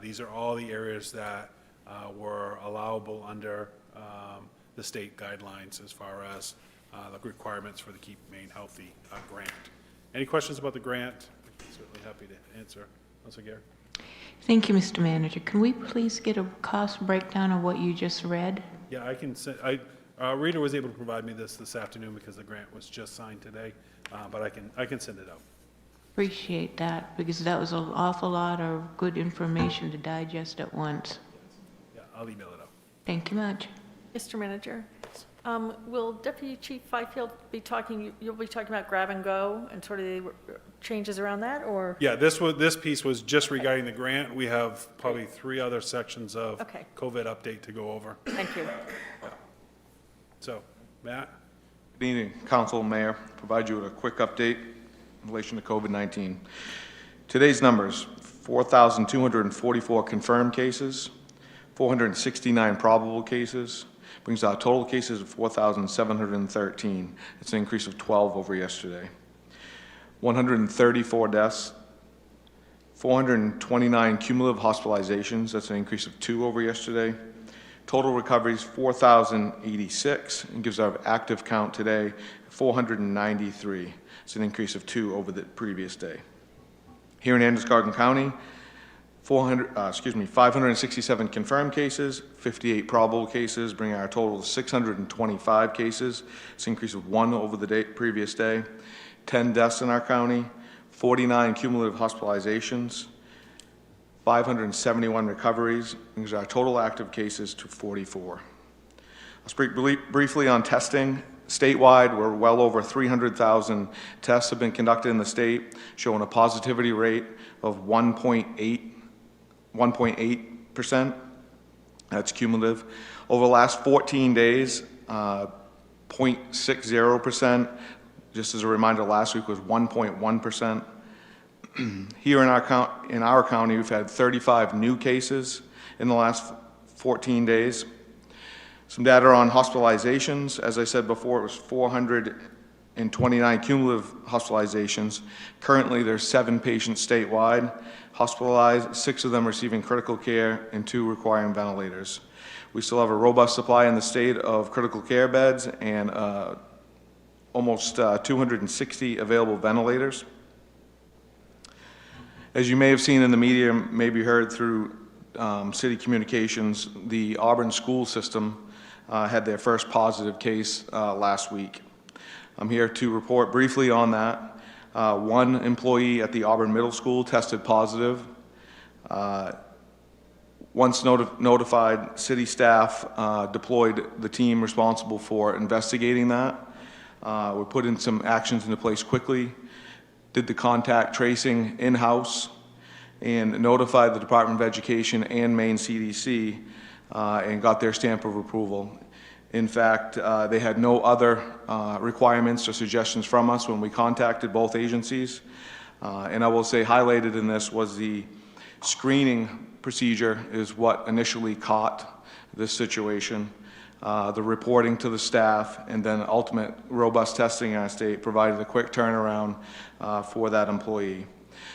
These are all the areas that were allowable under the state guidelines as far as the requirements for the Keep Maine Healthy grant. Any questions about the grant? I'm certainly happy to answer. Councilor Gare. Thank you, Mr. Manager. Can we please get a cost breakdown of what you just read? Yeah, I can send, Rita was able to provide me this afternoon because the grant was just signed today, but I can send it out. Appreciate that, because that was an awful lot of good information to digest at once. Yeah, I'll email it out. Thank you much. Mr. Manager, will Deputy Chief Fifield be talking, you'll be talking about grab and go and sort of the changes around that, or? Yeah, this piece was just regarding the grant. We have probably 3 other sections of Okay. COVID update to go over. Thank you. So, Matt? Good evening, Council, Mayor. Provide you with a quick update in relation to COVID-19. Today's numbers: 4,244 confirmed cases, 469 probable cases, brings our total cases to 4,713. It's an increase of 12 over yesterday. 134 deaths, 429 cumulative hospitalizations. That's an increase of 2 over yesterday. Total recoveries, 4,086, and gives our active count today 493. It's an increase of 2 over the previous day. Here in Androscoggin County, 567 confirmed cases, 58 probable cases, bringing our total to 625 cases. It's an increase of 1 over the previous day. 10 deaths in our county, 49 cumulative hospitalizations, 571 recoveries, brings our total active cases to 44. I'll speak briefly on testing. Statewide, we're well over 300,000 tests have been conducted in the state, showing a positivity rate of 1.8%. That's cumulative. Over the last 14 days, 0.60%. Just as a reminder, last week was 1.1%. Here in our county, we've had 35 new cases in the last 14 days. Some data on hospitalizations. As I said before, it was 429 cumulative hospitalizations. Currently, there's 7 patients statewide hospitalized, 6 of them receiving critical care and 2 requiring ventilators. We still have a robust supply in the state of critical care beds and almost 260 available ventilators. As you may have seen in the media, maybe heard through city communications, the Auburn school system had their first positive case last week. I'm here to report briefly on that. 1 employee at the Auburn Middle School tested positive. Once notified, city staff deployed the team responsible for investigating that. We put in some actions into place quickly, did the contact tracing in-house, and notified the Department of Education and Maine CDC and got their stamp of approval. In fact, they had no other requirements or suggestions from us when we contacted both agencies. And I will say highlighted in this was the screening procedure is what initially caught this situation. The reporting to the staff and then ultimate robust testing in our state provided a quick turnaround for that employee.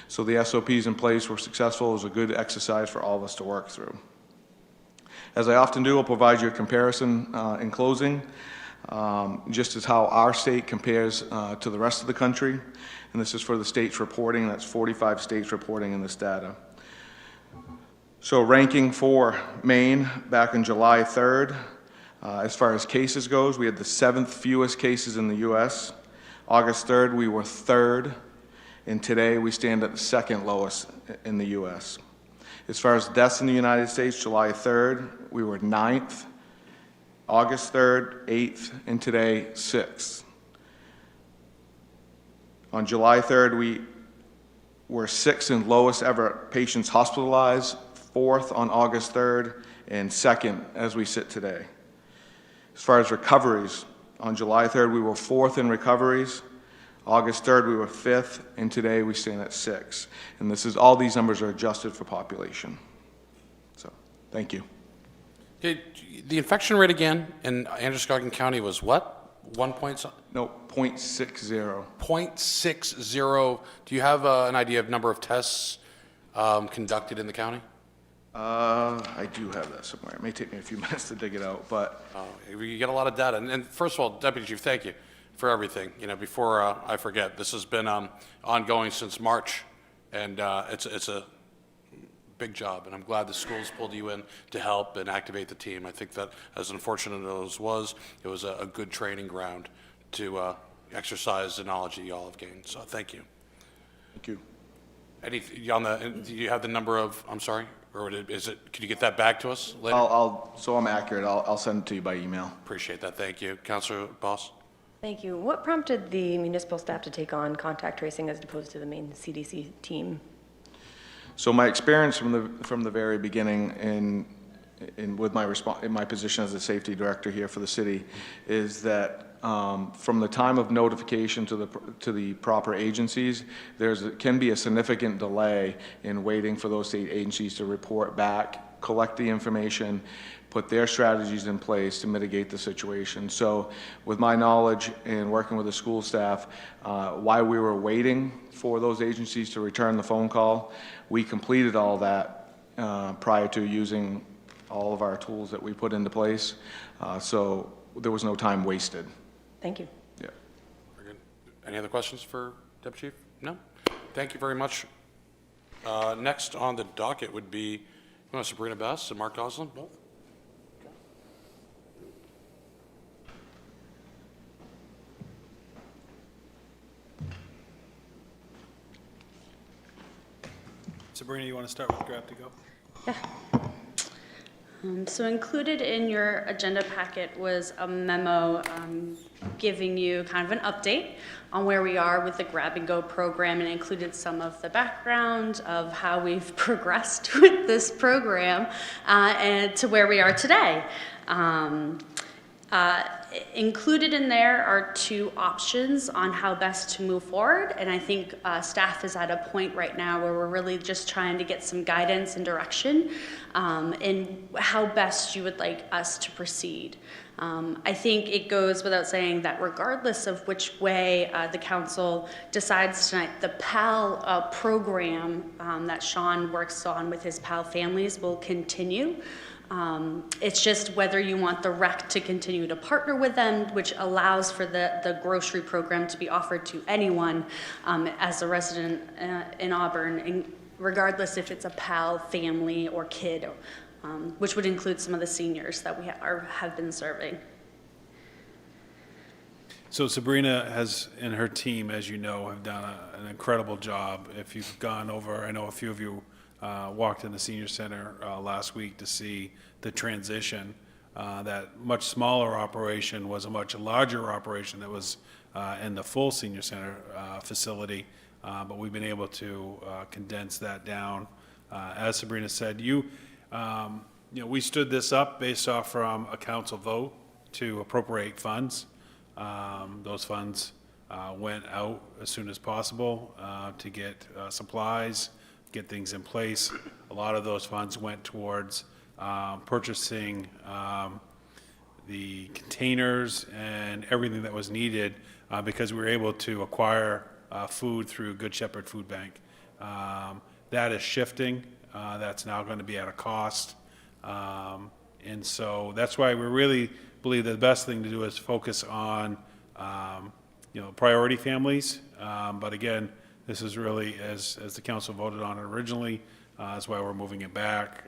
So the SOPs in place were successful. It was a good exercise for all of us to work through. As I often do, I'll provide you a comparison in closing, just as how our state compares to the rest of the country. And this is for the states reporting. That's 45 states reporting in this data. So ranking for Maine back on July 3rd, as far as cases goes, we had the 7th fewest cases in the U.S. August 3rd, we were 3rd, and today we stand at the 2nd lowest in the U.S. As far as deaths in the United States, July 3rd, we were 9th, August 3rd, 8th, and today 6th. On July 3rd, we were 6th and lowest ever patients hospitalized, 4th on August 3rd, and 2nd as we sit today. As far as recoveries, on July 3rd, we were 4th in recoveries. August 3rd, we were 5th, and today we stand at 6th. And this is, all these numbers are adjusted for population. So, thank you. Okay, the infection rate again in Androscoggin County was what? 1 point something? No, 0.60. 0.60. Do you have an idea of number of tests conducted in the county? I do have that somewhere. It may take me a few minutes to dig it out, but... You get a lot of data. And first of all, Deputy Chief, thank you for everything. You know, before I forget, this has been ongoing since March, and it's a big job, and I'm glad the schools pulled you in to help and activate the team. I think that, as unfortunate as it was a good training ground to exercise the knowledge that you all have gained. So thank you. Thank you. Do you have the number of, I'm sorry, or is it, can you get that back to us later? So I'm accurate. I'll send it to you by email. Appreciate that. Thank you. Councilor Boss? Thank you. What prompted the municipal staff to take on contact tracing as opposed to the Maine CDC team? So my experience from the very beginning with in my position as the safety director here for the city is that from the time of notification to the proper agencies, can be a significant delay in waiting for those state agencies to report back, collect the information, put their strategies in place to mitigate the situation. So with my knowledge and working with the school staff, while we were waiting for those agencies to return the phone call, we completed all that prior to using all of our tools that we put into place. So there was no time wasted. Thank you. Yeah. Very good. Any other questions for Deputy Chief? No? Thank you very much. Next on the docket would be Sabrina Best and Mark Goslin, both. Sabrina, you want to start with Grab to Go? So included in your agenda packet was a memo giving you kind of an update on where we are with the Grab and Go program, and included some of the background of how we've progressed with this program and to where we are today. Included in there are two options on how best to move forward, and I think staff is at a point right now where we're really just trying to get some guidance and direction in how best you would like us to proceed. I think it goes without saying that regardless of which way the council decides tonight, the PAL program that Sean works on with his PAL families will continue. It's just whether you want the rec to continue to partner with them, which allows for the grocery program to be offered to anyone as a resident in Auburn, and regardless if it's a PAL family or kid, which would include some of the seniors that we have been serving. So Sabrina and her team, as you know, have done an incredible job. If you've gone over, I know a few of you walked in the senior center last week to see the transition. That much smaller operation was a much larger operation that was in the full senior center facility, but we've been able to condense that down. As Sabrina said, we stood this up based off from a council vote to appropriate funds. Those funds went out as soon as possible to get supplies, get things in place. A lot of those funds went towards purchasing the containers and everything that was needed because we were able to acquire food through Good Shepherd Food Bank. That is shifting. That's now going to be at a cost. And so that's why we really believe that the best thing to do is focus on priority families. But again, this is really, as the council voted on it originally, that's why we're moving it back.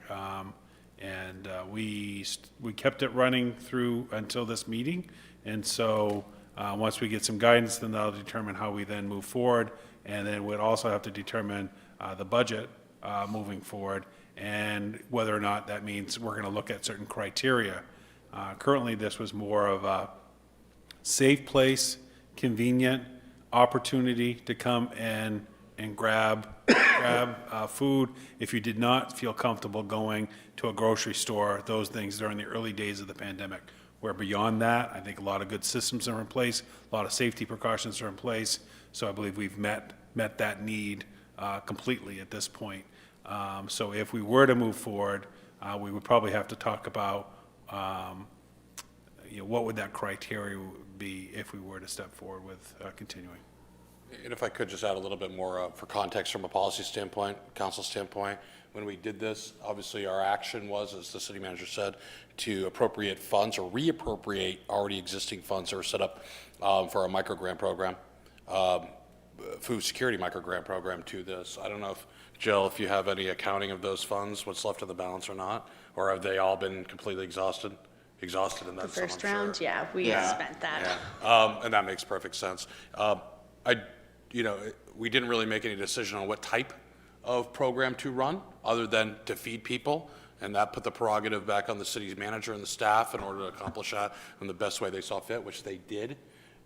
And we kept it running through until this meeting. And so once we get some guidance, then that'll determine how we then move forward. And then we'd also have to determine the budget moving forward and whether or not that means we're going to look at certain criteria. Currently, this was more of a safe place, convenient opportunity to come and grab food if you did not feel comfortable going to a grocery store, those things during the early days of the pandemic. Where beyond that, I think a lot of good systems are in place, a lot of safety precautions are in place, so I believe we've met that need completely at this point. So if we were to move forward, we would probably have to talk about what would that criteria be if we were to step forward with continuing. And if I could just add a little bit more for context from a policy standpoint, council standpoint, when we did this, obviously our action was, as the city manager said, to appropriate funds or reappropriate already existing funds that were set up for our microgrant program, food security microgrant program to this. I don't know if, Jill, if you have any accounting of those funds, what's left of the balance or not, or have they all been completely exhausted in that The first sum, I'm round, sure. yeah, we spent that. Yeah. And that makes perfect sense. We didn't really make any decision on what type of program to run, other than to feed people, and that put the prerogative back on the city's manager and the staff in order to accomplish that in the best way they saw fit, which they did.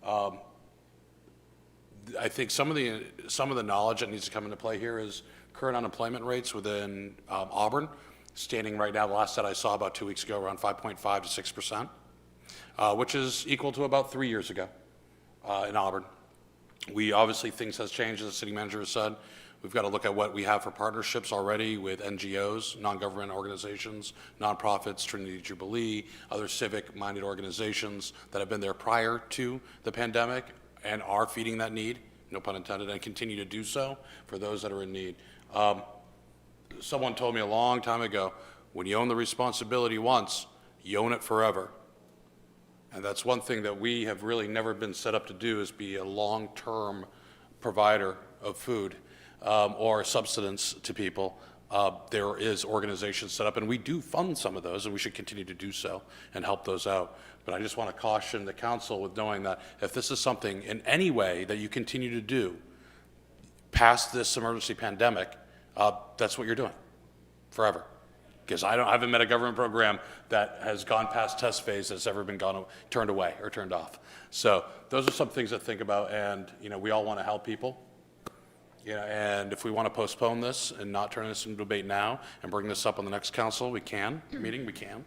I think some of the knowledge that needs to come into play here is current unemployment rates within Auburn, standing right now, the last that I saw about 2 weeks ago, around 5.5 to 6%, which is equal to about 3 years ago in Auburn. We obviously, things has changed, as the city manager has said. We've got to look at what we have for partnerships already with NGOs, non-government organizations, nonprofits, Trinity Jubilee, other civic-minded organizations that have been there prior to the pandemic and are feeding that need, no pun intended, and continue to do so for those that are in need. Someone told me a long time ago, when you own the responsibility once, you own it forever. And that's one thing that we have really never been set up to do, is be a long-term provider of food or subsistence to people. There is organizations set up, and we do fund some of those, and we should continue to do so and help those out. But I just want to caution the council with knowing that if this is something in any way that you continue to do past this emergency pandemic, that's what you're doing forever. Because I haven't met a government program that has gone past test phase that's ever been turned away or turned off. So those are some things to think about, and we all want to help people. And if we want to postpone this and not turn this into debate now and bring this up on the next council, we can. We can.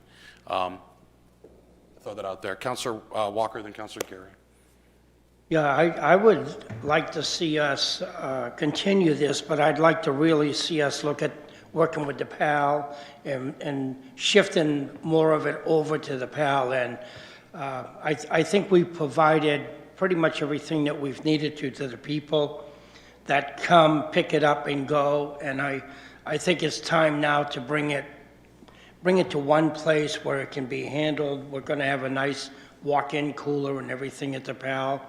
Throw that out there. Councilor Walker, then Councilor Gary. Yeah, I would like to see us continue this, but I'd like to really see us look at working with the PAL and shifting more of it over to the PAL. And I think we've provided pretty much everything that we've needed to the people that come, pick it up and go. And I think it's time now to bring it to one place where it can be handled. We're going to have a nice walk-in cooler and everything at the PAL.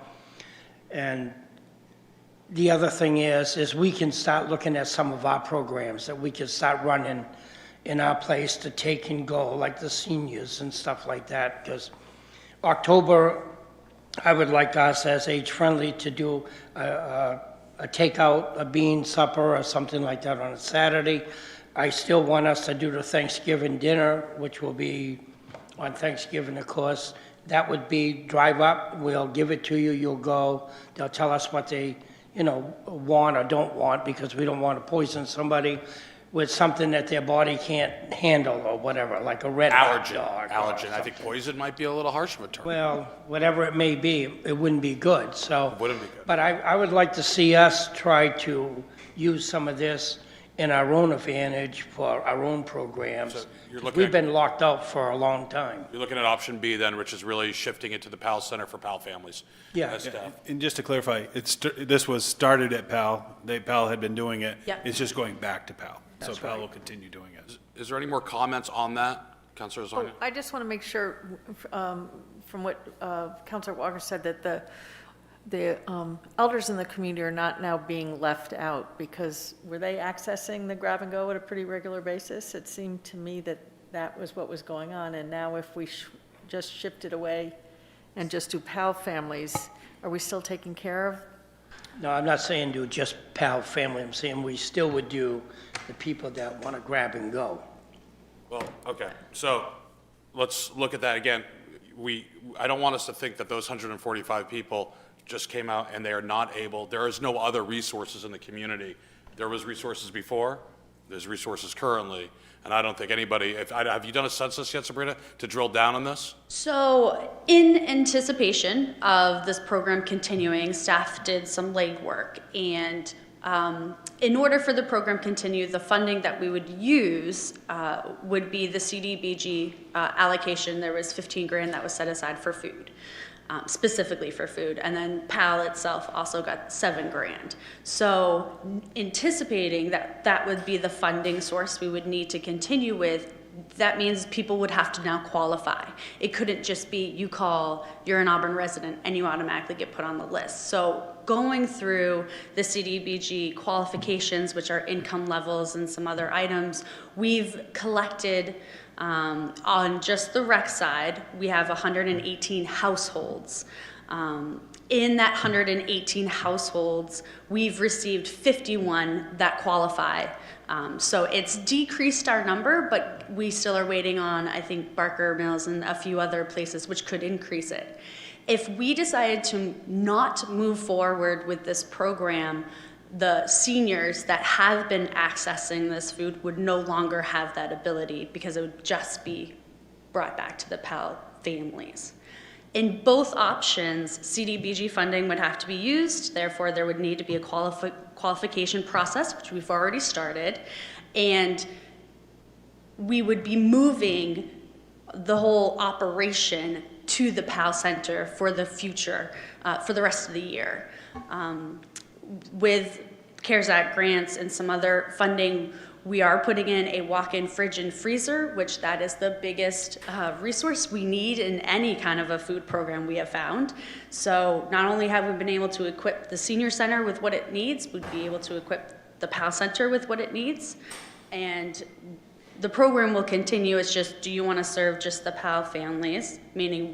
And the other thing is we can start looking at some of our programs that we can start running in our place to take and go, like the seniors and stuff like that. Because October, I would like us as Age Friendly to do a takeout, a bean supper or something like that on a Saturday. I still want us to do the Thanksgiving dinner, which will be on Thanksgiving, of course. That would be drive up, we'll give it to you, you'll go. They'll tell us what they, want or don't want, because we don't want to poison somebody with something that their body can't handle or whatever, like a red hot dog. Allergen. I think poison might be a little harsh of a term. Well, whatever it may be, it wouldn't be good. So, Wouldn't be good. But I would like to see us try to use some of this in our own advantage for our own programs. So you're looking We've at- been locked out for a long time. You're looking at option B then, which is really shifting it to the PAL Center for PAL families. Yeah. As staff. And just to clarify, this was started at PAL. PAL had been doing it. Yep. It's just going back to PAL. So That's PAL right. will continue doing it. Is there any more comments on that, Councilor Zanya? I just want to make sure, from what Councilor Walker said, that the elders in the community are not now being left out, because were they accessing the grab and go at a pretty regular basis? It seemed to me that that was what was going on, and now if we just shift it away and just do PAL families, are we still taking care of? No, I'm not saying do just PAL family. I'm saying we still would do the people that want to grab and go. Well, okay, so let's look at that again. I don't want us to think that those 145 people just came out and they are not able, there is no other resources in the community. There was resources before, there's resources currently, and I don't think anybody, have you done a census yet, Sabrina, to drill down on this? So in anticipation of this program continuing, staff did some legwork, and in order for the program to continue, the funding that we would use would be the CDBG allocation. There was 15 grand that was set aside for food, specifically for food, and then PAL itself also got 7 grand. So anticipating that that would be the funding source we would need to continue with, that means people would have to now qualify. It couldn't just be you call, you're an Auburn resident, and you automatically get put on the list. So going through the CDBG qualifications, which are income levels and some other items, we've collected on just the rec side, we have 118 households. In that 118 households, we've received 51 that qualify. So it's decreased our number, but we still are waiting on, I think, Barker Mills and a few other places, which could increase it. If we decided to not move forward with this program, the seniors that have been accessing this food would no longer have that ability, because it would just be brought back to the PAL families. In both options, CDBG funding would have to be used, therefore there would need to be a qualification process, which we've already started, and we would be moving the whole operation to the PAL Center for the future, for the rest of the year. With CARES Act grants and some other funding, We are putting in a walk-in fridge and freezer, which that is the biggest resource we need in any kind of a food program we have found. So not only have we been able to equip the senior center with what it needs, we'd be able to equip the PAL Center with what it needs. And the program will continue. It's just, do you want to serve just the PAL families? Meaning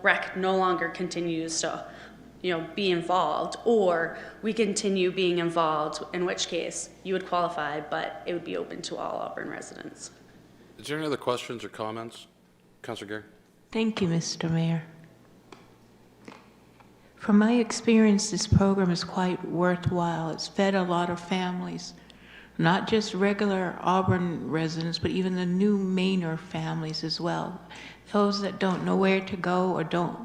rec no longer continues to, be involved, or we continue being involved, in which case you would qualify, but it would be open to all Auburn residents. Is there any other questions or comments? Councilor Gary? Thank you, Mr. Mayor. From my experience, this program is quite worthwhile. It's fed a lot of families, not just regular Auburn residents, but even the new Mainer families as well. Those that don't know where to go or don't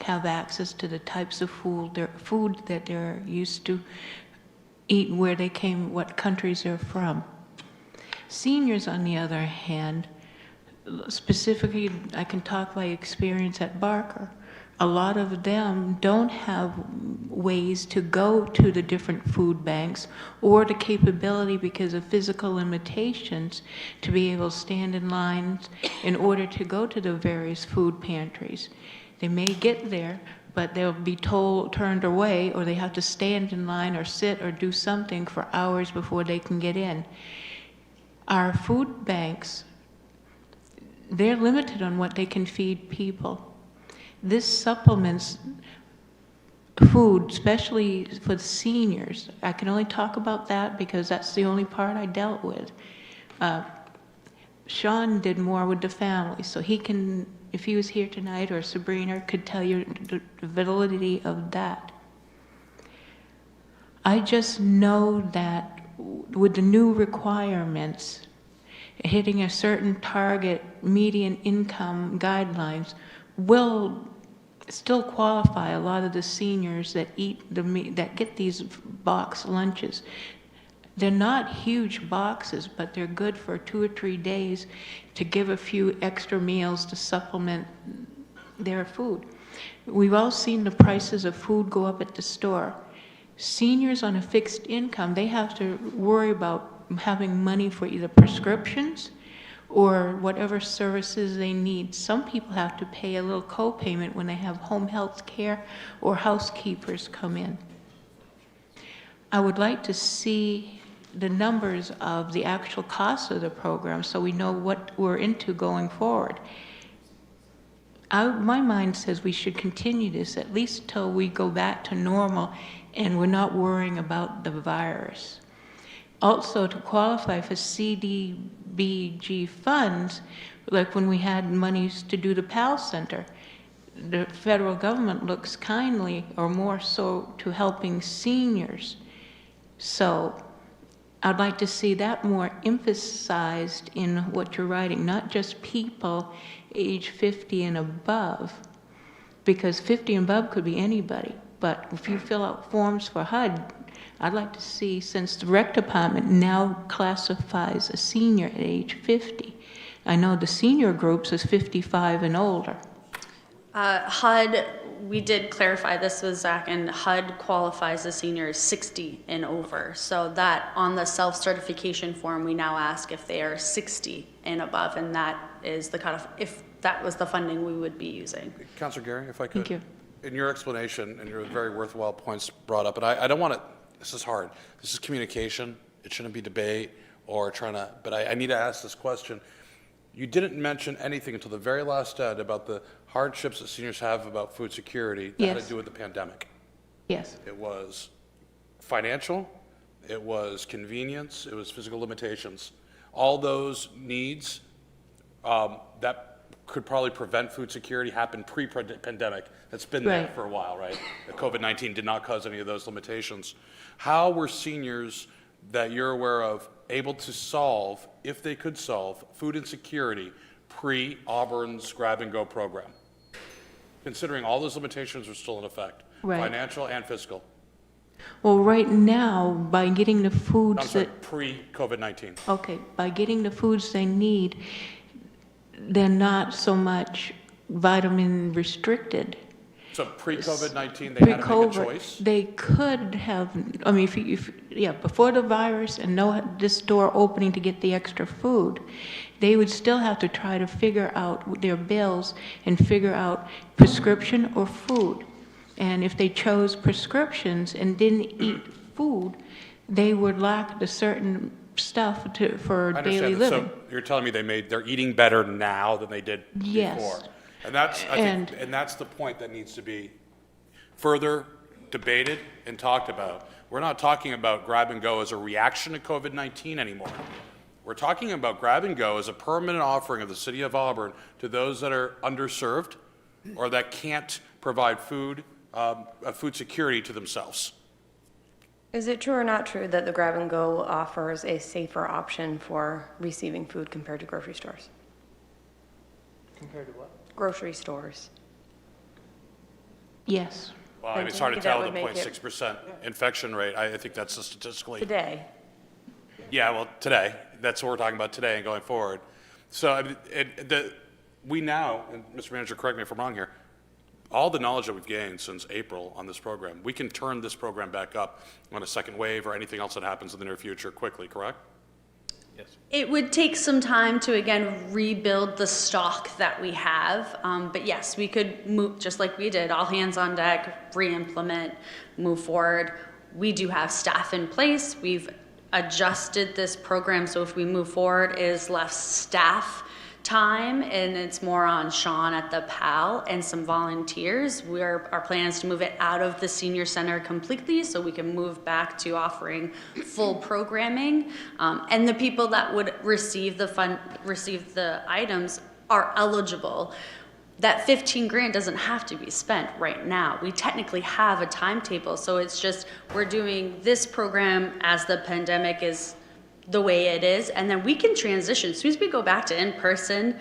have access to the types of food that they're used to eat, where they came, what countries they're from. Seniors, on the other hand, specifically, I can talk by experience at Barker. A lot of them don't have ways to go to the different food banks or the capability, because of physical limitations, to be able to stand in lines in order to go to the various food pantries. They may get there, but they'll be turned away, or they have to stand in line or sit or do something for hours before they can get in. Our food banks, they're limited on what they can feed people. This supplements food, especially for the seniors. I can only talk about that because that's the only part I dealt with. Sean did more with the family, so he can, if he was here tonight, or Sabrina could tell you the validity of that. I just know that with the new requirements, hitting a certain target median income guidelines will still qualify a lot of the seniors that that get these box lunches. They're not huge boxes, but they're good for 2 or 3 days to give a few extra meals to supplement their food. We've all seen the prices of food go up at the store. Seniors on a fixed income, they have to worry about having money for either prescriptions or whatever services they need. Some people have to pay a little co-payment when they have home health care or housekeepers come in. I would like to see the numbers of the actual cost of the program so we know what we're into going forward. My mind says we should continue this at least till we go back to normal and we're not worrying about the virus. Also, to qualify for CDBG funds, like when we had monies to do the PAL Center, the federal government looks kindly, or more so, to helping seniors. So I'd like to see that more emphasized in what you're writing, not just people age 50 and above, because 50 and above could be anybody. But if you fill out forms for HUD, I'd like to see, since the rec department now classifies a senior at age 50, I know the senior groups is 55 and older. HUD, we did clarify this with Zach, and HUD qualifies the seniors 60 and over. So that on the self-certification form, we now ask if they are 60 and above, and that is the cutoff, if that was the funding we would be using. Councilor Gary, if I could. Thank you. In your explanation, and your very worthwhile points brought up, and I don't want to, this is hard. This is communication. It shouldn't be debate or trying to, but I need to ask this question. You didn't mention anything until the very last end about the hardships that seniors have about food security that had Yes. to do with the pandemic. Yes. It was financial, it was convenience, it was physical limitations. All those needs that could probably prevent food security happened pre-pandemic. That's been there Right. for a while, right? The COVID-19 did not cause any of those limitations. How were seniors that you're aware of able to solve, if they could solve, food insecurity pre-Auburn's grab-and-go program? Considering all those limitations are still in effect, Right. financial and fiscal. Well, right now, by getting the I'm foods sorry, that, pre-COVID-19. okay, by getting the foods they need, they're not so much vitamin restricted. So pre-COVID-19, they had to make a Pre-COVID, choice? they could have, I mean, yeah, before the virus and this store opening to get the extra food, they would still have to try to figure out their bills and figure out prescription or food. And if they chose prescriptions and didn't eat food, they would lack the certain stuff for I daily understand that. living. So you're telling me they're eating better now than they did Yes. before? And that's, I think, and that's the point that needs to be further debated and talked about. We're not talking about grab and go as a reaction to COVID-19 anymore. We're talking about grab and go as a permanent offering of the City of Auburn to those that are underserved or that can't provide food security to themselves. Is it true or not true that the grab and go offers a safer option for receiving food compared to grocery stores? Compared to what? Grocery stores. Yes. Well, I mean, And it's do you hard to think that tell the would make it- 0.6% infection rate. I think that's a statistically. Today. Yeah, well, today, that's what we're talking about today and going forward. So, I mean, we now, and Mr. Manager, correct me if I'm wrong here, all the knowledge that we've gained since April on this program, we can turn this program back up on a second wave or anything else that happens in the near future quickly, correct? Yes. It would take some time to, again, rebuild the stock that we have. But yes, we could move, just like we did, all hands on deck, re-implement, move forward. We do have staff in place. We've adjusted this program, so if we move forward, it is less staff time, and it's more on Sean at the PAL and some volunteers. Our plan is to move it out of the senior center completely so we can move back to offering full programming. And the people that would receive the items are eligible. That 15 grand doesn't have to be spent right now. We technically have a timetable, so it's just we're doing this program as the pandemic is the way it is, and then we can transition. As soon as we go back to in-person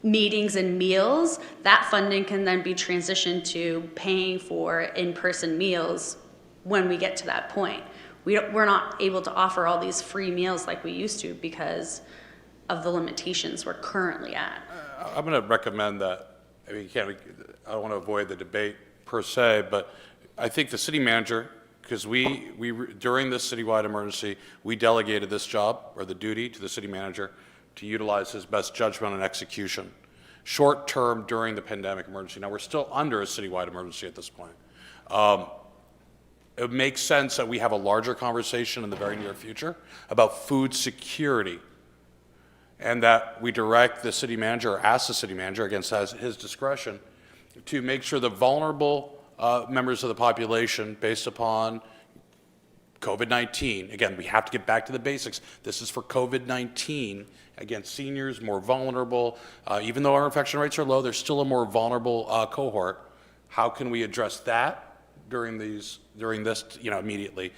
meetings and meals, that funding can then be transitioned to paying for in-person meals when we get to that point. We're not able to offer all these free meals like we used to because of the limitations we're currently at. I'm going to recommend that, I mean, I don't want to avoid the debate per se, but I think the city manager, because during this citywide emergency, we delegated this job or the duty to the city manager to utilize his best judgment and execution. Short term during the pandemic emergency. Now, we're still under a citywide emergency at this point. It makes sense that we have a larger conversation in the very near future about food security, and that we direct the city manager or ask the city manager, against his discretion, to make sure the vulnerable members of the population, based upon COVID-19. Again, we have to get back to the basics. This is for COVID-19. Again, seniors, more vulnerable. Even though our infection rates are low, there's still a more vulnerable cohort. How can we address that during this, immediately?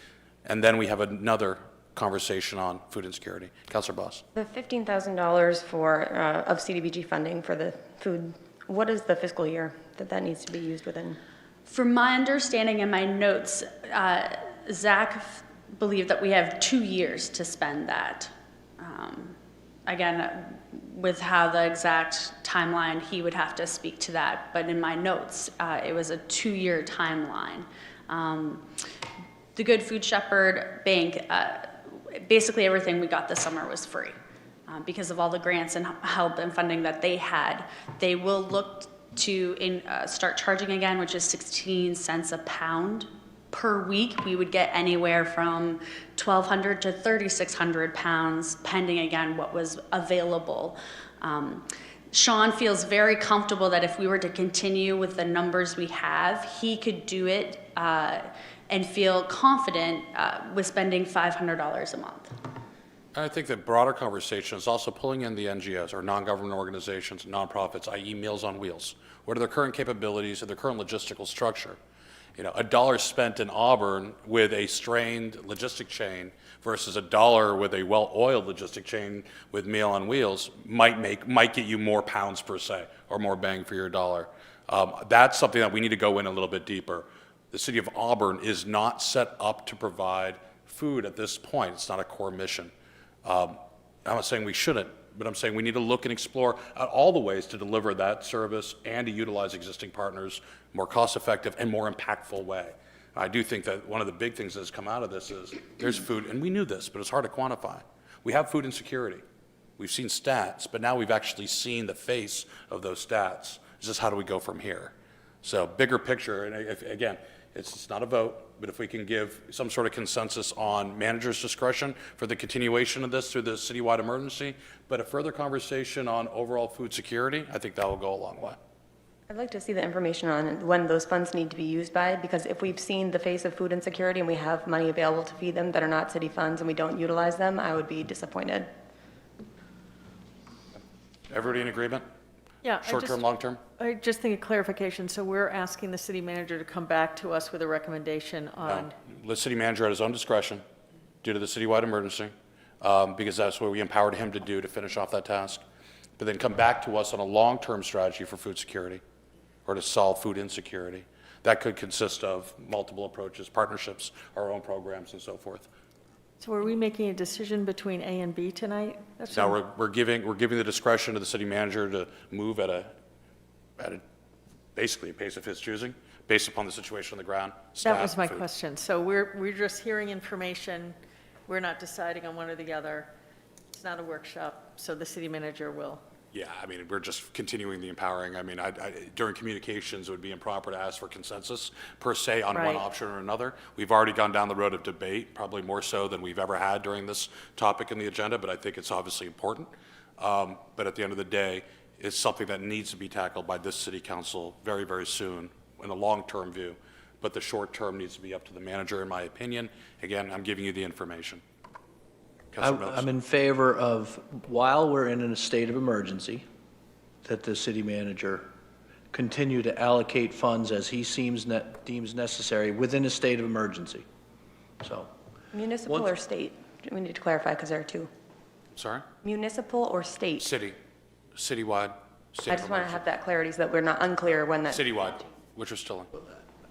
And then we have another conversation on food insecurity. Councilor Boss. The $15,000 of CDBG funding for the food, what is the fiscal year that needs to be used within? From my understanding in my notes, Zach believed that we have 2 years to spend that. Again, with how the exact timeline, he would have to speak to that. But in my notes, it was a 2-year timeline. The Good Food Shepherd Bank, basically everything we got this summer was free because of all the grants and help and funding that they had. They will look to start charging again, which is 16 cents a pound per week. We would get anywhere from 1,200 to 3,600 pounds, pending again what was available. Sean feels very comfortable that if we were to continue with the numbers we have, he could do it and feel confident with spending $500 a month. I think the broader conversation is also pulling in the NGOs, or non-government organizations, nonprofits, i.e. Meals on Wheels. What are their current capabilities and their current logistical structure? $1 spent in Auburn with a strained logistic chain versus $1 with a well-oiled logistic chain with Meal on Wheels might get you more pounds per se, or more bang for your dollar. That's something that we need to go in a little bit deeper. The City of Auburn is not set up to provide food at this point. It's not a core mission. I'm not saying we shouldn't, But I'm saying we need to look and explore all the ways to deliver that service and to utilize existing partners more cost-effective and more impactful way. I do think that one of the big things that has come out of this is there's food, and we knew this, but it's hard to quantify. We have food insecurity. We've seen stats, but now we've actually seen the face of those stats. It's just how do we go from here? So bigger picture, and again, it's not a vote, but if we can give some sort of consensus on manager's discretion for the continuation of this through the citywide emergency, but a further conversation on overall food security, I think that will go a long way. I'd like to see the information on when those funds need to be used by, because if we've seen the face of food insecurity and we have money available to feed them that are not city funds and we don't utilize them, I would be disappointed. Everybody in agreement? Yeah. Short-term, long-term? I just think a clarification. So we're asking the city manager to come back to us with a recommendation on, The city manager at his own discretion, due to the citywide emergency, because that's what we empowered him to do to finish off that task, but then come back to us on a long-term strategy for food security or to solve food insecurity. That could consist of multiple approaches, partnerships, our own programs, and so forth. so are we making a decision between A and B tonight? That's Now, what- we're giving the discretion to the city manager to move at a basically a pace of his choosing, based upon the situation on the ground. That was staff, my food. question. So we're just hearing information. We're not deciding on one or the other. It's not a workshop, so the city manager will. Yeah, I mean, we're just continuing the empowering. I mean, during communications, it would be improper to ask for consensus per se on one Right. option or another. We've already gone down the road of debate, probably more so than we've ever had during this topic in the agenda, but I think it's obviously important. But at the end of the day, it's something that needs to be tackled by this city council very, very soon in a long-term view. But the short term needs to be up to the manager, in my opinion. Again, I'm giving you the information. Councilor Mills. I'm in favor of, while we're in a state of emergency, that the city manager continue to allocate funds as he deems necessary within a state of emergency. So, Municipal Once- or state? We need to clarify because there are two. Sorry? Municipal or state? Citywide. I just want to have that clarity so that we're not unclear when that. Citywide, which are still in.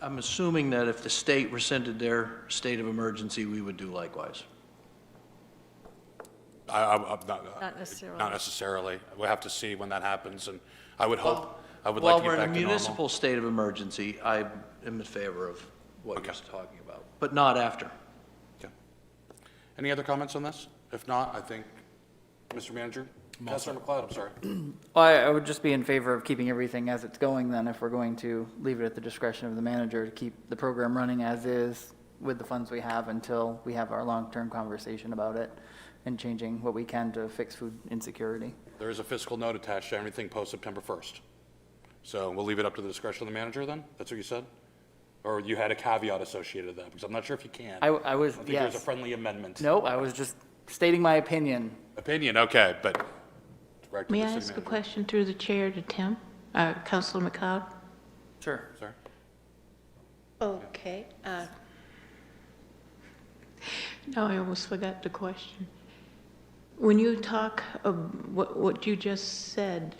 I'm assuming that if the state rescinded their state of emergency, we would do likewise. Not necessarily. Not necessarily. We'll have to see when that happens, and I would hope, I would like While to we're get in a back to normal. municipal state of emergency, I am in favor of what you're talking about, but not after. Any other comments on this? If not, I think, Mr. Manager? Councilor McLeod, I'm sorry. Well, I would just be in favor of keeping everything as it's going then, if we're going to leave it at the discretion of the manager to keep the program running as is with the funds we have until we have our long-term conversation about it and changing what we can to fix food insecurity. There is a fiscal note attached to everything post-September 1st. So we'll leave it up to the discretion of the manager then? That's what you said? Or you had a caveat associated to that? Because I'm not sure if you can. I was, think there's a yes. friendly amendment. No, I was just stating my opinion. Opinion, okay, but direct to May the I city ask a manager. question through the chair to Tim? Councilor McLeod? Sure. Sorry? Okay. No, I almost forgot the question. When you talk of what you just said,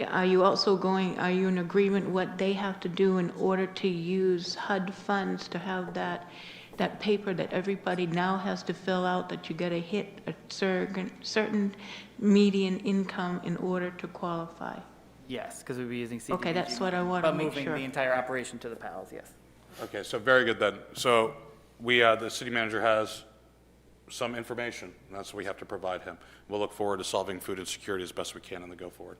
are you in agreement what they have to do in order to use HUD funds to have that paper that everybody now has to fill out, that you gotta hit a certain median income in order to qualify? Yes, because we'd be using CDBG. Okay, that's what I wanna But make moving sure. the entire operation to the PALs, yes. Okay, so very good then. So we, the city manager has some information, and that's what we have to provide him. We'll look forward to solving food insecurity as best we can in the go forward.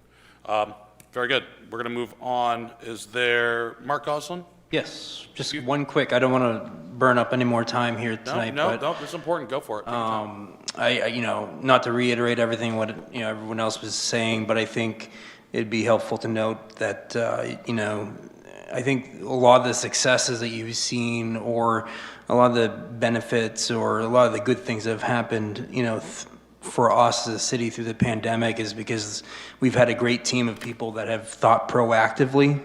Very good. We're going to move on. Is there, Mark Goslin? Yes, just one quick, I don't want to burn up any more time here tonight, No, but, it's important. Go for it. Take your time. not to reiterate everything what, everyone else was saying, but I think it'd be helpful to note that, I think a lot of the successes that you've seen, or a lot of the benefits, or a lot of the good things that have happened, for us as a city through the pandemic, is because we've had a great team of people that have thought proactively,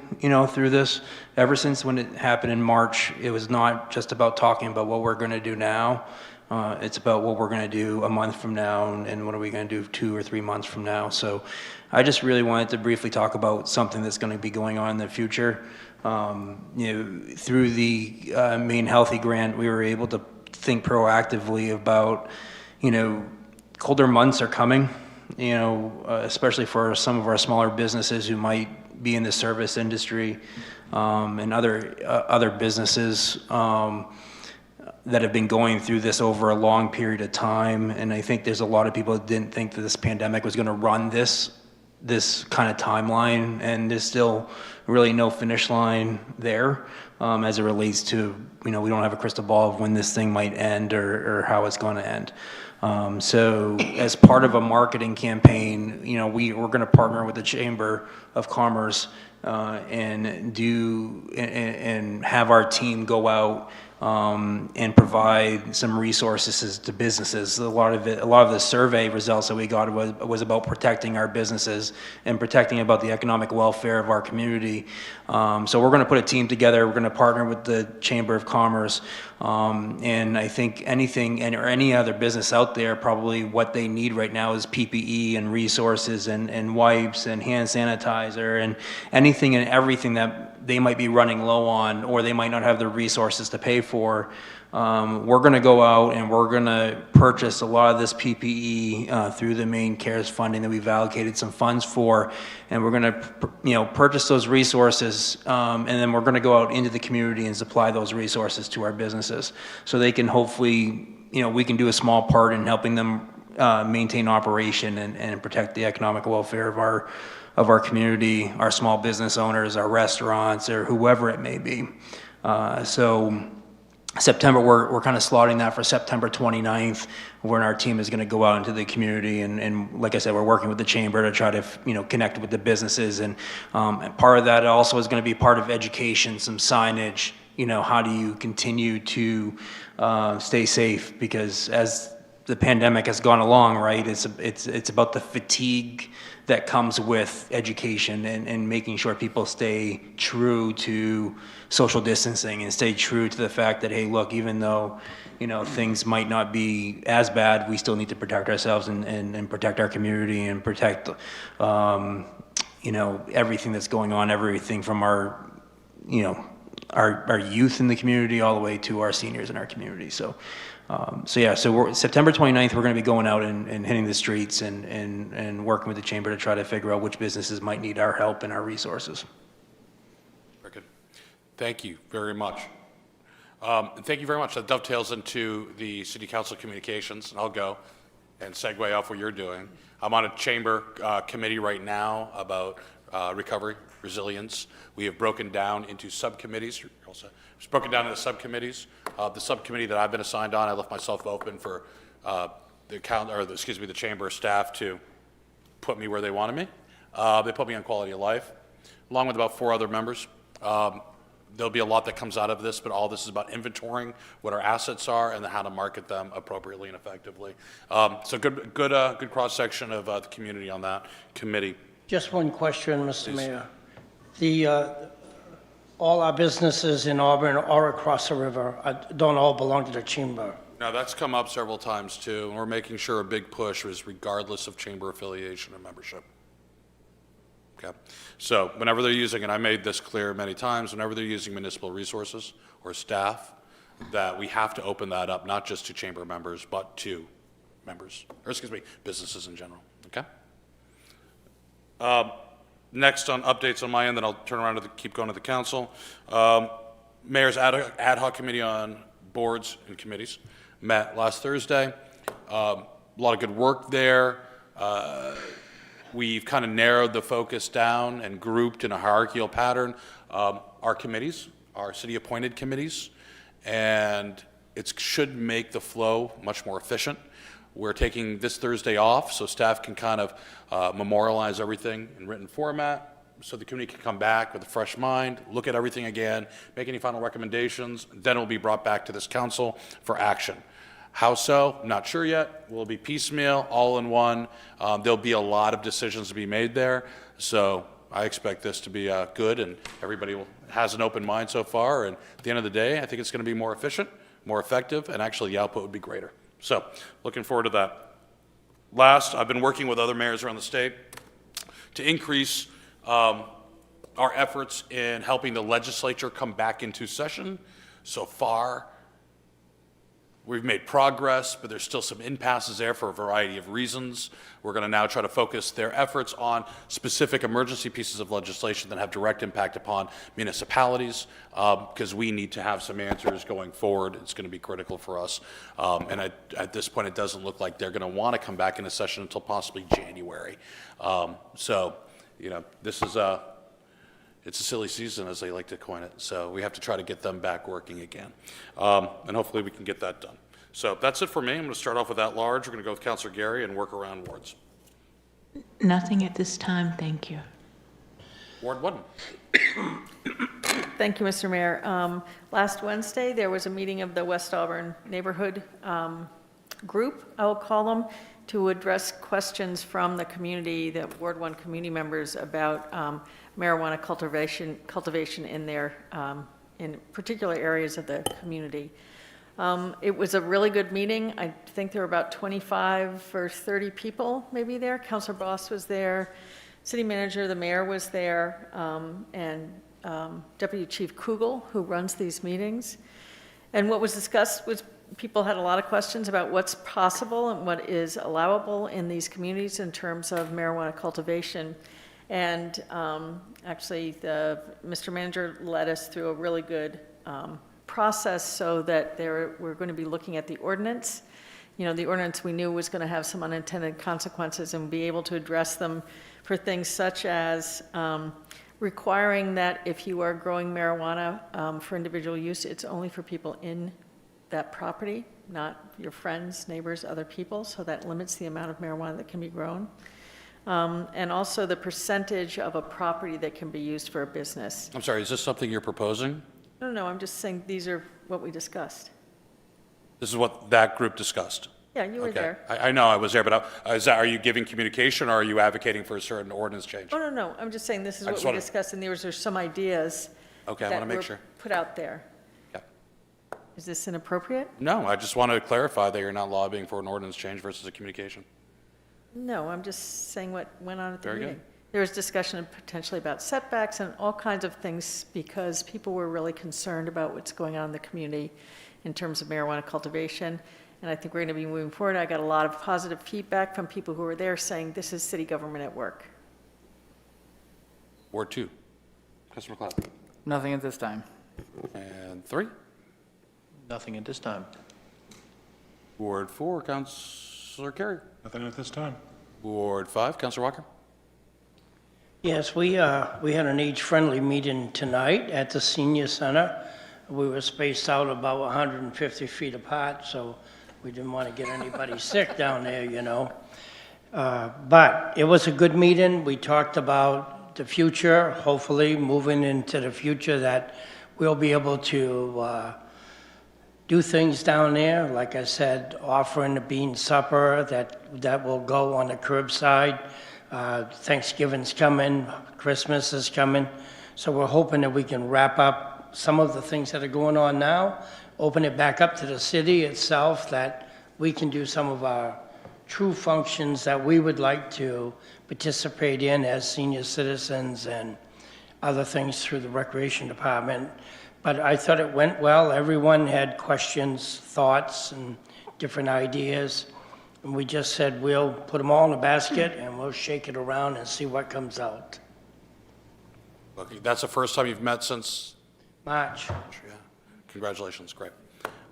through this. Ever since when it happened in March, it was not just about talking about what we're going to do now. It's about what we're going to do a month from now, and what are we going to do 2 or 3 months from now. So I just really wanted to briefly talk about something that's going to be going on in the future. Through the Maine Healthy Grant, we were able to think proactively about, colder months are coming, especially for some of our smaller businesses who might be in the service industry and other businesses that have been going through this over a long period of time. And I think there's a lot of people that didn't think that this pandemic was going to run this kind of timeline, and there's still really no finish line there as it relates to, we don't have a crystal ball of when this thing might end or how it's going to end. So as part of a marketing campaign, we're going to partner with the Chamber of Commerce and have our team go out and provide some resources to businesses. A lot of the survey results that we got was about protecting our businesses and protecting about the economic welfare of our community. So we're going to put a team together. We're going to partner with the Chamber of Commerce, and I think any other business out there, probably what they need right now is PPE and resources and wipes and hand sanitizer and anything and everything that they might be running low on, or they might not have the resources to pay for. We're going to go out and we're going to purchase a lot of this PPE through the Maine CARES funding that we've allocated some funds for, and we're going to purchase those resources, and then we're going to go out into the community and supply those resources to our businesses, so they can hopefully, we can do a small part in helping them maintain operation and protect the economic welfare of our community, our small business owners, our restaurants, or whoever it may be. So September, we're kind of slotting that for September 29th, when our team is going to go out into the community, and like I said, we're working with the chamber to try to connect with the businesses, and part of that also is going to be part of education, some signage. How do you continue to stay safe? Because as the pandemic has gone along, right, it's about the fatigue that comes with education and making sure people stay true to social distancing and stay true to the fact that, hey, look, even though, things might not be as bad, we still need to protect ourselves and protect our community and protect, everything that's going on, everything from our youth in the community all the way to our seniors in our community. So we're September 29th, we're going to be going out and hitting the streets and working with the chamber to try to figure out which businesses might need our help and our resources. Very good. Thank you very much. Thank you very much. That dovetails into the City Council communications, and I'll go and segue off what you're doing. I'm on a chamber committee right now about recovery, resilience. We have broken down into subcommittees. It's broken down into subcommittees. The subcommittee that I've been assigned on, I left myself open for the chamber staff to put me where they wanted me. They put me on quality of life, along with about 4 other members. There'll be a lot that comes out of this, but all this is about inventorying what our assets are and how to market them appropriately and effectively. So good cross section of the community on that committee. Just one question, Mr. Mayor. All our businesses in Auburn or across the river don't all belong to the chamber. Now, that's come up several times too, and we're making sure a big push is regardless of chamber affiliation or membership. Okay, so whenever they're using, and I made this clear many times, whenever they're using municipal resources or staff, that we have to open that up, not just to chamber members, but to businesses in general, okay? Next on updates on my end, then I'll turn around to keep going to the council. Mayor's ad hoc committee on boards and committees met last Thursday. A lot of good work there. We've kind of narrowed the focus down and grouped in a hierarchical pattern our committees, our city-appointed committees, and it should make the flow much more efficient. We're taking this Thursday off so staff can kind of memorialize everything in written format, so the committee can come back with a fresh mind, look at everything again, make any final recommendations, then it will be brought back to this council for action. How so? Not sure yet. Will it be piecemeal, all in one? There'll be a lot of decisions to be made there, so I expect this to be good, and everybody has an open mind so far, and at the end of the day, I think it's going to be more efficient, more effective, and actually the output would be greater. So, looking forward to that. Last, I've been working with other mayors around the state to increase our efforts in helping the legislature come back into session. So far, we've made progress, but there's still some impasses there for a variety of reasons. We're going to now try to focus their efforts on specific emergency pieces of legislation that have direct impact upon municipalities, because we need to have some answers going forward. It's going to be critical for us. And at this point, it doesn't look like they're going to want to come back into session until possibly January. So, you know, this is it's a silly season, as they like to coin it. So we have to try to get them back working again. And hopefully we can get that done. So that's it for me. I'm going to start off with at large. We're going to go with Councilor Gary and work around wards. Nothing at this time, thank you. Ward 1. Thank you, Mr. Mayor. Last Wednesday, there was a meeting of the West Auburn Neighborhood Group, I will call them, to address questions from the community, the Ward 1 community members about marijuana cultivation in their, in particular areas of the community. It was a really good meeting. I think there were about 25 or 30 people maybe there. Councilor Boss was there, city manager, the mayor was there, and Deputy Chief Kugel, who runs these meetings. And what was discussed was people had a lot of questions about what's possible and what is allowable in these communities in terms of marijuana cultivation. And actually, Mr. Manager led us through a really good process so that we're going to be looking at the ordinance. You know, the ordinance we knew was going to have some unintended consequences and be able to address them for things such as requiring that if you are growing marijuana for individual use, it's only for people in that property, not your friends, neighbors, other people. So that limits the amount of marijuana that can be grown. And also the percentage of a property that can be used for a business. I'm sorry, is this something you're proposing? No, I'm just saying these are what we discussed. This is what that group discussed? Yeah, you were Okay. there. I know I was there, but are you giving communication, or are you advocating for a certain ordinance change? Oh, no, I'm just saying this is I what just we wanna- discussed, and there's some ideas Okay, I that want to make were sure. put out there. Yeah. Is this inappropriate? No, I just want to clarify that you're not lobbying for an ordinance change versus a communication. No, I'm just saying what went on at the Very good. meeting. There was discussion potentially about setbacks and all kinds of things because people were really concerned about what's going on in the community in terms of marijuana cultivation. And I think we're going to be moving forward. I got a lot of positive feedback from people who were there saying this is city government at work. Ward 2. Councilor McLeod. Nothing at this time. And 3. Nothing at this time. Ward 4, Councilor Carey. Nothing at this time. Ward 5, Councilor Walker. Yes, we had an age-friendly meeting tonight at the senior center. We were spaced out about 150 feet apart, so we didn't want to get anybody sick down there, you know. But it was a good meeting. We talked about the future, hopefully moving into the future that we'll be able to do things down there. Like I said, offering a bean supper that will go on the curbside. Thanksgiving's coming, Christmas is coming. So we're hoping that we can wrap up some of the things that are going on now, open it back up to the city itself, that we can do some of our true functions that we would like to participate in as senior citizens and other things through the recreation department. But I thought it went well. Everyone had questions, thoughts, and different ideas. And we just said, we'll put them all in a basket and we'll shake it around and see what comes out. Okay, that's the first time you've met since? March. Yeah. Congratulations, great.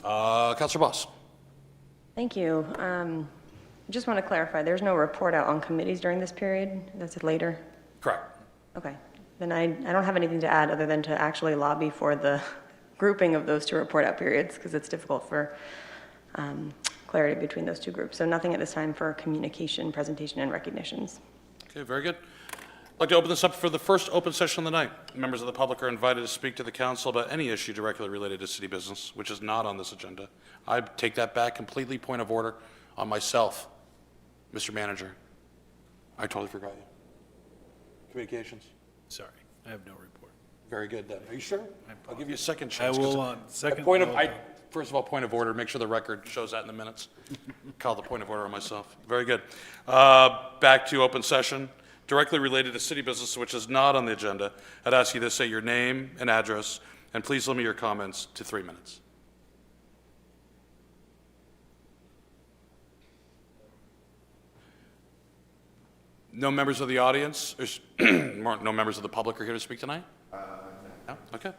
Councilor Boss. Thank you. Just want to clarify, there's no report out on committees during this period? That's later? Correct. Okay. Then I don't have anything to add other than to actually lobby for the grouping of those two report out periods because it's difficult for clarity between those two groups. So nothing at this time for communication, presentation, and recognitions. Okay, very good. I'd like to open this up for the first open session of the night. Members of the public are invited to speak to the council about any issue directly related to city business, which is not on this agenda. I take that back completely. Point of order on myself, Mr. Manager. I totally forgot you. Communications. Sorry, I have no report. Very good then. Are you sure? I'll give you a second chance. I will, 'cause second. First of all, point of order, make sure the record shows that in the minutes. Call the point of order on myself. Very good. Back to open session. Directly related to city business, which is not on the agenda, I'd ask you to say your name and address, and please limit your comments to 3 minutes. No members of the audience, no members of the public are here to speak tonight? No? Okay.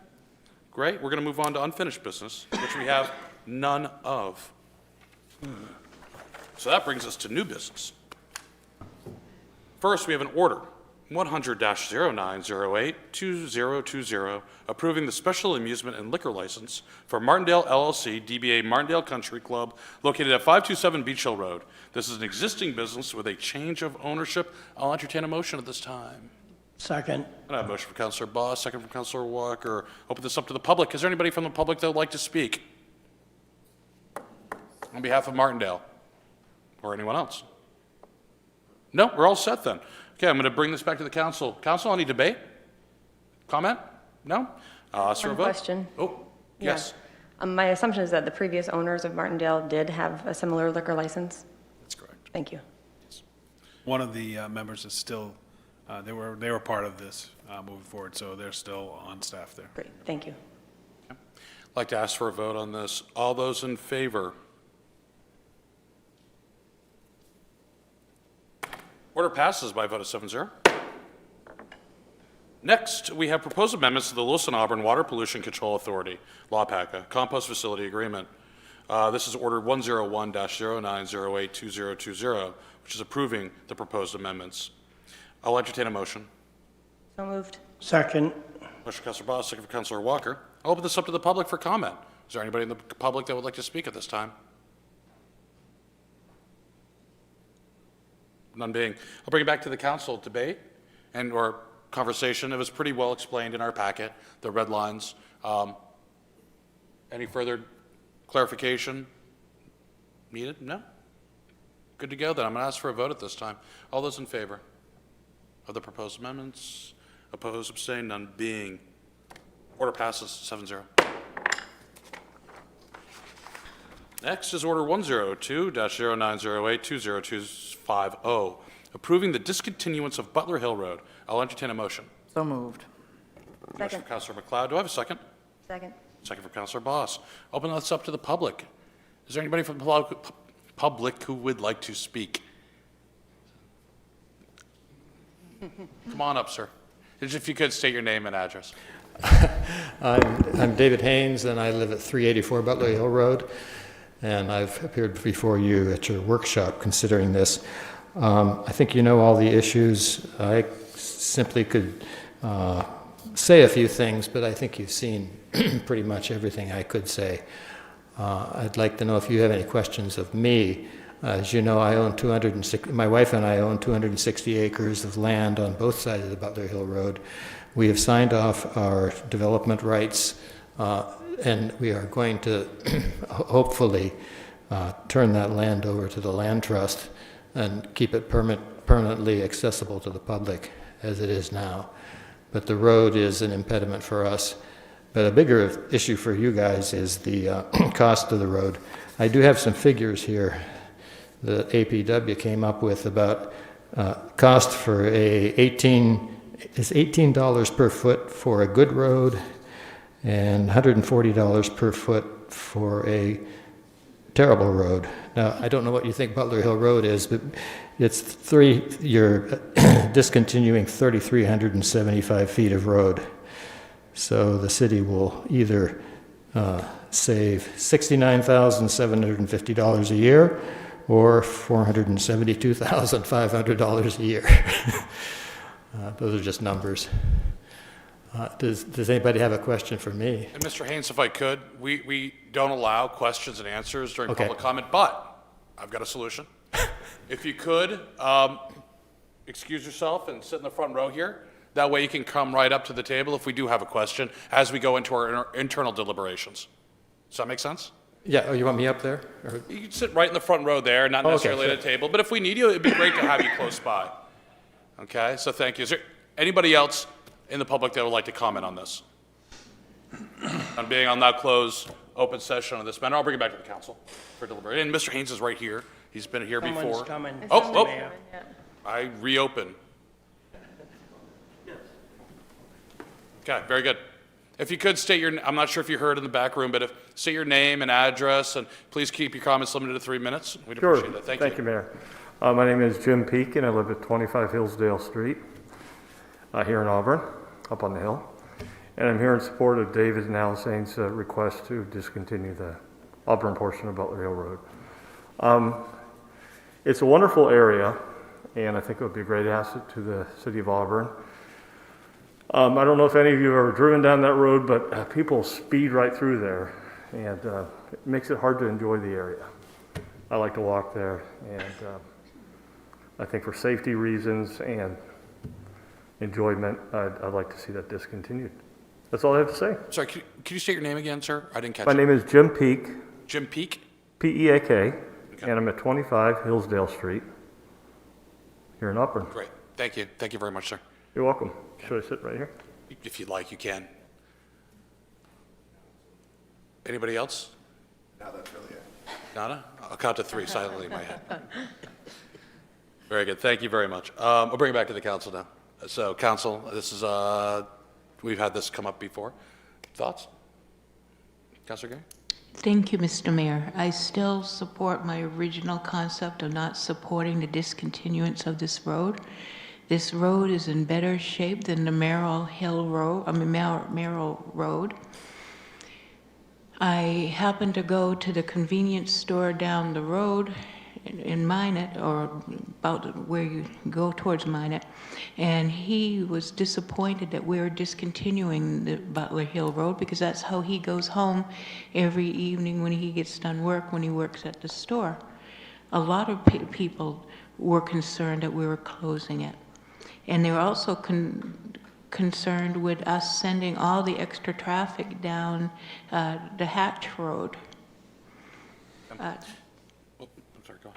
Great. We're going to move on to unfinished business, which we have none of. So that brings us to new business. First, we have an order, 100-0908-2020, approving the special amusement and liquor license for Martindale LLC, DBA Martindale Country Club, located at 527 Beach Hill Road. This is an existing business with a change of ownership. I'll entertain a motion at this time. Second. I have a motion from Councilor Boss, second from Councilor Walker. Open this up to the public. Is there anybody from the public that would like to speak on behalf of Martindale or anyone else? No, we're all set then. Okay, I'm going to bring this back to the council. Council, any debate? Comment? No? Ask for a One vote. question. Oh, yes. Yeah. My assumption is that the previous owners of Martindale did have a similar liquor license? That's correct. Thank you. One of the members is still, they were part of this moving forward, so they're still on staff there. Great, thank you. I'd like to ask for a vote on this. All those in favor? Order passes by a vote of 7-0. Next, we have proposed amendments to the Lewis and Auburn Water Pollution Control Authority, LAPACA, Compost Facility Agreement. This is Order 101-0908-2020, which is approving the proposed amendments. I'll entertain a motion. So moved. Second. Motion for Councilor Boss, second for Councilor Walker. I'll open this up to the public for comment. Is there anybody in the public that would like to speak at this time? None being. I'll bring it back to the council debate and or conversation. It was pretty well explained in our packet, the red lines. Any further clarification needed? No? Good to go then. I'm going to ask for a vote at this time. All those in favor of the proposed amendments? Opposed, abstained, none being. Order passes 7-0. Next is Order 102-0908-2020, approving the discontinuance of Butler Hill Road. I'll entertain a motion. So moved. Motion for Councilor McLeod. Do I have a second? Second. Second for Councilor Boss. Open this up to the public. Is there anybody from the public who would like to speak? Come on up, sir. If you could state your name and address. I'm David Haynes, and I live at 384 Butler Hill Road, and I've appeared before you at your workshop considering this. I think you know all the issues. I simply could say a few things, but I think you've seen pretty much everything I could say. I'd like to know if you have any questions of me. As you know, I own my wife and I own 260 acres of land on both sides of the Butler Hill Road. We have signed off our development rights, and we are going to hopefully turn that land over to the land trust and keep it permanently accessible to the public as it is now. But the road is an impediment for us. But a bigger issue for you guys is the cost of the road. I do have some figures here. The APW came up with about cost for $18 per foot for a good road and $140 per foot for a terrible road. Now, I don't know what you think Butler Hill Road is, but you're discontinuing 3,375 feet of road. So the city will either save $69,750 a year or $472,500 a year. Those are just numbers. Does anybody have a question for me? And Mr. Haynes, if I could, we don't allow questions and answers during Okay. public comment, but I've got a solution. If you could, excuse yourself and sit in the front row here. That way you can come right up to the table if we do have a question as we go into our internal deliberations. Does that make sense? Yeah, oh, you want me up there? Or? You can sit right in the front row there, not necessarily at a table, but if we need you, it'd be great to have you close by. Okay, so thank you. Is there anybody else in the public that would like to comment on this? I'll now close open session on this matter. I'll bring it back to the council for deliberation. And Mr. Haynes is right here. He's been here Someone's before. coming. Oh, Mayor. I reopen. Okay, very good. If you could state your, I'm not sure if you heard in the back room, but state your name and address, and please keep your comments limited to 3 minutes. We'd appreciate that. Thank you. Thank you, Mayor. My name is Jim Peak, and I live at 25 Hillsdale Street here in Auburn, up on the hill. And I'm here in support of David and Alisane's request to discontinue the Auburn portion of Butler Hill Road. It's a wonderful area, and I think it would be a great asset to the city of Auburn. I don't know if any of you have ever driven down that road, but people speed right through there, and it makes it hard to enjoy the area. I like to walk there, and I think for safety reasons and enjoyment, I'd like to see that discontinued. That's all I have to say. Sorry, can you state your name again, sir? I didn't catch My it. name is Jim Peak. Jim Peak? P-E-A-K, and I'm at 25 Hillsdale Street here in Auburn. Great. Thank you. Thank you very much, sir. You're welcome. Should I sit right here? If you'd like, you can. Anybody else? No, that's really it. Nada? I'll count to 3 silently in my head. Very good. Thank you very much. We'll bring it back to the council now. So, council, this is, we've had this come up before. Thoughts? Councilor Gay? Thank you, Mr. Mayor. I still support my original concept of not supporting the discontinuance of this road. This road is in better shape than the Merrill Road. I happened to go to the convenience store down the road in Minot, or about where you go towards Minot, and he was disappointed that we were discontinuing the Butler Hill Road because that's how he goes home every evening when he gets done work, when he works at the store. A lot of people were concerned that we were closing it. And they were also concerned with us sending all the extra traffic down the Hatch Road. I'm sorry, go on.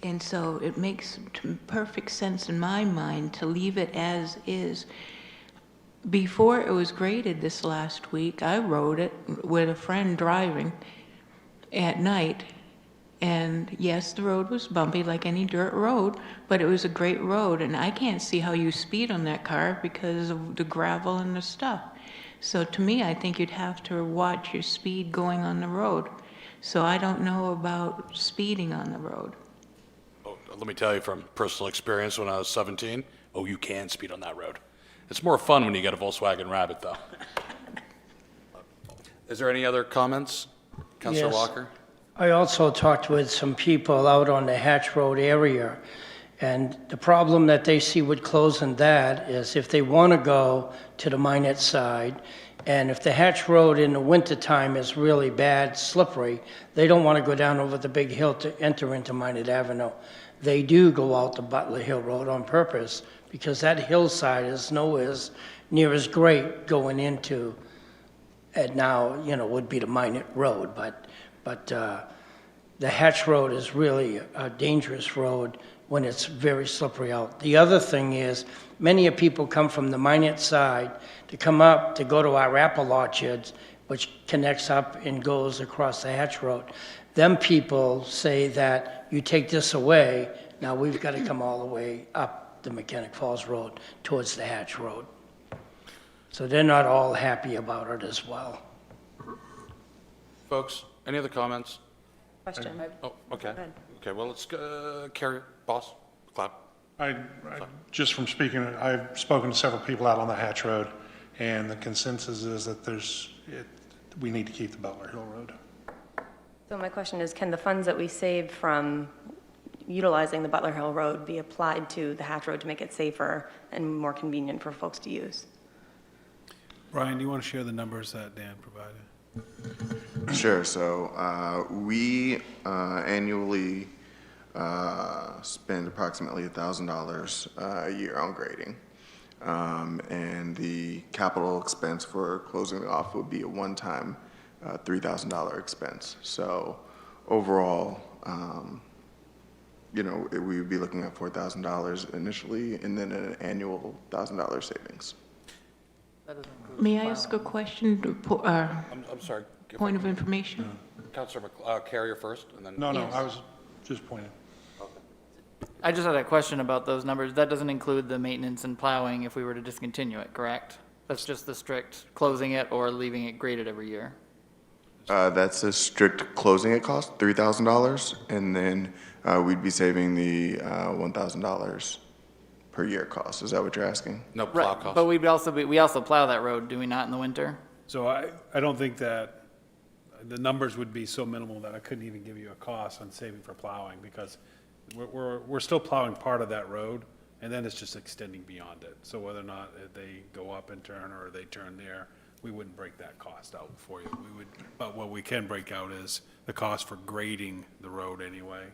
And so it makes perfect sense in my mind to leave it as is. Before it was graded this last week, I rode it with a friend driving at night. And yes, the road was bumpy like any dirt road, but it was a great road. And I can't see how you speed on that car because of the gravel and the stuff. So to me, I think you'd have to watch your speed going on the road. So I don't know about speeding on the road. Oh, let me tell you from personal experience when I was 17, you can speed on that road. It's more fun when you get a Volkswagen Rabbit, though. Is there any other comments? Councilor Yes. Walker? I also talked with some people out on the Hatch Road area, and the problem that they see with closing that is if they want to go to the Minot side, and if the Hatch Road in the wintertime is really bad, slippery, they don't want to go down over the big hill to enter into Minot Avenue. They do go out the Butler Hill Road on purpose, because that hillside is nowhere near as great going into, and now, would be the Minot Road, but the Hatch Road is really a dangerous road when it's very slippery out. The other thing is, many of people come from the Minot side to come up to go to our apple orchards, which connects up and goes across the Hatch Road. Them people say that you take this away, now we've got to come all the way up the Mechanic Falls Road towards the Hatch Road. So they're not all happy about it as well. Folks, any other comments? Question. Oh, okay. Okay, well, let's carry it. Boss, clap. Just from speaking, I've spoken to several people out on the Hatch Road, and the consensus is that we need to keep the Butler Hill Road. So my question is, can the funds that we save from utilizing the Butler Hill Road be applied to the Hatch Road to make it safer and more convenient for folks to use? Brian, do you want to share the numbers that Dan provided? Sure. So we annually spend approximately $1,000 a year on grading. And the capital expense for closing it off would be a one-time $3,000 expense. So overall, we would be looking at $4,000 initially, and then an annual $1,000 savings. May I ask a question? I'm sorry. Point of information? Councilor Carrier first, and then... No, Yes. I was just pointing. I just had a question about those numbers. That doesn't include the maintenance and plowing if we were to discontinue it, correct? That's just the strict closing it or leaving it graded every year? That's a strict closing it cost, $3,000, and then we'd be saving the $1,000 per year cost. Is that what you're asking? No plow Right, cost. but we also plow that road, do we not, in the winter? So I don't think that the numbers would be so minimal that I couldn't even give you a cost on saving for plowing, because we're still plowing part of that road, and then it's just extending beyond it. So whether or not they go up and turn or they turn there, we wouldn't break that cost out for you. But what we can break out is the cost for grading the road anyway,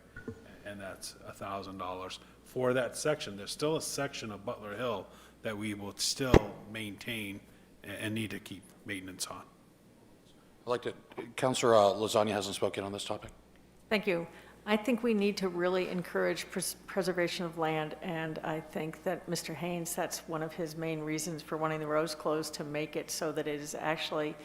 and that's $1,000 for that section. There's still a section of Butler Hill that we will still maintain and need to keep maintenance on. I'd like to, Councilor Lasagna hasn't spoken on this topic. Thank you. I think we need to really encourage preservation of land, and I think that Mr. Haynes, that's one of his main reasons for wanting the roads closed, to make it so that it is actually,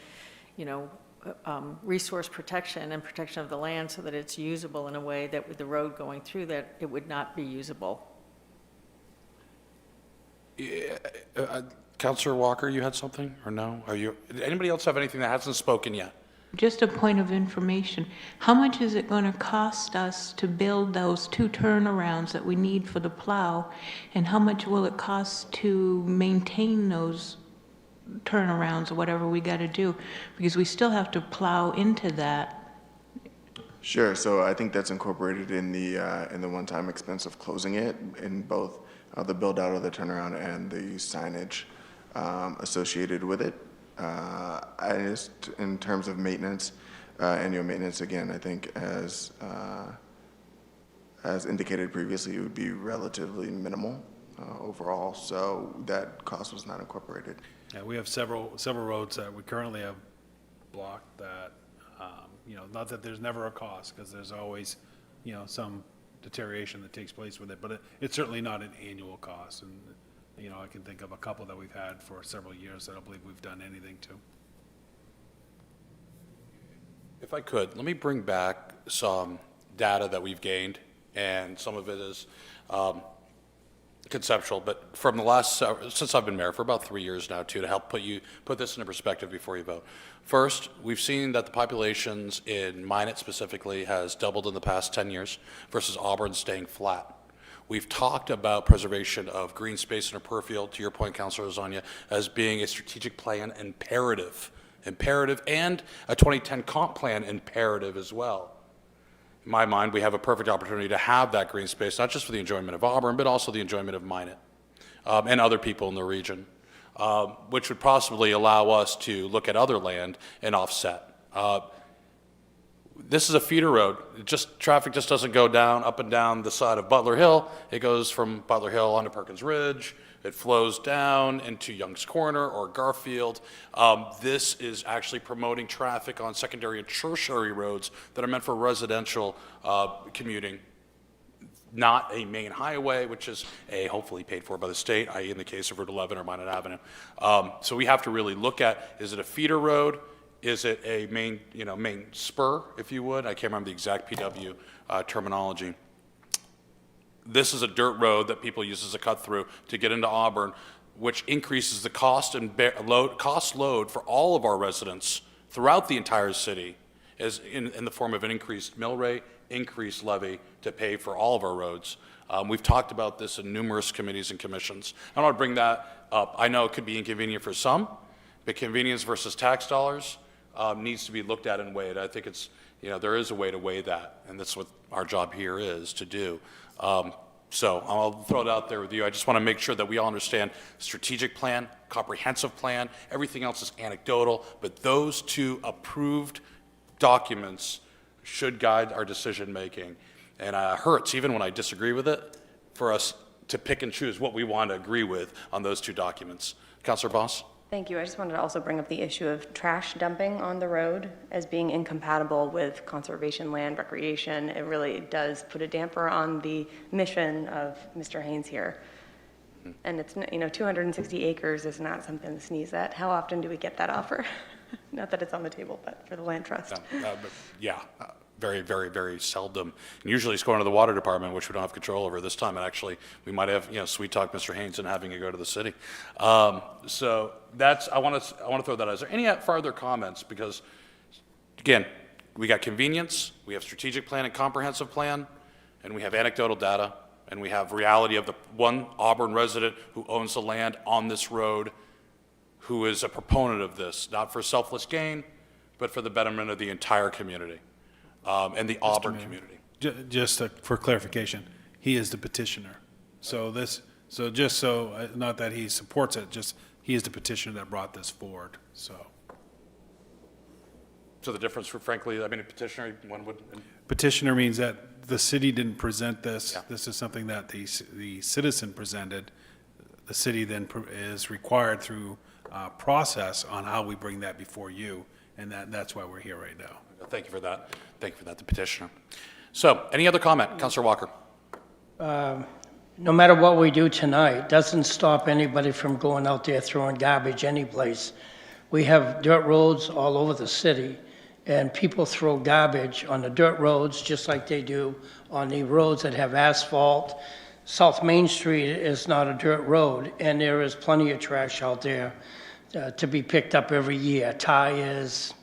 resource protection and protection of the land, so that it's usable in a way that with the road going through that, it would not be usable. Councilor Walker, you had something, or no? Anybody else have anything that hasn't spoken yet? Just a point of information, how much is it going to cost us to build those 2 turnarounds that we need for the plow? And how much will it cost to maintain those turnarounds or whatever we got to do? Because we still have to plow into that. Sure. So I think that's incorporated in the one-time expense of closing it, in both the build out of the turnaround and the signage associated with it. In terms of maintenance, annual maintenance, again, I think as indicated previously, it would be relatively minimal overall. So that cost was not incorporated. Yeah, we have several roads that we currently have blocked that, not that there's never a cost, because there's always, some deterioration that takes place with it, but it's certainly not an annual cost. And, I can think of a couple that we've had for several years that I don't believe we've done anything to. If I could, let me bring back some data that we've gained, and some of it is conceptual, but from the last, since I've been mayor for about 3 years now too, to help put this into perspective before you vote. First, we've seen that the populations in Minot specifically has doubled in the past 10 years versus Auburn staying flat. We've talked about preservation of green space in our peripheral, to your point, Councilor Lasagna, as being a strategic plan imperative, and a 2010 comp plan imperative as well. In my mind, we have a perfect opportunity to have that green space, not just for the enjoyment of Auburn, but also the enjoyment of Minot and other people in the region, which would possibly allow us to look at other land and offset. This is a feeder road. Traffic just doesn't go up and down the side of Butler Hill. It goes from Butler Hill onto Perkins Ridge. It flows down into Young's Corner or Garfield. This is actually promoting traffic on secondary and tertiary roads that are meant for residential commuting, not a main highway, which is hopefully paid for by the state, i.e. in the case of Route 11 or Minot Avenue. So we have to really look at, is it a feeder road? Is it a main spur, if you would? I can't remember the exact PW terminology. This is a dirt road that people use as a cut through to get into Auburn, which increases the cost load for all of our residents throughout the entire city, as in the form of an increased mill rate, increased levy to pay for all of our roads. We've talked about this in numerous committees and commissions. I want to bring that up. I know it could be inconvenient for some, but convenience versus tax dollars needs to be looked at and weighed. I think there is a way to weigh that, and that's what our job here is to do. So I'll throw it out there with you. I just want to make sure that we all understand strategic plan, comprehensive plan, everything else is anecdotal, but those 2 approved documents should guide our decision making. And it hurts, even when I disagree with it, for us to pick and choose what we want to agree with on those 2 documents. Councilor Boss? Thank you. I just wanted to also bring up the issue of trash dumping on the road as being incompatible with conservation land, recreation. It really does put a damper on the mission of Mr. Haynes here. And it's, 260 acres is not something to sneeze at. How often do we get that offer? Not that it's on the table, but for the land trust. Very, very, very seldom. And usually it's going to the water department, which we don't have control over this time. And actually, we might have, sweet talk Mr. Haynes and having to go to the city. So I want to throw that out. Is there any further comments? Because, again, we got convenience, we have strategic plan and comprehensive plan, and we have anecdotal data, and we have reality of the one Auburn resident who owns the land on this road, who is a proponent of this, not for selfless gain, but for the betterment of the entire community, and the Auburn community. Just for clarification, he is the petitioner. So not that he supports it, just he is the petitioner that brought this forward, so. So the difference, frankly, I mean, a petitioner, one would. Petitioner means that the city didn't present this. Yeah. This is something that the citizen presented. The city then is required through process on how we bring that before you, and that's why we're here right now. Thank you for that. Thank you for that, the petitioner. So, any other comment? Councilor Walker. No matter what we do tonight, doesn't stop anybody from going out there throwing garbage any place. We have dirt roads all over the city, and people throw garbage on the dirt roads just like they do on the roads that have asphalt. South Main Street is not a dirt road, and there is plenty of trash out there to be picked up every year. Tires,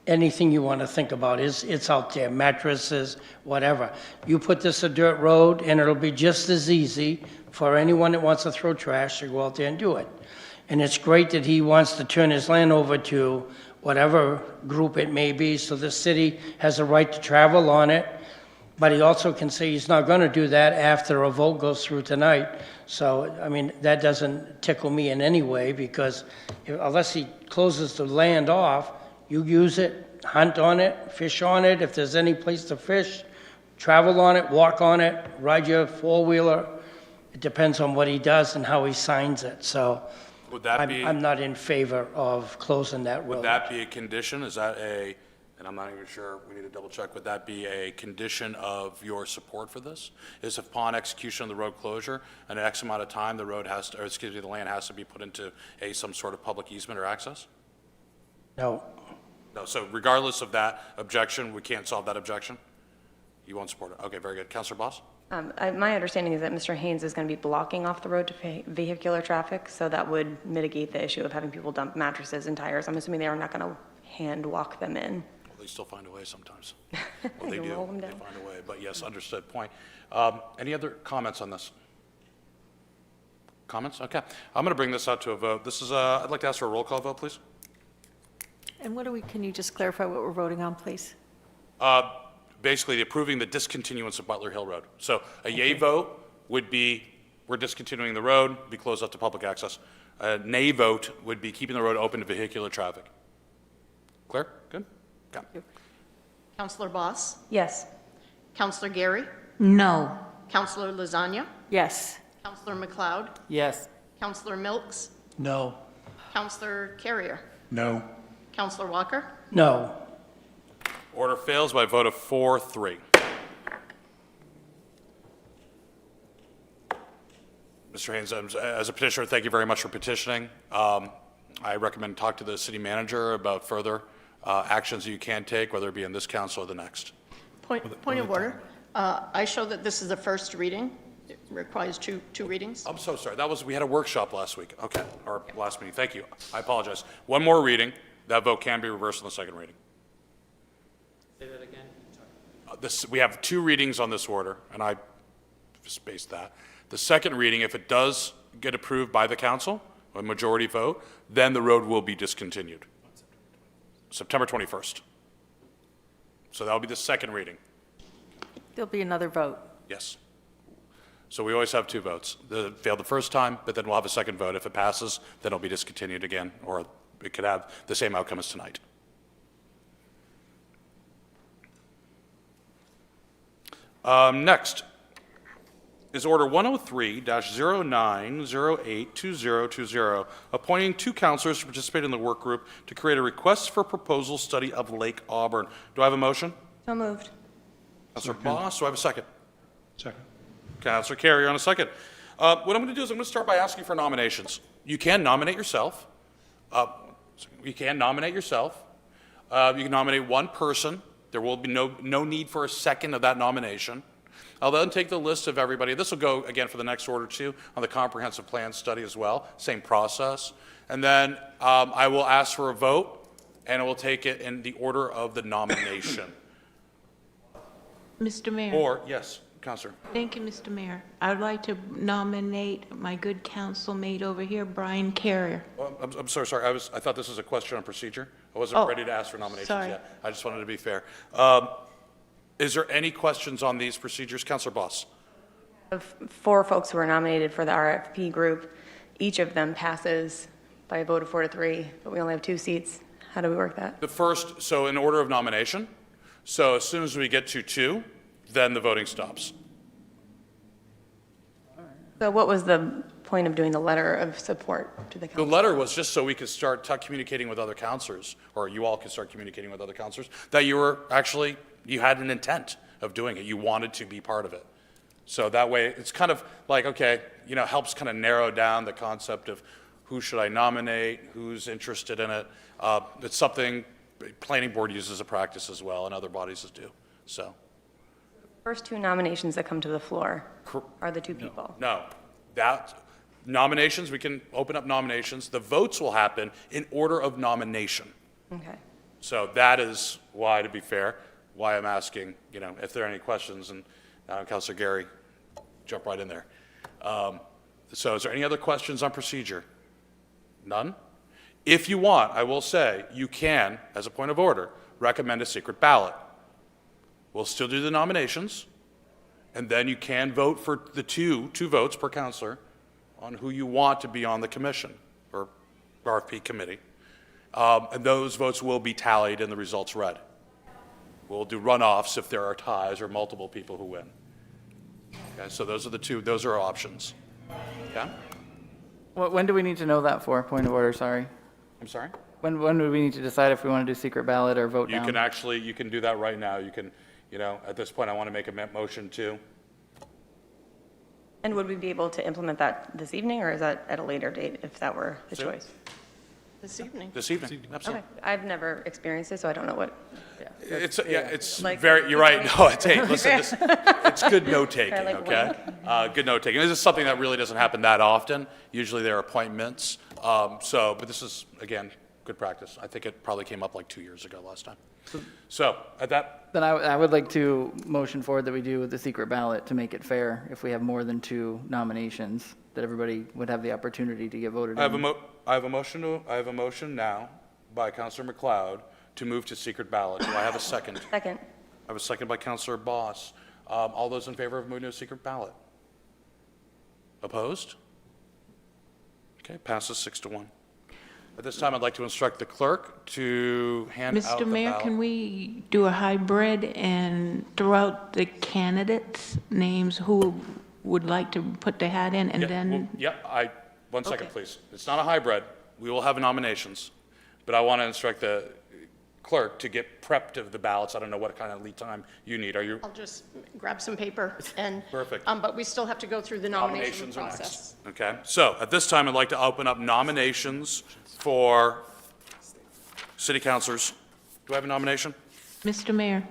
anything you want to think about, it's out there, mattresses, whatever. You put this a dirt road, and it'll be just as easy for anyone that wants to throw trash to go out there and do it. And it's great that he wants to turn his land over to whatever group it may be, so the city has a right to travel on it. But he also can say he's not going to do that after a vote goes through tonight. So, I mean, that doesn't tickle me in any way, because unless he closes the land off, you use it, hunt on it, fish on it. If there's any place to fish, travel on it, walk on it, ride your four-wheeler. It depends on what he does and how he signs it. So Would that be? I'm not in favor of closing that road. Would that be a condition? Is that a, and I'm not even sure, we need to double check, would that be a condition of your support for this? Is upon execution of the road closure, an X amount of time, the road has to, or excuse me, the land has to be put into some sort of public easement or access? No. No, so regardless of that objection, we can't solve that objection? You won't support it? Okay, very good. Councilor Boss? My understanding is that Mr. Haynes is going to be blocking off the road to vehicular traffic, so that would mitigate the issue of having people dump mattresses and tires. I'm assuming they are not going to hand walk them in. Well, they still find a way sometimes. Well, they You do. roll them They down. find a way. But yes, understood point. Any other comments on this? Comments? Okay. I'm going to bring this out to a vote. This is, I'd like to ask for a roll call vote, please. And can you just clarify what we're voting on, please? Basically approving the discontinuance of Butler Hill Road. So a yay vote would be, we're discontinuing the road, be closed up to public access. A nay vote would be keeping the road open to vehicular traffic. Clear? Good? Okay. Counselor Boss? Yes. Counselor Gary? No. Counselor Lasagna? Yes. Counselor McLeod? Yes. Counselor Milks? No. Counselor Carrier? No. Counselor Walker? No. Order fails by a vote of 4-3. Mr. Haynes, as a petitioner, thank you very much for petitioning. I recommend talk to the city manager about further actions you can take, whether it be in this council or the next. Point of order. I show that this is a first reading. It requires two readings. I'm so sorry. We had a workshop last week. Okay, or last meeting. Thank you. I apologize. One more reading. That vote can be reversed in the second reading. Say that again. We have two readings on this order, and I spaced that. The second reading, if it does get approved by the council, a majority vote, then the road will be discontinued. September 21st. So that'll be the second reading. There'll be another vote. Yes. So we always have two votes. It failed the first time, but then we'll have a second vote. If it passes, then it'll be discontinued again, or it could have the same outcome as tonight. Next is Order 103-09082020, appointing two counselors to participate in the work group to create a request for proposal study of Lake Auburn. Do I have a motion? So moved. Councilor Boss, do I have a second? Second. Councilor Carrier on a second. What I'm going to do is I'm going to start by asking for nominations. You can nominate yourself. You can nominate yourself. You can nominate one person. There will be no need for a second of that nomination. I'll then take the list of everybody. This will go, again, for the next order, too, on the comprehensive plan study as well. Same process. And then I will ask for a vote, and I will take it in the order of the nomination. Mr. Mayor? Or, yes. Counselor. Thank you, Mr. Mayor. I would like to nominate my good council mate over here, Brian Carrier. Well, I'm sorry. I thought this was a question on procedure. I wasn't Oh, ready to ask for nominations sorry. yet. I just wanted to be fair. Is there any questions on these procedures? Counselor Boss. Of 4 folks who are nominated for the RFP group, each of them passes by a vote of 4 to 3, but we only have 2 seats. How do we work that? The first, so in order of nomination, so as soon as we get to 2, then the voting stops. So what was the point of doing the letter of support to the The council? letter was just so we could start communicating with other counselors, or you all could start communicating with other counselors, that you had an intent of doing it. You wanted to be part of it. So that way, it's kind of like, okay, helps kind of narrow down the concept of who should I nominate, who's interested in it. It's something planning board uses a practice as well, and other bodies do. So. First 2 nominations that come to the floor are the 2 people. No, nominations, we can open up nominations. The votes will happen in order of nomination. Okay. So that is why, to be fair, why I'm asking, if there are any questions, and Councilor Gary, jump right in there. So is there any other questions on procedure? None? If you want, I will say, you can, as a point of order, recommend a secret ballot. We'll still do the nominations, and then you can vote for the two votes per counselor on who you want to be on the commission or RFP committee. And those votes will be tallied and the results read. We'll do runoffs if there are ties or multiple people who win. Okay, so those are our options. Okay? When do we need to know that for? Point of order, sorry. I'm sorry? When do we need to decide if we want to do secret ballot or vote down? You can do that right now. You can, at this point, I want to make a motion to. And would we be able to implement that this evening, or is that at a later date if that were the Sue? choice? This evening. This evening, absolutely. Okay. I've never experienced it, so I don't know what. It's Like- very, you're right. No, hey, listen, it's good note-taking, Kinda like okay? Good note-taking. This is something that really doesn't happen that often. Usually there are appointments. But this is, again, good practice. I think it probably came up like 2 years ago last time. So, at that, Then I would like to motion forward that we do the secret ballot to make it fair. If we have more than 2 nominations, that everybody would have the opportunity to get voted in. I have a motion now by Councilor McLeod to move to secret ballot. Do I have a second? Second. I have a second by Councilor Boss. All those in favor of moving to a secret ballot? Opposed? Okay, passes 6-1. At this time, I'd like to instruct the clerk to hand out the Mr. Mayor, ballot. can we do a hybrid and throw out the candidates' names who would like to put their hat in, and then? One second, Okay. please. It's not a hybrid. We will have nominations, but I want to instruct the clerk to get prepped of the ballots. I don't know what kind of lead time you need. Are you? I'll just grab some paper and. Perfect. But we still have to go through the nomination Nominations are process. next. Okay, so at this time, I'd like to open up nominations for city councilors. Do I have a nomination? Mr. Mayor,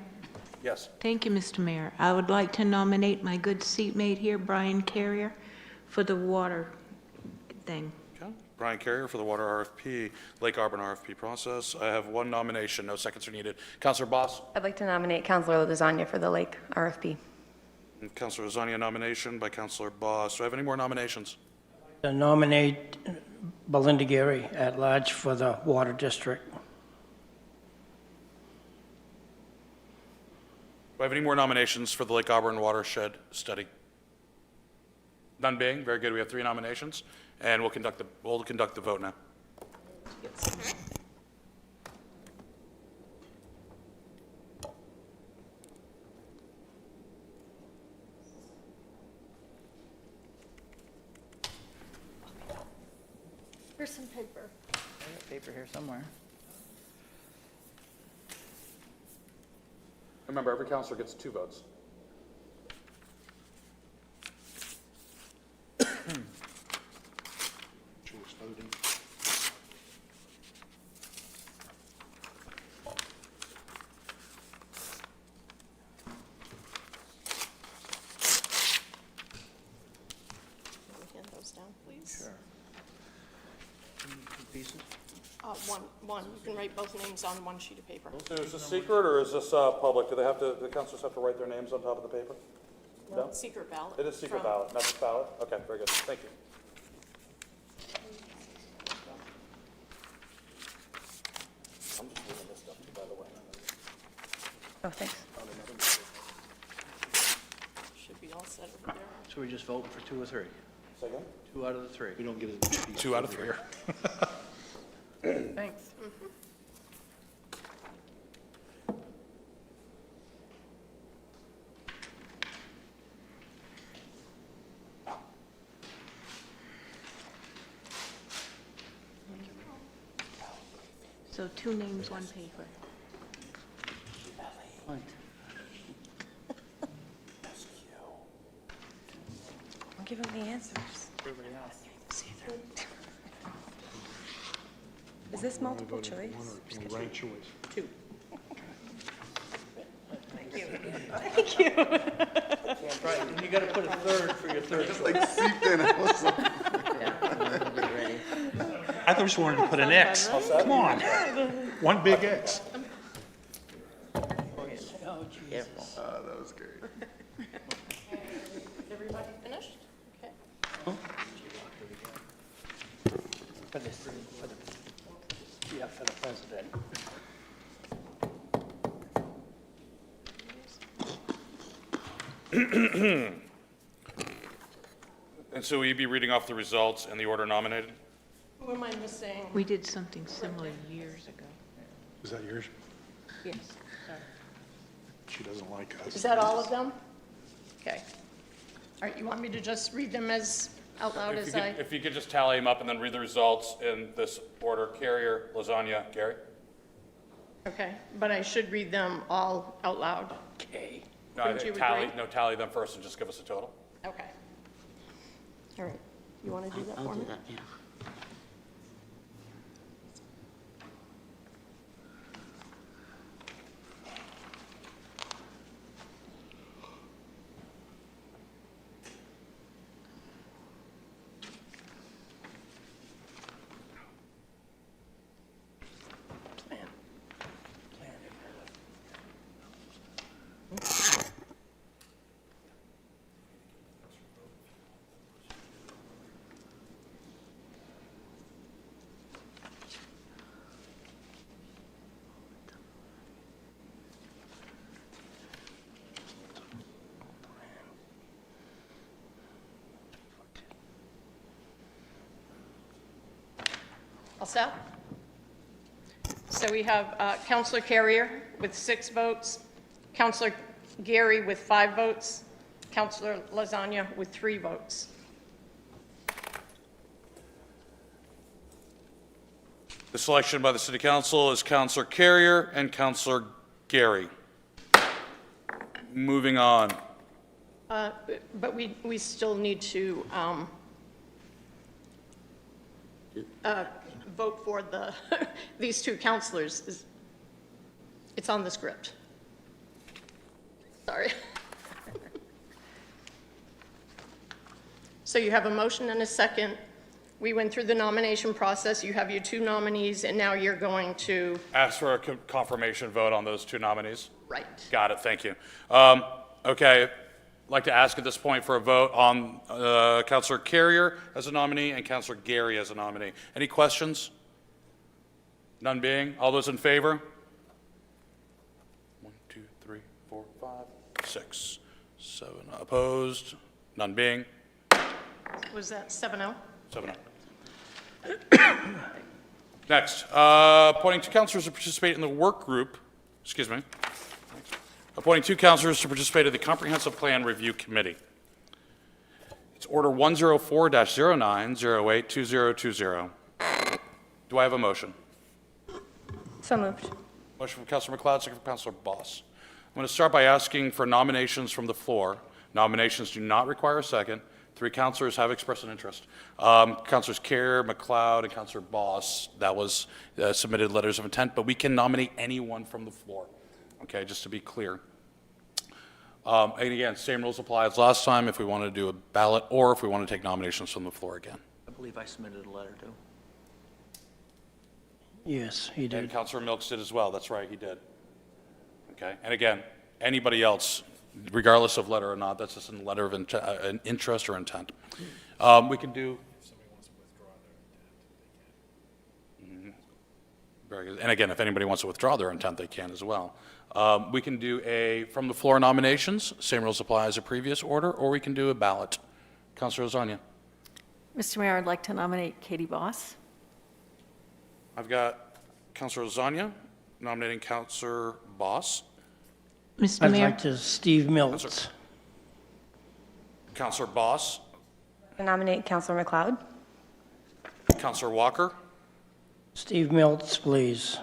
Yes. thank you, Mr. Mayor. I would like to nominate my good seatmate here, Brian Carrier, for the water thing. Okay. Brian Carrier for the water RFP, Lake Auburn RFP process. I have one nomination. No seconds are needed. Councilor Boss? I'd like to nominate Councilor Lasagna for the Lake RFP. And Councilor Zania nomination by Councilor Boss. Do I have any more nominations? To nominate Belinda Gary at large for the Water District. Do I have any more nominations for the Lake Auburn watershed study? None being, very good. We have 3 nominations, and we'll conduct the vote now. Here's some paper. I got paper here somewhere. Remember, every counselor gets 2 votes. Hand those down, please. Sure. Pieces? One. You can write both names on one sheet of paper. So is this secret or is this public? Do the counselors have to write their names on top of the paper? No? Secret ballot. It is secret ballot, not just ballot? Okay, very good. Thank you. I'm just moving this stuff, by the way. Oh, thanks. Should be all set over there. So we're just voting for 2 or 3? Say again? 2 out of the 3. We don't get as much peace 2 out of over 3. here. Thanks. So 2 names, 1 paper. I'll give them the answers. Is this multiple choice? Right choice. 2. Thank you. Right, and you got to put a third for your third. Just like seeped in. I was like, I thought you wanted to put an X. Come on. One big X. that was great. Everybody finished? Okay. For the president. And so will you be reading off the results and the order nominated? Who am I missing? We did something similar years ago. Is that yours? Yes, sorry. She doesn't like us. Is that all of them? Okay. All right, you want me to just read them as out loud as I? If you could just tally them up and then read the results in this order. Carrier, Lasagna, Gary? Okay, but I should read them all out loud. Okay. No, Wouldn't you tally, agree? no, tally them first and just give us a total. Okay. All right, you want to do that for me? yeah. All set? So we have Counselor Carrier with 6 votes, Counselor Gary with 5 votes, Counselor Lasagna with 3 votes. The selection by the City Council is Counselor Carrier and Counselor Gary. Moving on. But we still need to vote for the, these 2 counselors. It's on the script. Sorry. So you have a motion and a second. We went through the nomination process. You have your 2 nominees, and now you're going to... Ask for a confirmation vote on those 2 nominees. Right. Got it, thank you. Okay, I'd like to ask at this point for a vote on Counselor Carrier as a nominee and Counselor Gary as a nominee. Any questions? None being, all those in favor? 1, 2, 3, 4, 5, 6, 7 opposed, none being, Was that 7-0? 7. Next, appointing 2 counselors to participate in the work group, excuse me, appointing 2 counselors to participate in the Comprehensive Plan Review Committee. It's Order 104-09082020. Do I have a motion? So moved. Motion from Councilor McLeod, second from Councilor Boss. I'm going to start by asking for nominations from the floor. Nominations do not require a second. 3 counselors have expressed an interest. Councilors Kerr, McLeod, and Councilor Boss, that was submitted letters of intent, but we can nominate anyone from the floor. Okay, just to be clear. And again, same rules apply as last time if we want to do a ballot or if we want to take nominations from the floor again. I believe I submitted a letter too. Yes, he did. And Councilor Milks did as well. That's right, he did. Okay, and again, anybody else regardless of letter or not. That's just a letter of an interest or intent. We can do. Very good. And again, if anybody wants to withdraw their intent, they can as well. We can do a from the floor nominations, same rules apply as a previous order, or we can do a ballot. Councilor Ozania. Mr. Mayor, I'd like to nominate Katie Boss. I've got Councilor Ozania nominating Councilor Boss. Mr. I'd Mayor? like to Steve Miltz. Councilor Boss. I nominate Councilor McLeod. Councilor Walker. Steve Miltz, please.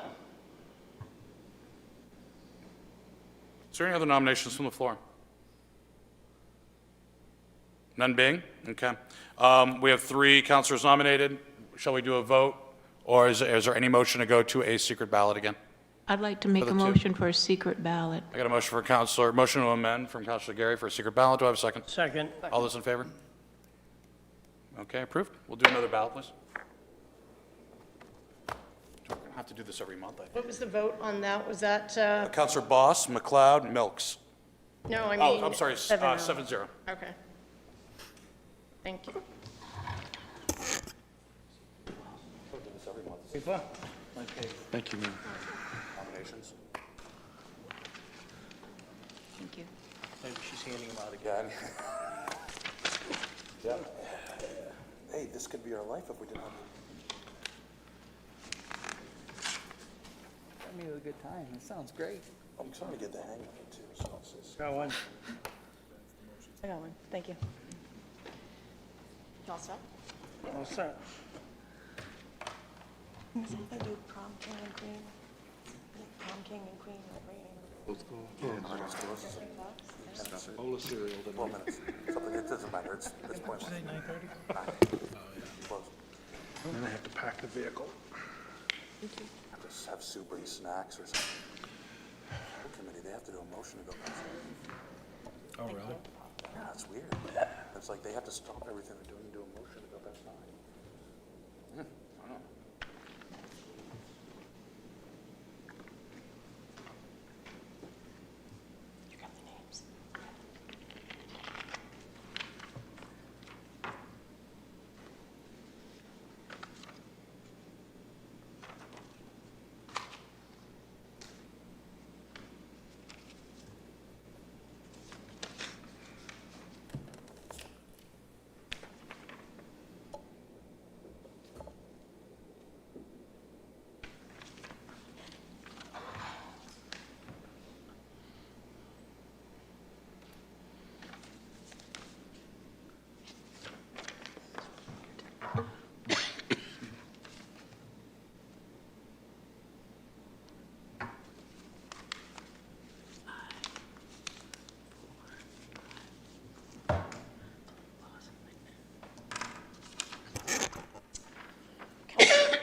Is there any other nominations from the floor? None being? Okay. We have 3 councilors nominated. Shall we do a vote? Or is there any motion to go to a secret ballot again? I'd like to make For a the two. motion for a secret ballot. I got a motion motion to amend from Councilor Gary for a secret ballot. Do I have a second? Second. All those in favor? Okay, approved. We'll do another ballot, please. We're going to have to do this every month, I think. What was the vote on that? Was that, Councilor Boss, McLeod, Milks. no, I mean... Oh, I'm sorry, 7-0. Okay. Thank you. Thank you, Mayor. Nominations. Thank you. Maybe she's handing them out Again. Yep. Hey, this could be our life if we didn't have. Having a good time. That sounds great. I'm trying to get the hang of it too. So it's just... Got one. I got one. Thank you. All set? All set. I do prom king and queen. Prom king and queen. bowl of cereal. 12 minutes. Something, it doesn't matter. It's pointless. Today, 9:30? 9. Close. And then I have to pack the vehicle. Just have Sue bring snacks or something. School committee, they have to do a motion to go past. Oh, really? Yeah, it's weird. It's like they have to stop everything they're doing and do a motion to go past 9. I don't know. You got the names.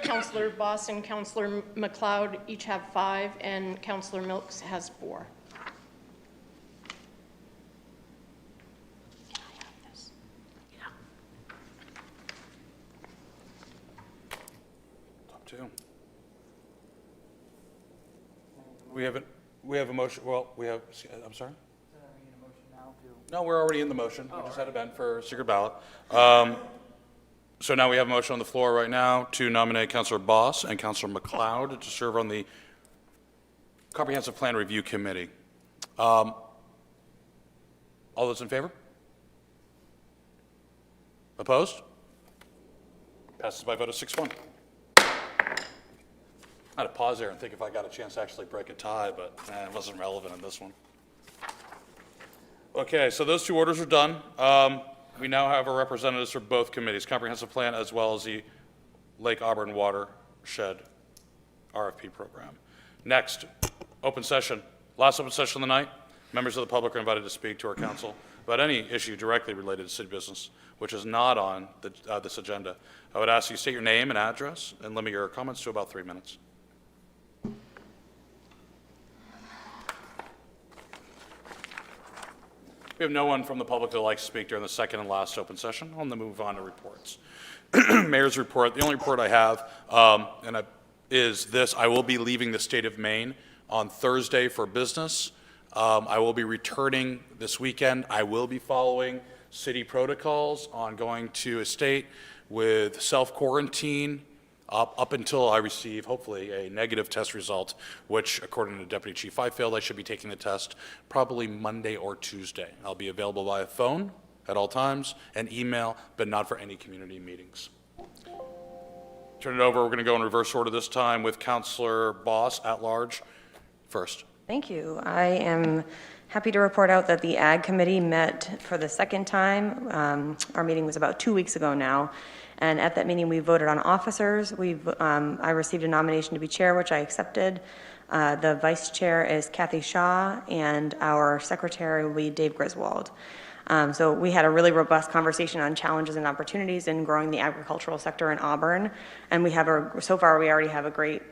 Councilor Boss and Councilor McLeod each have 5, and Councilor Milks has 4. Can I have this? Yeah. Top 2. We have a motion, well, we have, I'm sorry? No, we're already in the motion. We just had a bend for secret ballot. So now we have a motion on the floor right now to nominate Councilor Boss and Councilor McLeod to serve on the Comprehensive Plan Review Committee. All those in favor? Opposed? Passes by a vote of 6-1. I had to pause there and think if I got a chance to actually break a tie, but it wasn't relevant in this one. Okay, so those 2 orders are done. We now have our representatives for both committees, Comprehensive Plan as well as the Lake Auburn Watershed RFP program. Next, open session. Last open session of the night. Members of the public are invited to speak to our council about any issue directly related to city business, which is not on this agenda. I would ask you to state your name and address and limit your comments to about 3 minutes. We have no one from the public that likes to speak during the second and last open session. I'll move on to reports. Mayor's report. The only report I have is this. I will be leaving the state of Maine on Thursday for business. I will be returning this weekend. I will be following city protocols on going to a state with self-quarantine up until I receive, hopefully, a negative test result, which, according to Deputy Chief Fifield, I should be taking the test probably Monday or Tuesday. I'll be available via phone at all times and email, but not for any community meetings. Turn it over. We're going to go in reverse order this time with Councilor Boss at large first. Thank you. I am happy to report out that the Ag Committee met for the second time. Our meeting was about 2 weeks ago now, and at that meeting we voted on officers. I received a nomination to be chair, which I accepted. The vice chair is Kathy Shaw, and our secretary will be Dave Griswold. So we had a really robust conversation on challenges and opportunities in growing the agricultural sector in Auburn, and so far we already have a great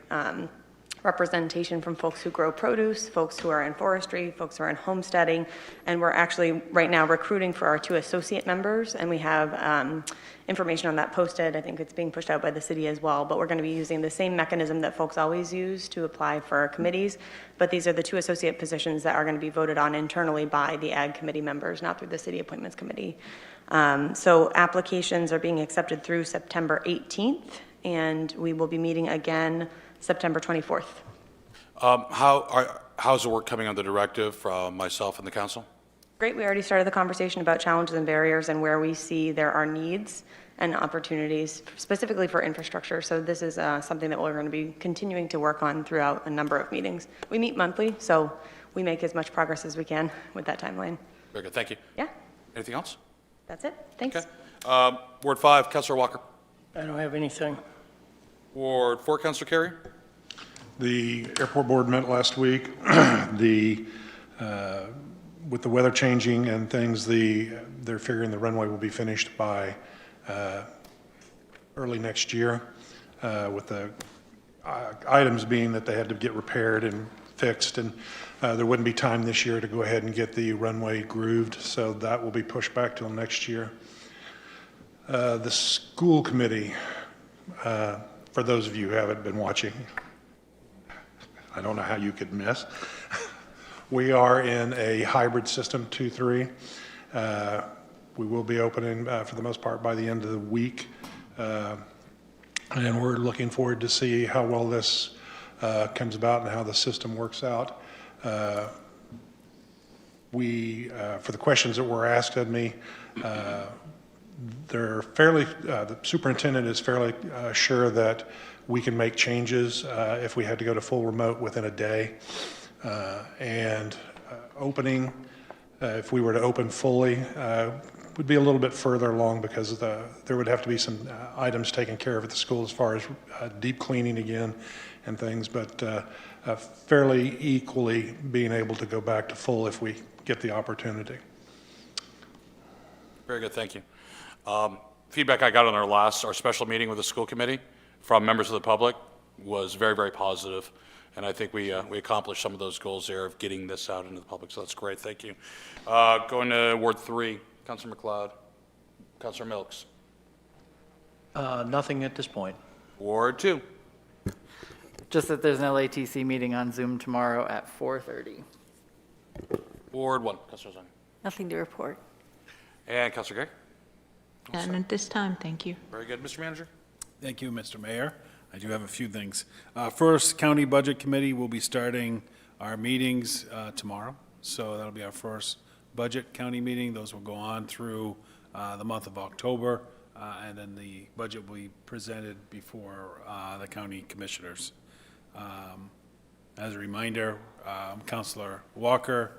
representation from folks who grow produce, folks who are in forestry, folks who are in homesteading, and we're actually right now recruiting for our 2 associate members, and we have information on that posted. I think it's being pushed out by the city as well, but we're going to be using the same mechanism that folks always use to apply for committees, but these are the 2 associate positions that are going to be voted on internally by the Ag Committee members, not through the City Appointments Committee. So applications are being accepted through September 18th, and we will be meeting again September 24th. How's the work coming on the directive from myself and the council? Great. We already started the conversation about challenges and barriers and where we see there are needs and opportunities specifically for infrastructure. So this is something that we're going to be continuing to work on throughout a number of meetings. We meet monthly, so we make as much progress as we can with that timeline. Very good. Thank you. Yeah. Anything else? That's it. Thanks. Okay. Ward 5, Councilor Walker. I don't have anything. Ward 4, Councilor Carey. The airport board met last week. With the weather changing and things, they're figuring the runway will be finished by early next year, with the items being that they had to get repaired and fixed, and there wouldn't be time this year to go ahead and get the runway grooved, so that will be pushed back till next year. The school committee, for those of you who haven't been watching, I don't know how you could miss. We are in a hybrid system, 2-3. We will be opening, for the most part, by the end of the week. And we're looking forward to see how well this comes about and how the system works out. For the questions that were asked of me, they're fairly, the superintendent is fairly sure that we can make changes if we had to go to full remote within a day. Opening, if we were to open fully, would be a little bit further along because there would have to be some items taken care of at the school as far as deep cleaning again and things, but fairly equally being able to go back to full if we get the opportunity. Very good, thank you. Feedback I got on our special meeting with the school committee from members of the public was very, very positive. And I think we accomplished some of those goals there of getting this out into the public, so that's great, thank you. Going to Ward 3, Councilor McLeod. Councilor Milks. Nothing at this point. Ward 2. Just that there's an LATC meeting on Zoom tomorrow at 4:30. Ward 1, Councilor Zang. Nothing to report. And Councilor Gay. And at this time, thank you. Very good, Mr. Manager. Thank you, Mr. Mayor. I do have a few things. First, County Budget Committee will be starting our meetings tomorrow. So that'll be our first budget county meeting. Those will go on through the month of October, and then the budget will be presented before the county commissioners. As a reminder, Councilor Walker,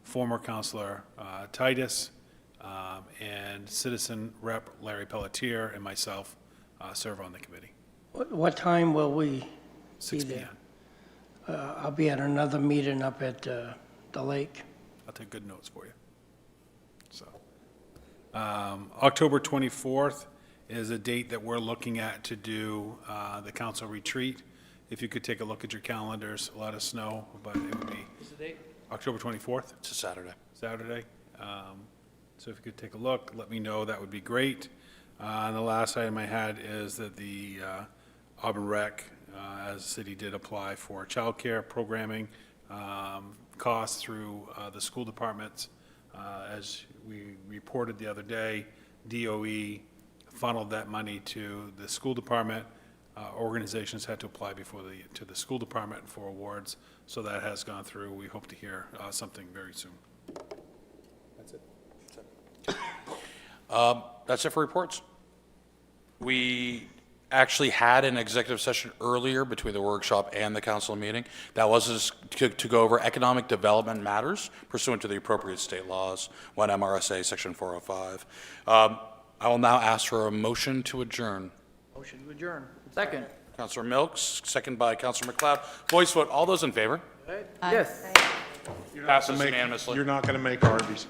former Councilor Titus, and Citizen Rep Larry Pelletier and myself serve on the committee. What time will we 6 be there? p.m. I'll be at another meeting up at the lake. I'll take good notes for you. So, October 24th is a date that we're looking at to do the council retreat. If you could take a look at your calendars, let us know, but it would be What's the date? October 24th. It's a Saturday. Saturday. So if you could take a look, let me know, that would be great. And the last item I had is that the Auburn Rec, as the city did apply for childcare programming costs through the school departments. As we reported the other day, DOE funneled that money to the school department. Organizations had to apply to the school department for awards, so that has gone through. We hope to hear something very soon. That's it. That's it for reports. We actually had an executive session earlier between the workshop and the council meeting. That was to go over economic development matters pursuant to the appropriate state laws, 1 MRSA Section 405. I will now ask for a motion to adjourn. Motion to adjourn. Second. Councilor Milks, second by Councilor McLeod. Voice vote. All those in favor? Yes. Passes unanimously. You're not going to make Arby's.